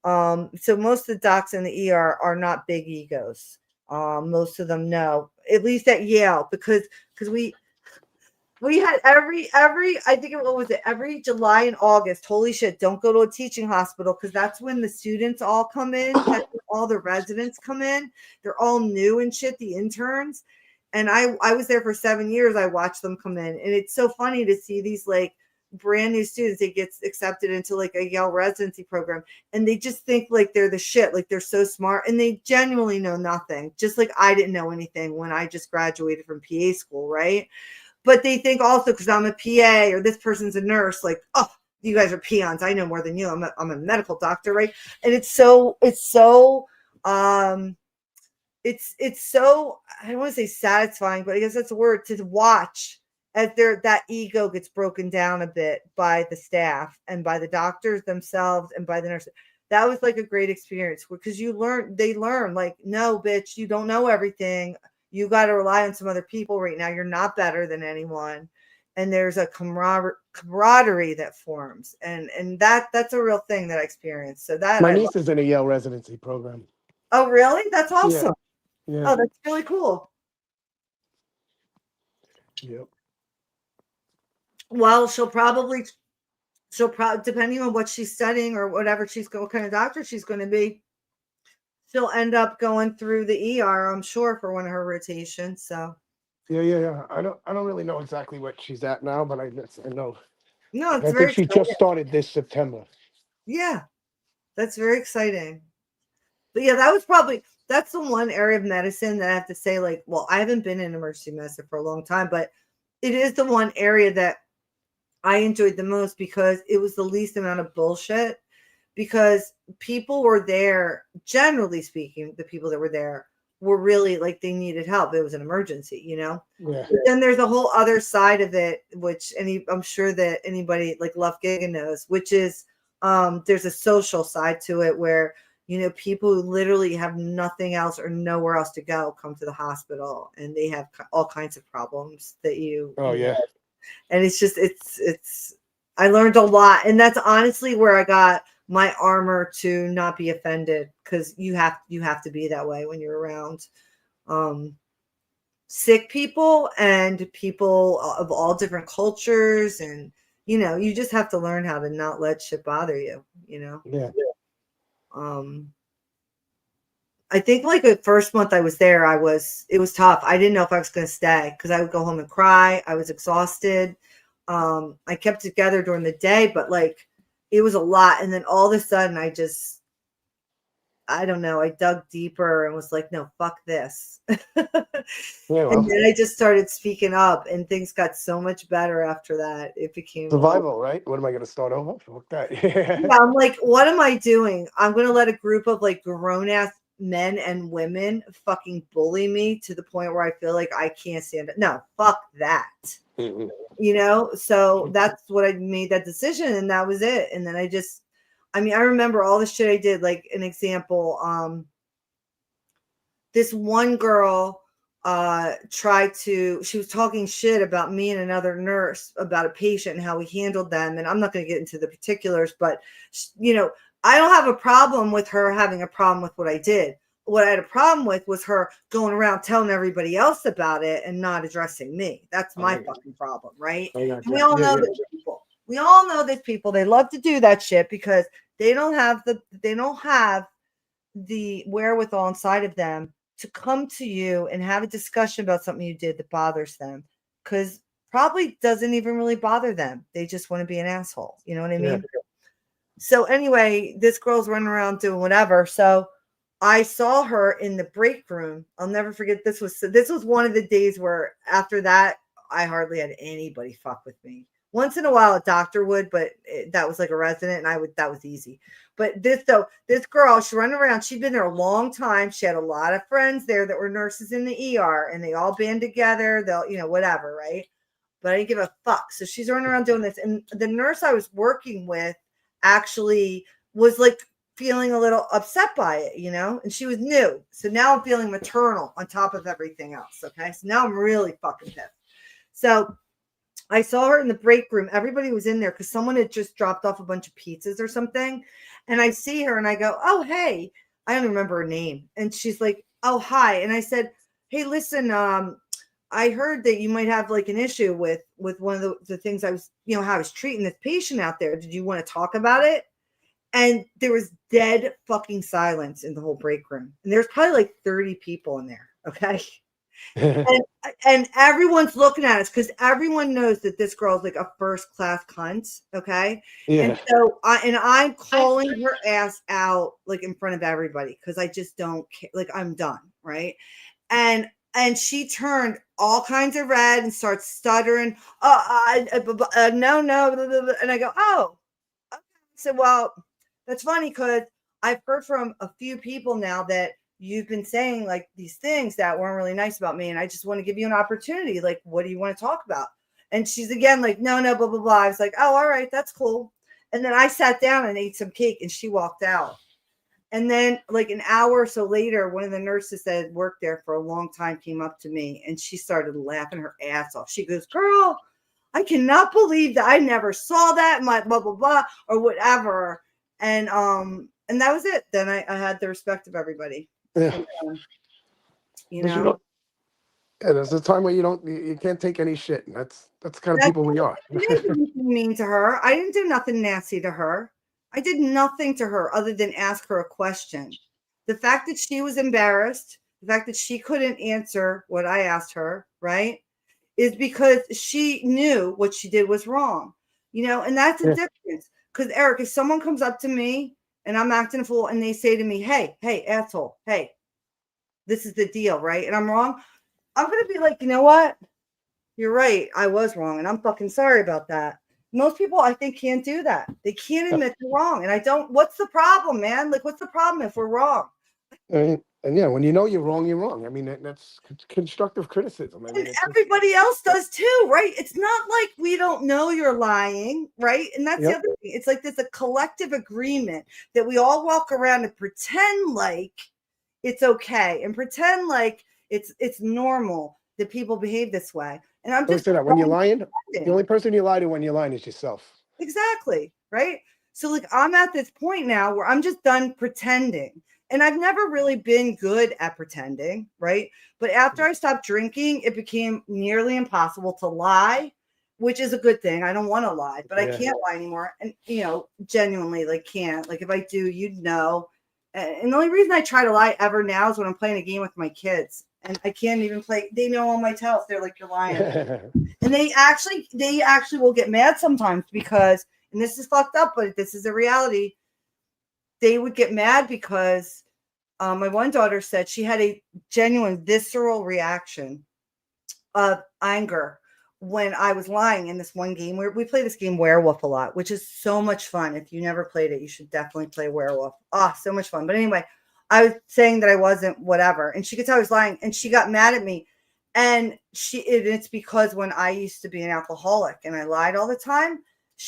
So most of the docs in the ER are not big egos. Most of them no, at least at Yale, because we had every I think what was it, every July and August, holy shit, don't go to a teaching hospital because that's when the students all come in, that's when all the residents come in. They're all new and shit, the interns. And I was there for 7 years. I watched them come in. And it's so funny to see these like brand new students that gets accepted into like a Yale residency program. And they just think like they're the shit, like they're so smart. And they genuinely know nothing. Just like I didn't know anything when I just graduated from PA school, right? But they think also because I'm a PA or this person's a nurse, like, oh, you guys are peons. I know more than you. I'm a medical doctor, right? And it's so I don't want to say satisfying, but I guess that's a word, to watch as that ego gets broken down a bit by the staff and by the doctors themselves and by the nurses. That was like a great experience because they learn like, no, bitch, you don't know everything. You got to rely on some other people right now. You're not better than anyone. And there's a camaraderie that forms. And that's a real thing that I experienced. So that My niece is in a Yale residency program. Oh, really? That's awesome. Yeah. Oh, that's really cool. Yep. Well, she'll probably depending on what she's studying or whatever what kind of doctor she's going to be, she'll end up going through the ER, I'm sure, for one of her rotations. So Yeah. I don't really know exactly what she's at now, but I know. No, it's I very think she exciting. just started this September. Yeah, that's very exciting. But yeah, that's the one area of medicine that I have to say, like, well, I haven't been in emergency medicine for a long time, but it is the one area that I enjoyed the most because it was the least amount of bullshit. Because people were there, generally speaking, the people that were there were really like they needed help. It was an emergency, you know? Yeah. But then there's a whole other side of it, which I'm sure that anybody like Left Giga knows, which is there's a social side to it where, you know, people who literally have nothing else or nowhere else to go come to the hospital and they have all kinds of problems that Oh, yeah. And it's just, I learned a lot. And that's honestly where I got my armor to not be offended, because you have to be that way when you're around sick people and people of all different cultures. And, you know, you just have to learn how to not let shit bother you, you know? Yeah. I think like the first month I was there, it was tough. I didn't know if I was going to stay because I would go home and cry. I was exhausted. I kept it together during the day, but like it was a lot. And then all of a sudden I don't know, I dug deeper and was like, no, fuck this. And then I just started speaking up and things got so much better after that. It became survival, right? What am I going to start over? Fuck that. Yeah, I'm like, what am I doing? I'm going to let a group of like grown ass men and women fucking bully me to the point where I feel like I can't stand it. No, fuck that. Mm-hmm. You know, so that's what I made that decision, and that was it. And then I remember all the shit I did. Like an example, this one girl she was talking shit about me and another nurse about a patient and how we handled them. And I'm not going to get into the particulars, but you know, I don't have a problem with her having a problem with what I did. What I had a problem with was her going around telling everybody else about it and not addressing me. That's my fucking problem, right? And we all know those people. We all know these people. They love to do that shit because they don't have the wherewithal inside of them to come to you and have a discussion about something you did that bothers them, because probably doesn't even really bother them. They just want to be an asshole. You know what I mean? So anyway, this girl's running around doing whatever. So I saw her in the break room. I'll never forget. This was one of the days where after that, I hardly had anybody fuck with me. Once in a while, a doctor would, but that was like a resident, and that was easy. But this girl, she running around. She'd been there a long time. She had a lot of friends there that were nurses in the ER, and they all band together. They'll, whatever, right? But I didn't give a fuck. So she's running around doing this, and the nurse I was working with actually was like feeling a little upset by it, and she was new. So now I'm feeling maternal on top of everything else. Okay. So now I'm really fucking pissed. So I saw her in the break room. Everybody was in there because someone had just dropped off a bunch of pizzas or something. And I see her and I go, oh, hey, I don't remember her name. And she's like, oh, hi. And I said, hey, listen, I heard that you might have like an issue with one of the things I was, how I was treating this patient out there. Did you want to talk about it? And there was dead fucking silence in the whole break room. And there's probably like 30 people in there. Okay. and everyone's looking at us because everyone knows that this girl's like a first class cunt. Okay. Yeah. And so I'm calling her ass out like in front of everybody because I just don't care. Like I'm done. Right. And she turned all kinds of red and starts stuttering. No. And I go, oh, okay. I said, well, that's funny because I've heard from a few people now that you've been saying like these things that weren't really nice about me. And I just want to give you an opportunity. Like, what do you want to talk about? And she's again like, no, blah, blah, blah. I was like, oh, all right, that's cool. And then I sat down and ate some cake and she walked out. And then like an hour or so later, one of the nurses that had worked there for a long time came up to me and she started laughing her ass off. She goes, girl, I cannot believe that I never saw that, my blah, blah, blah, or whatever. And that was it. Then I had the respect of everybody. Yeah. And, Yeah, there's a time where you can't take any shit. And that's the kind of people we are. I didn't do anything mean to her. I didn't do nothing nasty to her. I did nothing to her other than ask her a question. The fact that she was embarrassed, the fact that she couldn't answer what I asked her, right, is because she knew what she did was wrong. And that's a difference. Because Eric, if someone comes up to me and I'm acting a fool and they say to me, hey, asshole, hey, this is the deal, right? And I'm wrong. I'm going to be like, you know what? You're right. I was wrong. And I'm fucking sorry about that. Most people, I think, can't do that. They can't admit they're wrong. And I don't, what's the problem, man? Like, what's the problem if we're wrong? And yeah, when you know you're wrong, you're wrong. I mean, that's constructive criticism. I mean, and everybody else does too, right? It's not like we don't know you're lying, right? And that's the other thing. It's like there's a collective agreement that we all walk around and pretend like it's okay and pretend like it's normal that people behave this way. And I'm just when you're lying, the only person you lie to when you're lying is yourself. Exactly, right? So like I'm at this point now where I'm just done pretending. And I've never really been good at pretending, right? But after I stopped drinking, it became nearly impossible to lie, which is a good thing. I don't want to lie, but I can't lie anymore. And, genuinely, like, can't. Like, if I do, you'd know. And the only reason I try to lie ever now is when I'm playing a game with my kids. And I can't even play. They know all my tells. They're like, you're lying. And they actually will get mad sometimes because, and this is fucked up, but this is a reality. They would get mad because my one daughter said she had a genuine visceral reaction of anger when I was lying in this one game where we play this game Werewolf a lot, which is so much fun. If you never played it, you should definitely play Werewolf. So much fun. But anyway, I was saying that I wasn't whatever, and she could tell I was lying, and she got mad at me. And it's because when I used to be an alcoholic and I lied all the time,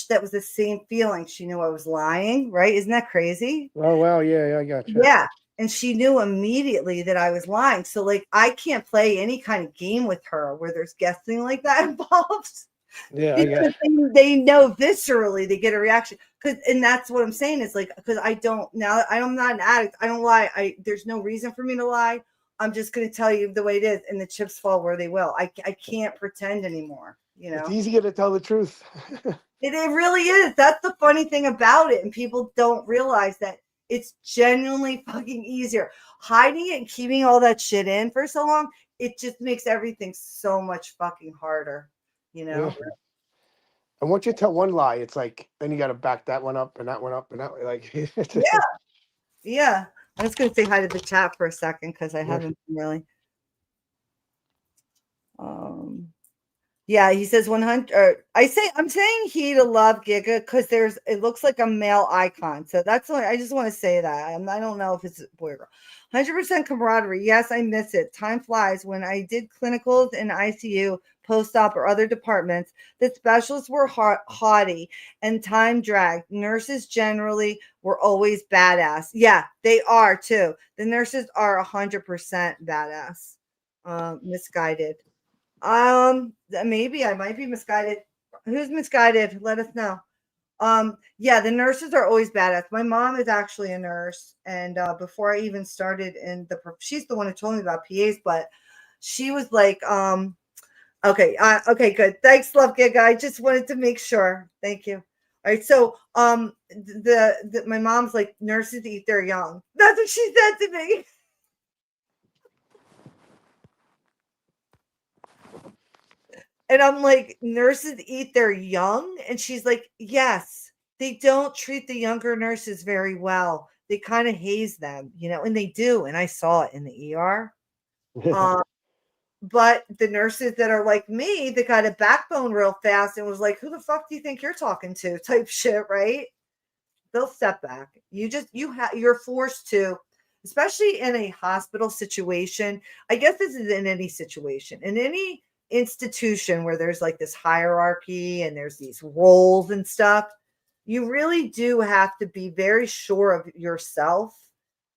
that was the same feeling. She knew I was lying, right? Isn't that crazy? Oh, well, yeah, I got you. Yeah. And she knew immediately that I was lying. So like, I can't play any kind of game with her where there's guessing like that involved. Yeah, I guess. They know viscerally, they get a reaction. And that's what I'm saying is like, because I'm not an addict. I don't lie. There's no reason for me to lie. I'm just going to tell you the way it is, and the chips fall where they will. I can't pretend anymore. It's easier to tell the truth. It really is. That's the funny thing about it. And people don't realize that it's genuinely fucking easier. Hiding it and keeping all that shit in for so long, it just makes everything so much fucking harder, Yeah. And once you tell one lie, it's like, then you got to back that one up and that one up and that way. Like, yeah. I'm just going to say hi to the chat for a second because I haven't really. Yeah, he says 100. I'm saying he to love Giga because it looks like a male icon. So that's why I just want to say that. I don't know if it's a boy or girl. 100% camaraderie. Yes, I miss it. Time flies. When I did clinicals in ICU, post-op, or other departments, the specialists were haughty and time dragged. Nurses generally were always badass. Yeah, they are too. The nurses are 100% badass. Misguided. Maybe I might be misguided. Who's misguided? Let us know. Yeah, the nurses are always badass. My mom is actually a nurse, and before I even started she's the one who told me about PAs, but she was like, okay, good. Thanks, Love Giga. I just wanted to make sure. Thank you. All right, so my mom's like, nurses eat their young. That's what she said to me. And I'm like, nurses eat their young? And she's like, yes, they don't treat the younger nurses very well. They kind of haze them, and they do. And I saw it in the ER. But the nurses that are like me, that got a backbone real fast and was like, who the fuck do you think you're talking to? Type shit, right? They'll step back. You're forced to, especially in a hospital situation. I guess this is in any situation, in any institution where there's like this hierarchy and there's these roles and stuff. You really do have to be very sure of yourself.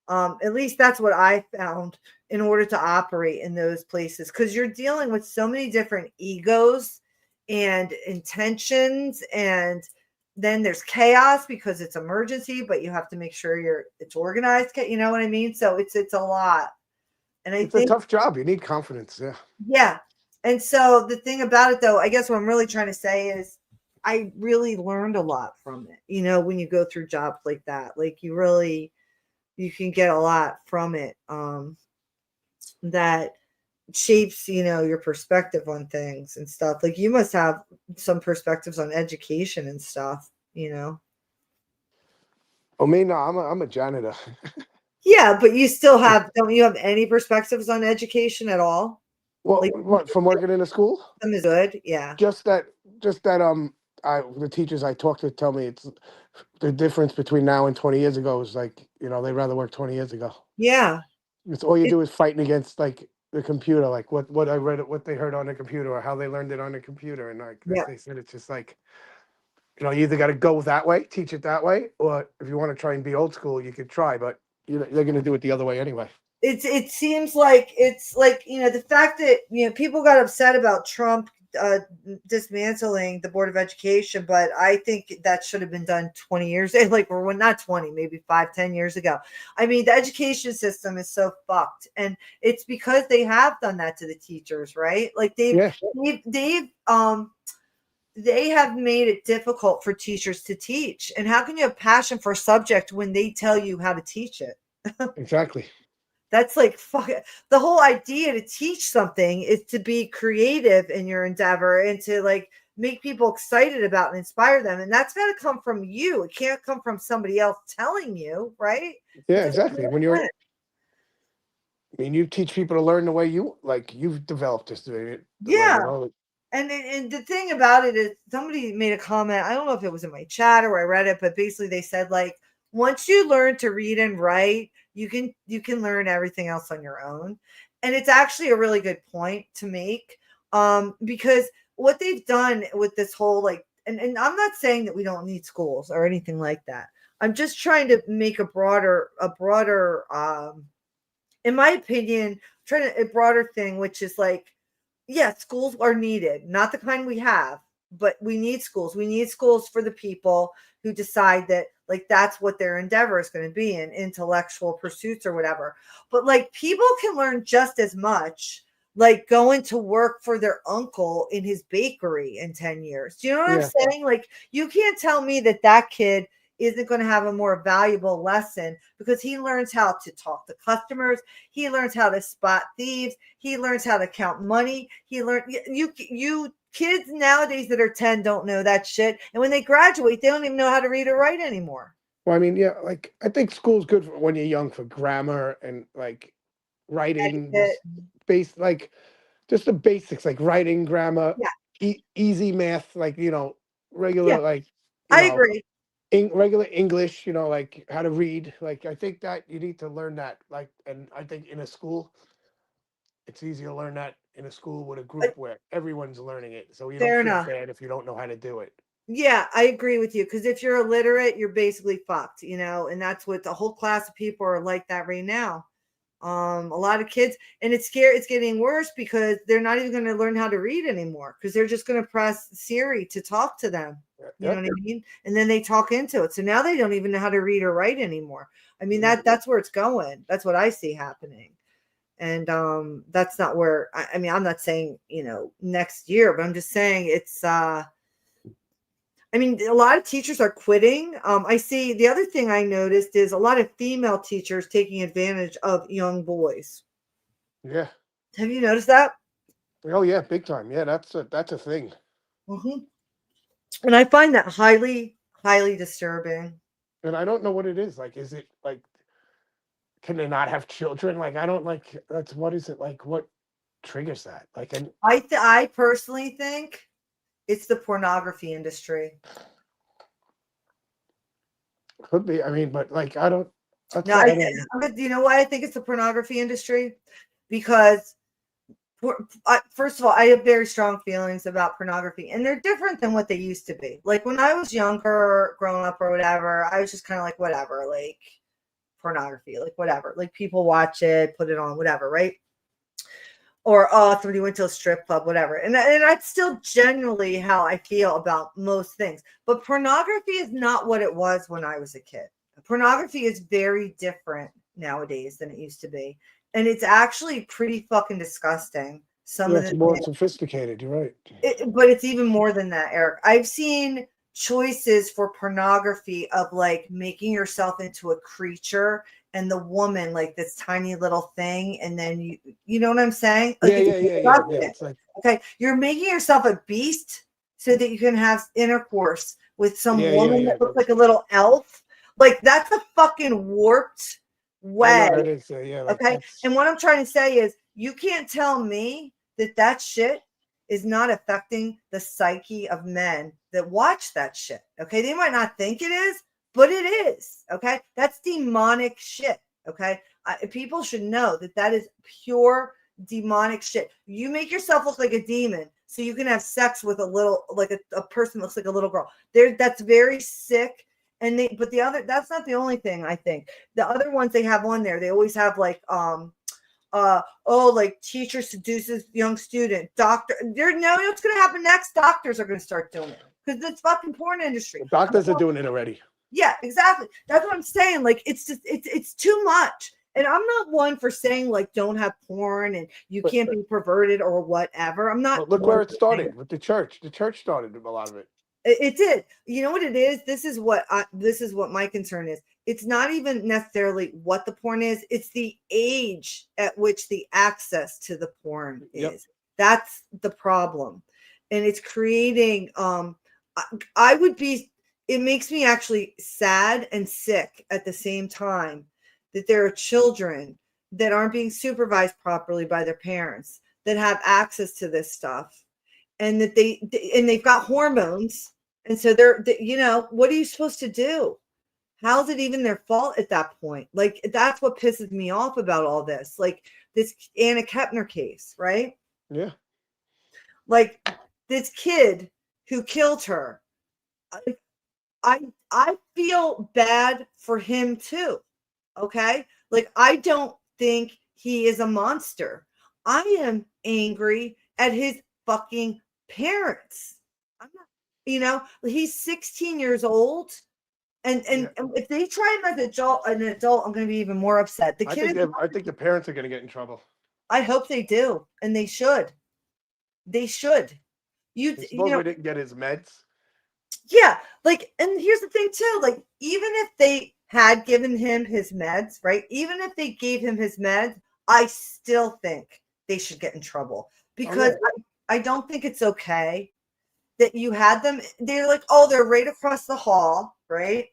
At least that's what I found in order to operate in those places, because you're dealing with so many different egos and intentions, and then there's chaos because it's emergency, but you have to make sure it's organized. You know what I mean? So it's a lot. And it's a tough job. You need confidence. Yeah. Yeah. And so the thing about it, though, I guess what I'm really trying to say is I really learned a lot from it. When you go through jobs like that, like you can get a lot from it that shapes, your perspective on things and stuff. Like you must have some perspectives on education and stuff, Oh, me? No, I'm a janitor. Yeah, but you still don't you have any perspectives on education at all? Well, Like, what, from working in a school? Them is good, yeah. Just that the teachers I talk to tell me it's the difference between now and 20 years ago is like, they'd rather work 20 years ago. Yeah. It's all you do is fighting against like the computer, like what I read, what they heard on the computer, or how they learned it on the computer. And like Yeah. they said, it's just like, you either got to go that way, teach it that way, or if you want to try and be old school, you could try, but they're going to do it the other way anyway. It seems like it's like, the fact that, people got upset about Trump dismantling the Board of Education, but I think that should have been done 20 years, like, or not 20, maybe 5-10 years ago. I mean, the education system is so fucked, and it's because they have done that to the teachers, right? Like they have made it difficult for teachers to teach. And how can you have passion for a subject when they tell you how to teach it? Exactly. That's like the whole idea to teach something is to be creative in your endeavor and to like make people excited about and inspire them. And that's got to come from you. It can't come from somebody else telling you, right? Yeah, exactly. You teach people to learn the way you've developed this. Yeah. And the thing about it is somebody made a comment. I don't know if it was in my chat or I read it, but basically they said, like, once you learn to read and write, you can learn everything else on your own. And it's actually a really good point to make, because what they've done with this whole and I'm not saying that we don't need schools or anything like that. I'm just trying to make a broader in my opinion, a broader thing, which is like, yeah, schools are needed, not the kind we have, but we need schools. We need schools for the people who decide that like that's what their endeavor is going to be in intellectual pursuits or whatever. But like people can learn just as much like going to work for their uncle in his bakery in 10 years. Do you know what I'm saying? Like you can't tell me that kid isn't going to have a more valuable lesson because he learns how to talk to customers. He learns how to spot thieves. He learns how to count money. He learned you kids nowadays that are 10 don't know that shit. And when they graduate, they don't even know how to read or write anymore. Well, I mean, yeah, like I think school's good for when you're young for grammar and like writing, Etiquette. like just the basics, like writing, grammar, Yeah. easy math, like regular, Yeah. like I agree. regular English, like how to read. Like I think that you need to learn that. Like, and I think in a school, it's easier to learn that in a school with a group where everyone's learning it, so you don't Fair feel enough. bad if you don't know how to do it. Yeah, I agree with you because if you're illiterate, you're basically fucked, and that's what the whole class of people are like that right now. A lot of kids, and it's scary. It's getting worse because they're not even going to learn how to read anymore because they're just going to press Siri to talk to them. You know what I mean? And then they talk into it. So now they don't even know how to read or write anymore. I mean, that's where it's going. That's what I see happening. And that's not where I mean, I'm not saying, next year, but I'm just saying it's I mean, a lot of teachers are quitting. I see the other thing I noticed is a lot of female teachers taking advantage of young boys. Yeah. Have you noticed that? Oh yeah, big time. Yeah, that's a thing. Mm-hmm. And I find that highly, highly disturbing. And I don't know what it is. Like, is it like, can they not have children? Like, I don't like. That's what is it like? What triggers that? Like, and I personally think it's the pornography industry. could be. I mean, but like, I don't. That's No, why I don't. you know why I think it's the pornography industry? Because first of all, I have very strong feelings about pornography, and they're different than what they used to be. Like when I was younger, growing up or whatever, I was just kind of like, whatever, like pornography, like whatever, like people watch it, put it on, whatever, right? Or somebody went to a strip club, whatever. And that's still generally how I feel about most things. But pornography is not what it was when I was a kid. Pornography is very different nowadays than it used to be. And it's actually pretty fucking disgusting. It's more sophisticated. You're right. But it's even more than that, Eric. I've seen choices for pornography of like making yourself into a creature and the woman like this tiny little thing, and then you know what I'm saying? Like, Yeah. It's like, okay, you're making yourself a beast so that you can have intercourse with some woman that looks like a little elf. Like that's a fucking warped way. That is, like, okay, and what I'm trying to say is you can't tell me that shit is not affecting the psyche of men that watch that shit. Okay, they might not think it is, but it is. Okay, that's demonic shit. Okay, people should know that is pure demonic shit. You make yourself look like a demon so you can have sex with a little, like a person that looks like a little girl. That's very sick. And that's not the only thing. I think the other ones they have on there, they always have like like teacher seduces young student, doctor. What's going to happen next? Doctors are going to start doing it because it's fucking porn industry. Doctors are doing it already. Yeah, exactly. That's what I'm saying. Like it's just it's too much. And I'm not one for saying like don't have porn and you can't be perverted or whatever. I'm not. But look where it started with the church. The church started a lot of it. It did. You know what it is? This is what my concern is. It's not even necessarily what the porn is. It's the age at which the access to the porn is. That's the problem. And it's creating, it makes me actually sad and sick at the same time that there are children that aren't being supervised properly by their parents that have access to this stuff. And that they've got hormones. And so what are you supposed to do? How's it even their fault at that point? Like, that's what pisses me off about all this. Like this Anna Kepner case, right? Yeah. Like this kid who killed her. I feel bad for him too. Okay. Like, I don't think he is a monster. I am angry at his fucking parents. I'm not, he's 16 years old. And if they try him as an adult, I'm going to be even more upset. I think the parents are going to get in trouble. I hope they do. And they should. They should. We didn't get his meds. Yeah. Like, and here's the thing too, like, even if they had given him his meds, right? Even if they gave him his meds, I still think they should get in trouble because I don't think it's okay that you had them. They're like, they're right across the hall, right?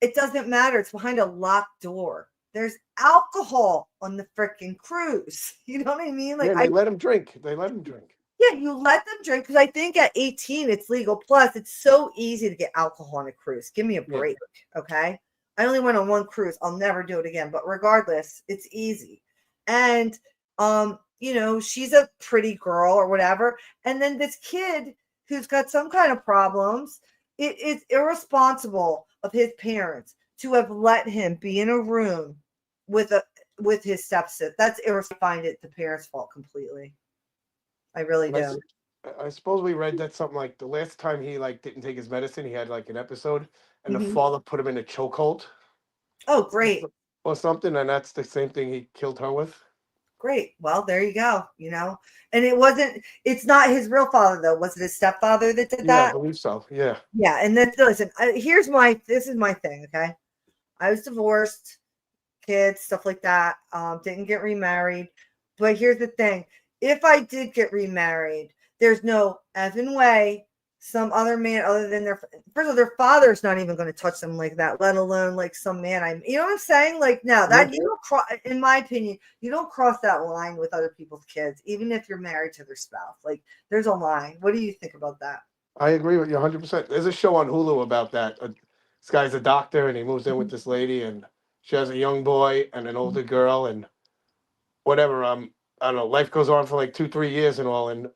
It doesn't matter. It's behind a locked door. There's alcohol on the freaking cruise. You know what I mean? Like, yeah, they let them drink. They let them drink. Yeah, you let them drink because I think at 18 it's legal. Plus, it's so easy to get alcohol on a cruise. Give me a break, okay? I only went on one cruise. I'll never do it again. But regardless, it's easy. And she's a pretty girl or whatever. And then this kid who's got some kind of problems, it is irresponsible of his parents to have let him be in a room with his stepsister. That's irresponsible. I find it the parents' fault completely. I really do. I suppose we read that something like the last time he didn't take his medicine, he had an episode, and the father put him in a chokehold. Oh, great. Or something, and that's the same thing he killed her with. Great. Well, there you go. And it's not his real father though. Was it his stepfather that did that? Yeah, I believe so. Yeah. Yeah, and then listen, this is my thing. Okay, I was divorced, kids, stuff like that. Didn't get remarried, but here's the thing. If I did get remarried, there's no effing way some other man other than first of all, their father's not even going to touch them like that, let alone some man. You know what I'm saying? No, that you don't cross, in my opinion, you don't cross that line with other people's kids, even if you're married to their spouse. There's a line. What do you think about that? I agree with you 100%. There's a show on Hulu about that. This guy's a doctor, and he moves in with this lady, and she has a young boy and an older girl, and whatever. I don't know. Life goes on for 2-3 years and all, and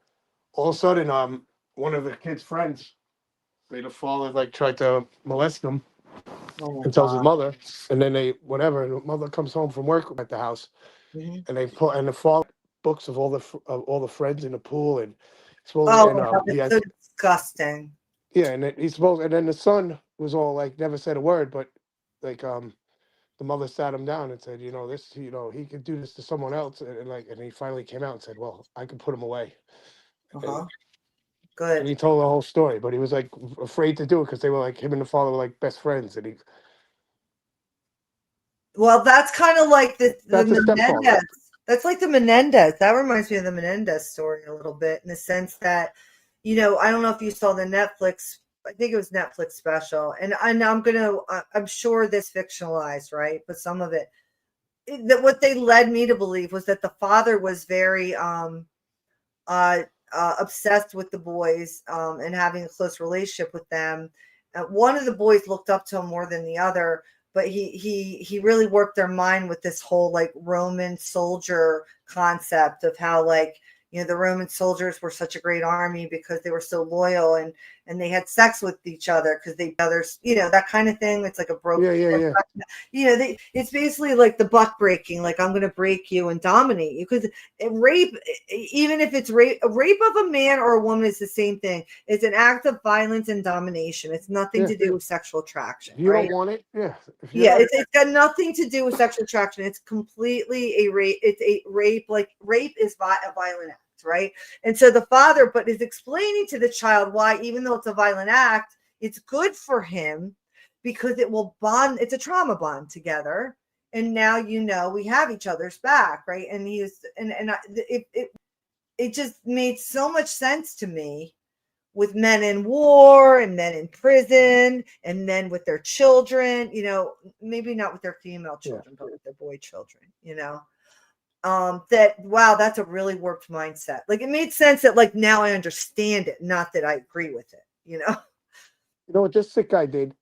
all of a sudden, one of the kid's friends, the father tried to molest him, and tells his mother, and then and the mother comes home from work at the house, and the father books of all the friends in the pool, and It's so disgusting. Yeah, and then the son was all never said a word, but the mother sat him down and said, he could do this to someone else, and he finally came out and said, well, I could put him away. Good. And he told the whole story, but he was afraid to do it because they were him and the father were best friends, and Well, that's kind of like the stepfather. Menendez. That's like the Menendez. That reminds me of the Menendez story a little bit, in the sense that, I don't know if you saw the Netflix. I think it was Netflix special, and I'm sure this fictionalized, right? But some of it, that what they led me to believe was that the father was very obsessed with the boys and having a close relationship with them. One of the boys looked up to him more than the other, but he really worked their mind with this whole Roman soldier concept of how the Roman soldiers were such a great army because they were so loyal and they had sex with each other because that kind of thing. It's like a broken. Yeah. It's basically like the buck breaking. I'm going to break you and dominate you, because rape, even if it's rape of a man or a woman, is the same thing. It's an act of violence and domination. It's nothing to do with sexual attraction. You right? don't want it, yeah. It's got nothing to do with sexual attraction. It's completely a rape. It's a rape. Rape is a violent act, right? And so the father, but is explaining to the child why, even though it's a violent act, it's good for him because it will bond. It's a trauma bond together, and now we have each other's back, right? And it just made so much sense to me. With men in war and men in prison and men with their children, maybe not with their female children, but with their boy children, that, wow, that's a really warped mindset. It made sense that now I understand it, not that I agree with it, You know what this sick guy did?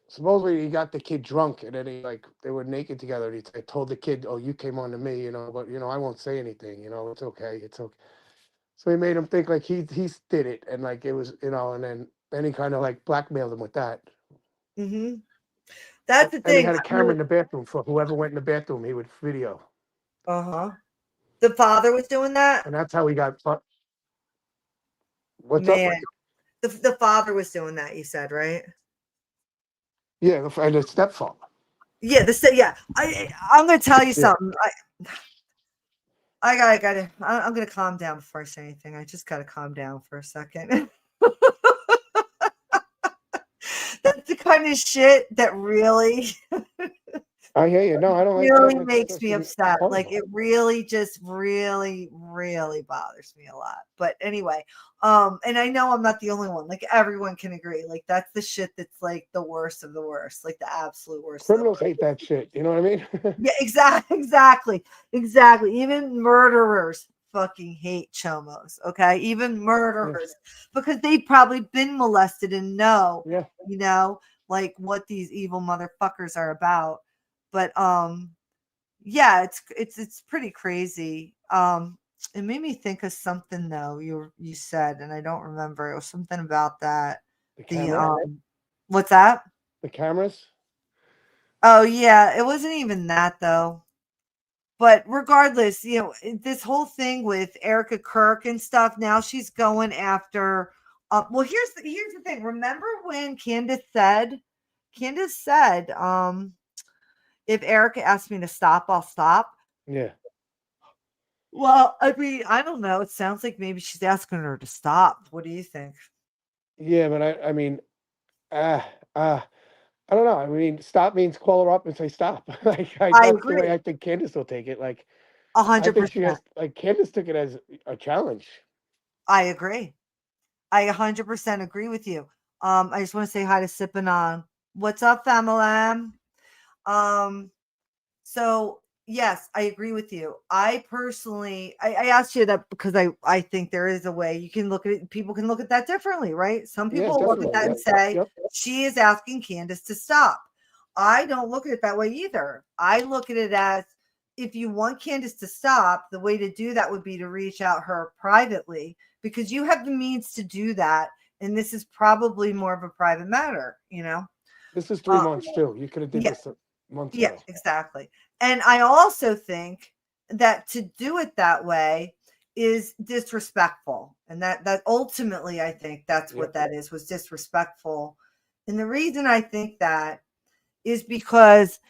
Supposedly he got the kid drunk, and then they were naked together, and he told the kid, oh, you came on to me, but I won't say anything, it's okay. So he made him think he did it, and it was, and then he kind of blackmailed him with that. Mm-hmm. That's the thing. And he had a camera in the bathroom for whoever went in the bathroom. He would video. The father was doing that, and that's how he got. What's Man, up? the father was doing that. You said, right? Yeah, and the stepfather. Yeah, I'm gonna tell you something. I'm gonna calm down before I say anything. I just gotta calm down for a second. That's the kind of shit that really I hear you. No, I don't like really that. makes me upset. It really just really really bothers me a lot. But anyway, and I know I'm not the only one. Like everyone can agree. Like that's the shit that's like the worst of the worst, like the absolute worst. Criminals hate that shit. You know what I mean? Yeah, exactly. Even murderers fucking hate chomos. Okay, even murderers, because they've probably been molested and know, you know, like what these evil motherfuckers are about. But yeah, it's pretty crazy. It made me think of something though. You said, and I don't remember. It was something about that. What's that? The cameras. Oh yeah, it wasn't even that though. But regardless, you know, this whole thing with Erica Kirk and stuff, now she's going after well, here's the thing. Remember when Candace said, if Erica asked me to stop, I'll stop. Yeah. Well, I mean, I don't know. It sounds like maybe she's asking her to stop. What do you think? Yeah, but I mean, I don't know. I mean, stop means call her up and say stop. Like that's the way agree. I think Candace will take it. Like, I think she 100%. has. Like Candace took it as a challenge. I agree. I 100% agree with you. I just want to say hi to Sipping On. What's up, family? So yes, I agree with you. I personally, I asked you that because I think there is a way you can look at it. People can look at that differently, right? Some Yeah, people look at that and say she is asking Candace to stop. I don't look at it that way either. I look at it as if you want Candace to stop, the way to do that would be to reach out her privately because you have the means to do that. And this is probably more of a private matter, you know? This is 3 months too. You could have did yeah. this months Yeah, ago. exactly. And I also think that to do it that way is disrespectful. And that ultimately, I think that's what that is, was disrespectful. And the reason I think that is because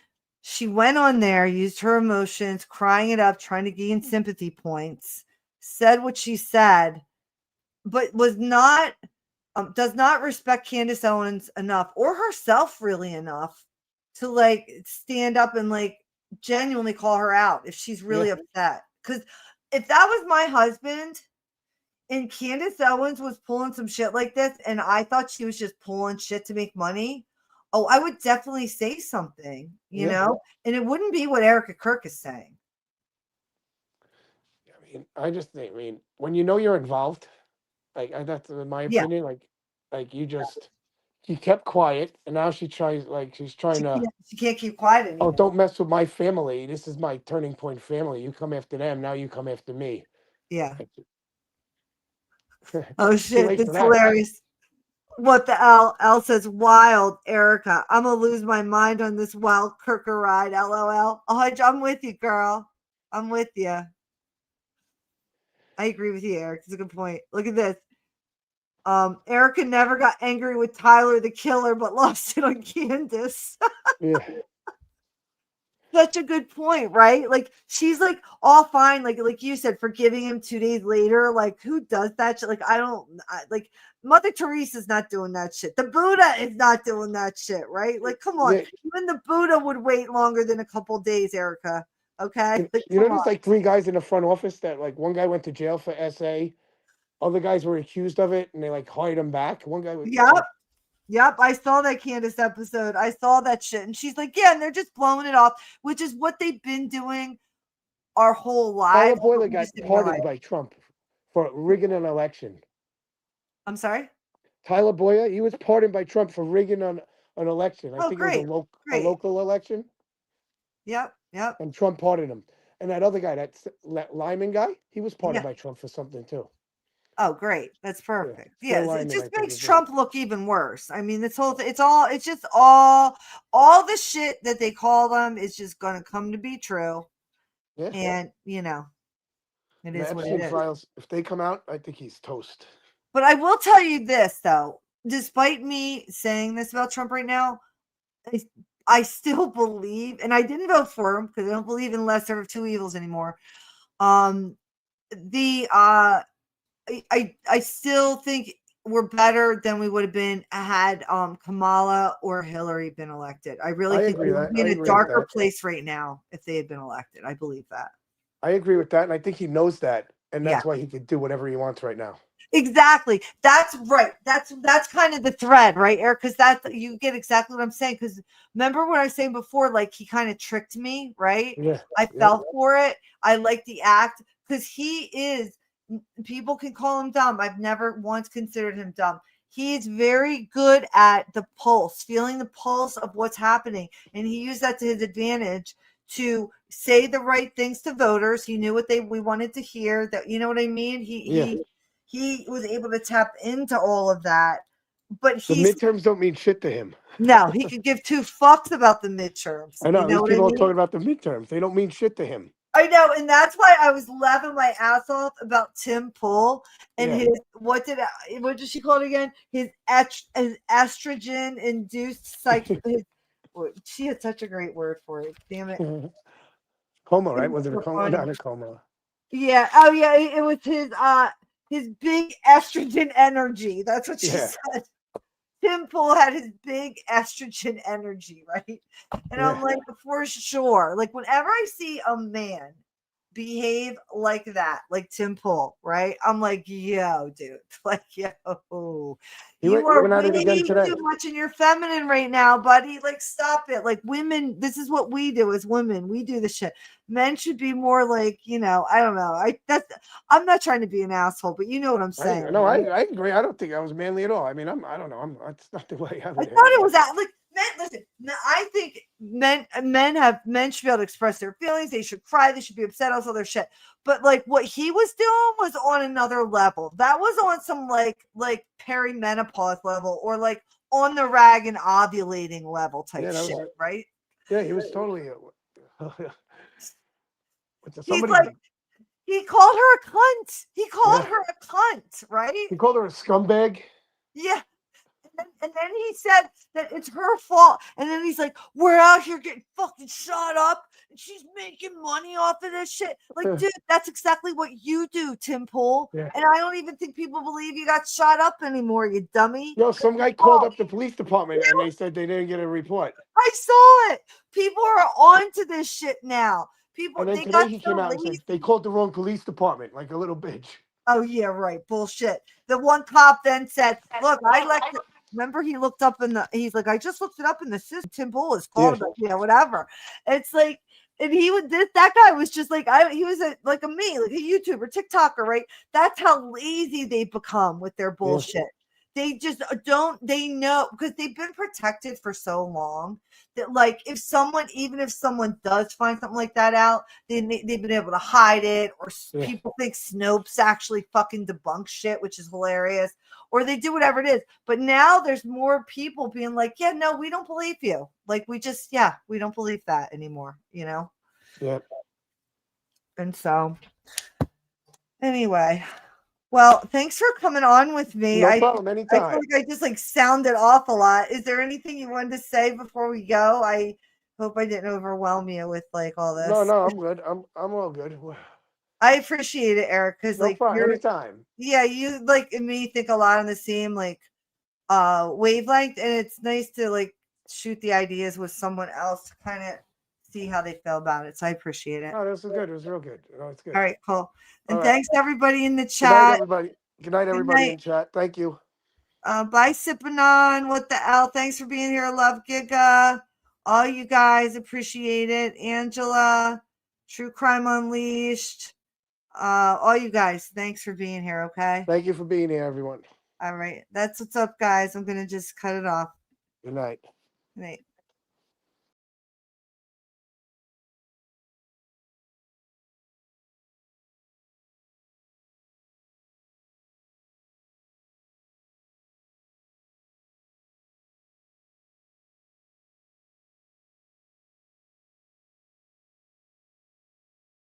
she went on there, used her emotions, crying it up, trying to gain sympathy points, said what she said, but was not, does not respect Candace Owens enough or herself really enough to like stand up and like genuinely call her out if she's really upset. Because if that was my husband and Candace Owens was pulling some shit like this and I thought she was just pulling shit to make money, oh, I would definitely say something, you know, and it wouldn't be what Erica Kirk is saying. I mean, I just think, I mean, when you know you're involved, like that's in my opinion, like you kept quiet, and now she's trying to. She can't keep quiet anymore. Oh, don't mess with my family. This is my turning point family. You come after them, now you come after me. Yeah. Too Oh shit, late for that's that. hilarious. What the L? L says, wild, Erica. I'm gonna lose my mind on this wild Kirker ride. LOL. Oh, I'm with you, girl. I'm with you. I agree with you, Eric. It's a good point. Look at this. Erica never got angry with Tyler the killer, but lost it on Candace. Yeah. Such a good point, right? Like she's like all fine, like you said, forgiving him 2 days later. Like who does that shit? Like like Mother Teresa's not doing that shit. The Buddha is not doing that shit, right? Like come on, even the Buddha would wait longer than a couple days, Erica. Okay, like, you know, there's like 3 guys in the front office that like one guy went to jail for SA, other guys were accused of it, and they like hired him back. One guy was Yep, I saw that Candace episode. I saw that shit. And she's like, yeah, and they're just blowing it off, which is what they've been doing our whole lives. Tyler Boyle got pardoned by Trump for rigging an election. I'm sorry? Tyler Boyle, he was pardoned by Trump for rigging an election. I think it was a local election. Yep. And Trump pardoned him. And that other guy, that Lyman guy, he was pardoned by Trump for something too. Oh, great. That's perfect. Yeah, Yes, it just makes Trump look even worse. I mean, this whole thing, it's just all the shit that they call them is just going to come to be true. Yeah. And, you know, it is what it is. Trials, if they come out, I think he's toast. But I will tell you this, though. Despite me saying this about Trump right now, I still believe, and I didn't vote for him because I don't believe in lesser of two evils anymore. I still think we're better than we would have been had Kamala or Hillary been elected. I really think we would be in a darker place right now if they had been elected. I believe that. I agree with that, and I think he knows that. and that's why he can do whatever he wants right now. Exactly. That's right. That's kind of the thread, right, Eric? Because that you get exactly what I'm saying. Because remember what I was saying before, like he kind of tricked me, right? Yeah. I fell for it. I like the act because he is. People can call him dumb. I've never once considered him dumb. He's very good at the pulse, feeling the pulse of what's happening, and he used that to his advantage to say the right things to voters. He knew what we wanted to hear. That you know what I mean. He was able to tap into all of that, but the midterms don't mean shit to him. No, he could give two fucks about the midterms. I know. You know These what people I are mean? talking about the midterms. They don't mean shit to him. I know, and that's why I was laughing my ass off about Tim Pool and his what did she call it again? His estrogen induced she had such a great word for it. Damn it. Coma, right? Was it a coma? Not a coma. Yeah. Oh yeah. It was his big estrogen energy. That's what she said. Tim Pool had his big estrogen energy, right? And I'm like, for sure. Like whenever I see a man behave like that, like Tim Pool, right? I'm like, yo, dude, like, yo, you are way too much in your feminine right now, buddy. Like, stop it. Like, women, this is what we do as women. We do the shit. Men should be more like, I don't know. I'm not trying to be an asshole, but you know what I'm saying. I agree. I don't think I was manly at all. I mean, I don't know. That's not the way I would. I thought it was that. Like, men, listen. I think men should be able to express their feelings. They should cry. They should be upset. All this other shit. But like, what he was doing was on another level. That was on some like perimenopause level, or like on the rag and ovulating level type shit, right? Yeah, he was totally. He's like, he called her a cunt. He called her a cunt, right? He called her a scumbag. Yeah. And then he said that it's her fault. And then he's like, we're out here getting fucking shot up. And she's making money off of this shit. Like, dude, that's exactly what you do, Tim Pool. Yeah. And I don't even think people believe you got shot up anymore, you dummy. Yo, some guy called up the police department and they said they didn't get a report. I saw it. People are on to this shit now. People, and then today he came out and said they called the wrong police department, like a little bitch. Oh, yeah, right. Bullshit. The one cop then said, look, remember he looked up he's like, I just looked it up in the system. Tim Pool is called, whatever. It's like, and that guy was just like, he was like a YouTuber, TikToker, right? That's how lazy they've become with their bullshit. Yeah. They just they know, because they've been protected for so long that, like, even if someone does find something like that out, they've been able to hide it, or people think Snopes actually fucking debunk shit, which is hilarious, or they do whatever it is. But now there's more people being like, yeah, no, we don't believe you. Like, we don't believe that anymore, Yeah. And so, anyway. Well, thanks for coming on with me. No problem. Anytime. I feel like I just sounded off a lot. Is there anything you wanted to say before we go? I hope I didn't overwhelm you with all this. No, I'm good. I'm all good. I appreciate it, Eric, because you're anytime. Yeah, you and me think a lot on the same wavelength, and it's nice to shoot the ideas with someone else to kind of see how they feel about it. So I appreciate it. Oh, this was good. It was real good. It's good. All right, cool. And thanks everybody in the chat. Good night, everybody. Good night, everybody in chat. Thank you. Bye, Sipping On. What the L? Thanks for being here. Love Giga. All you guys, appreciate it. Angela, True Crime Unleashed. All you guys, thanks for being here. Okay. Thank you for being here, everyone. All right. That's what's up, guys. I'm going to just cut it off. Good night. Good night.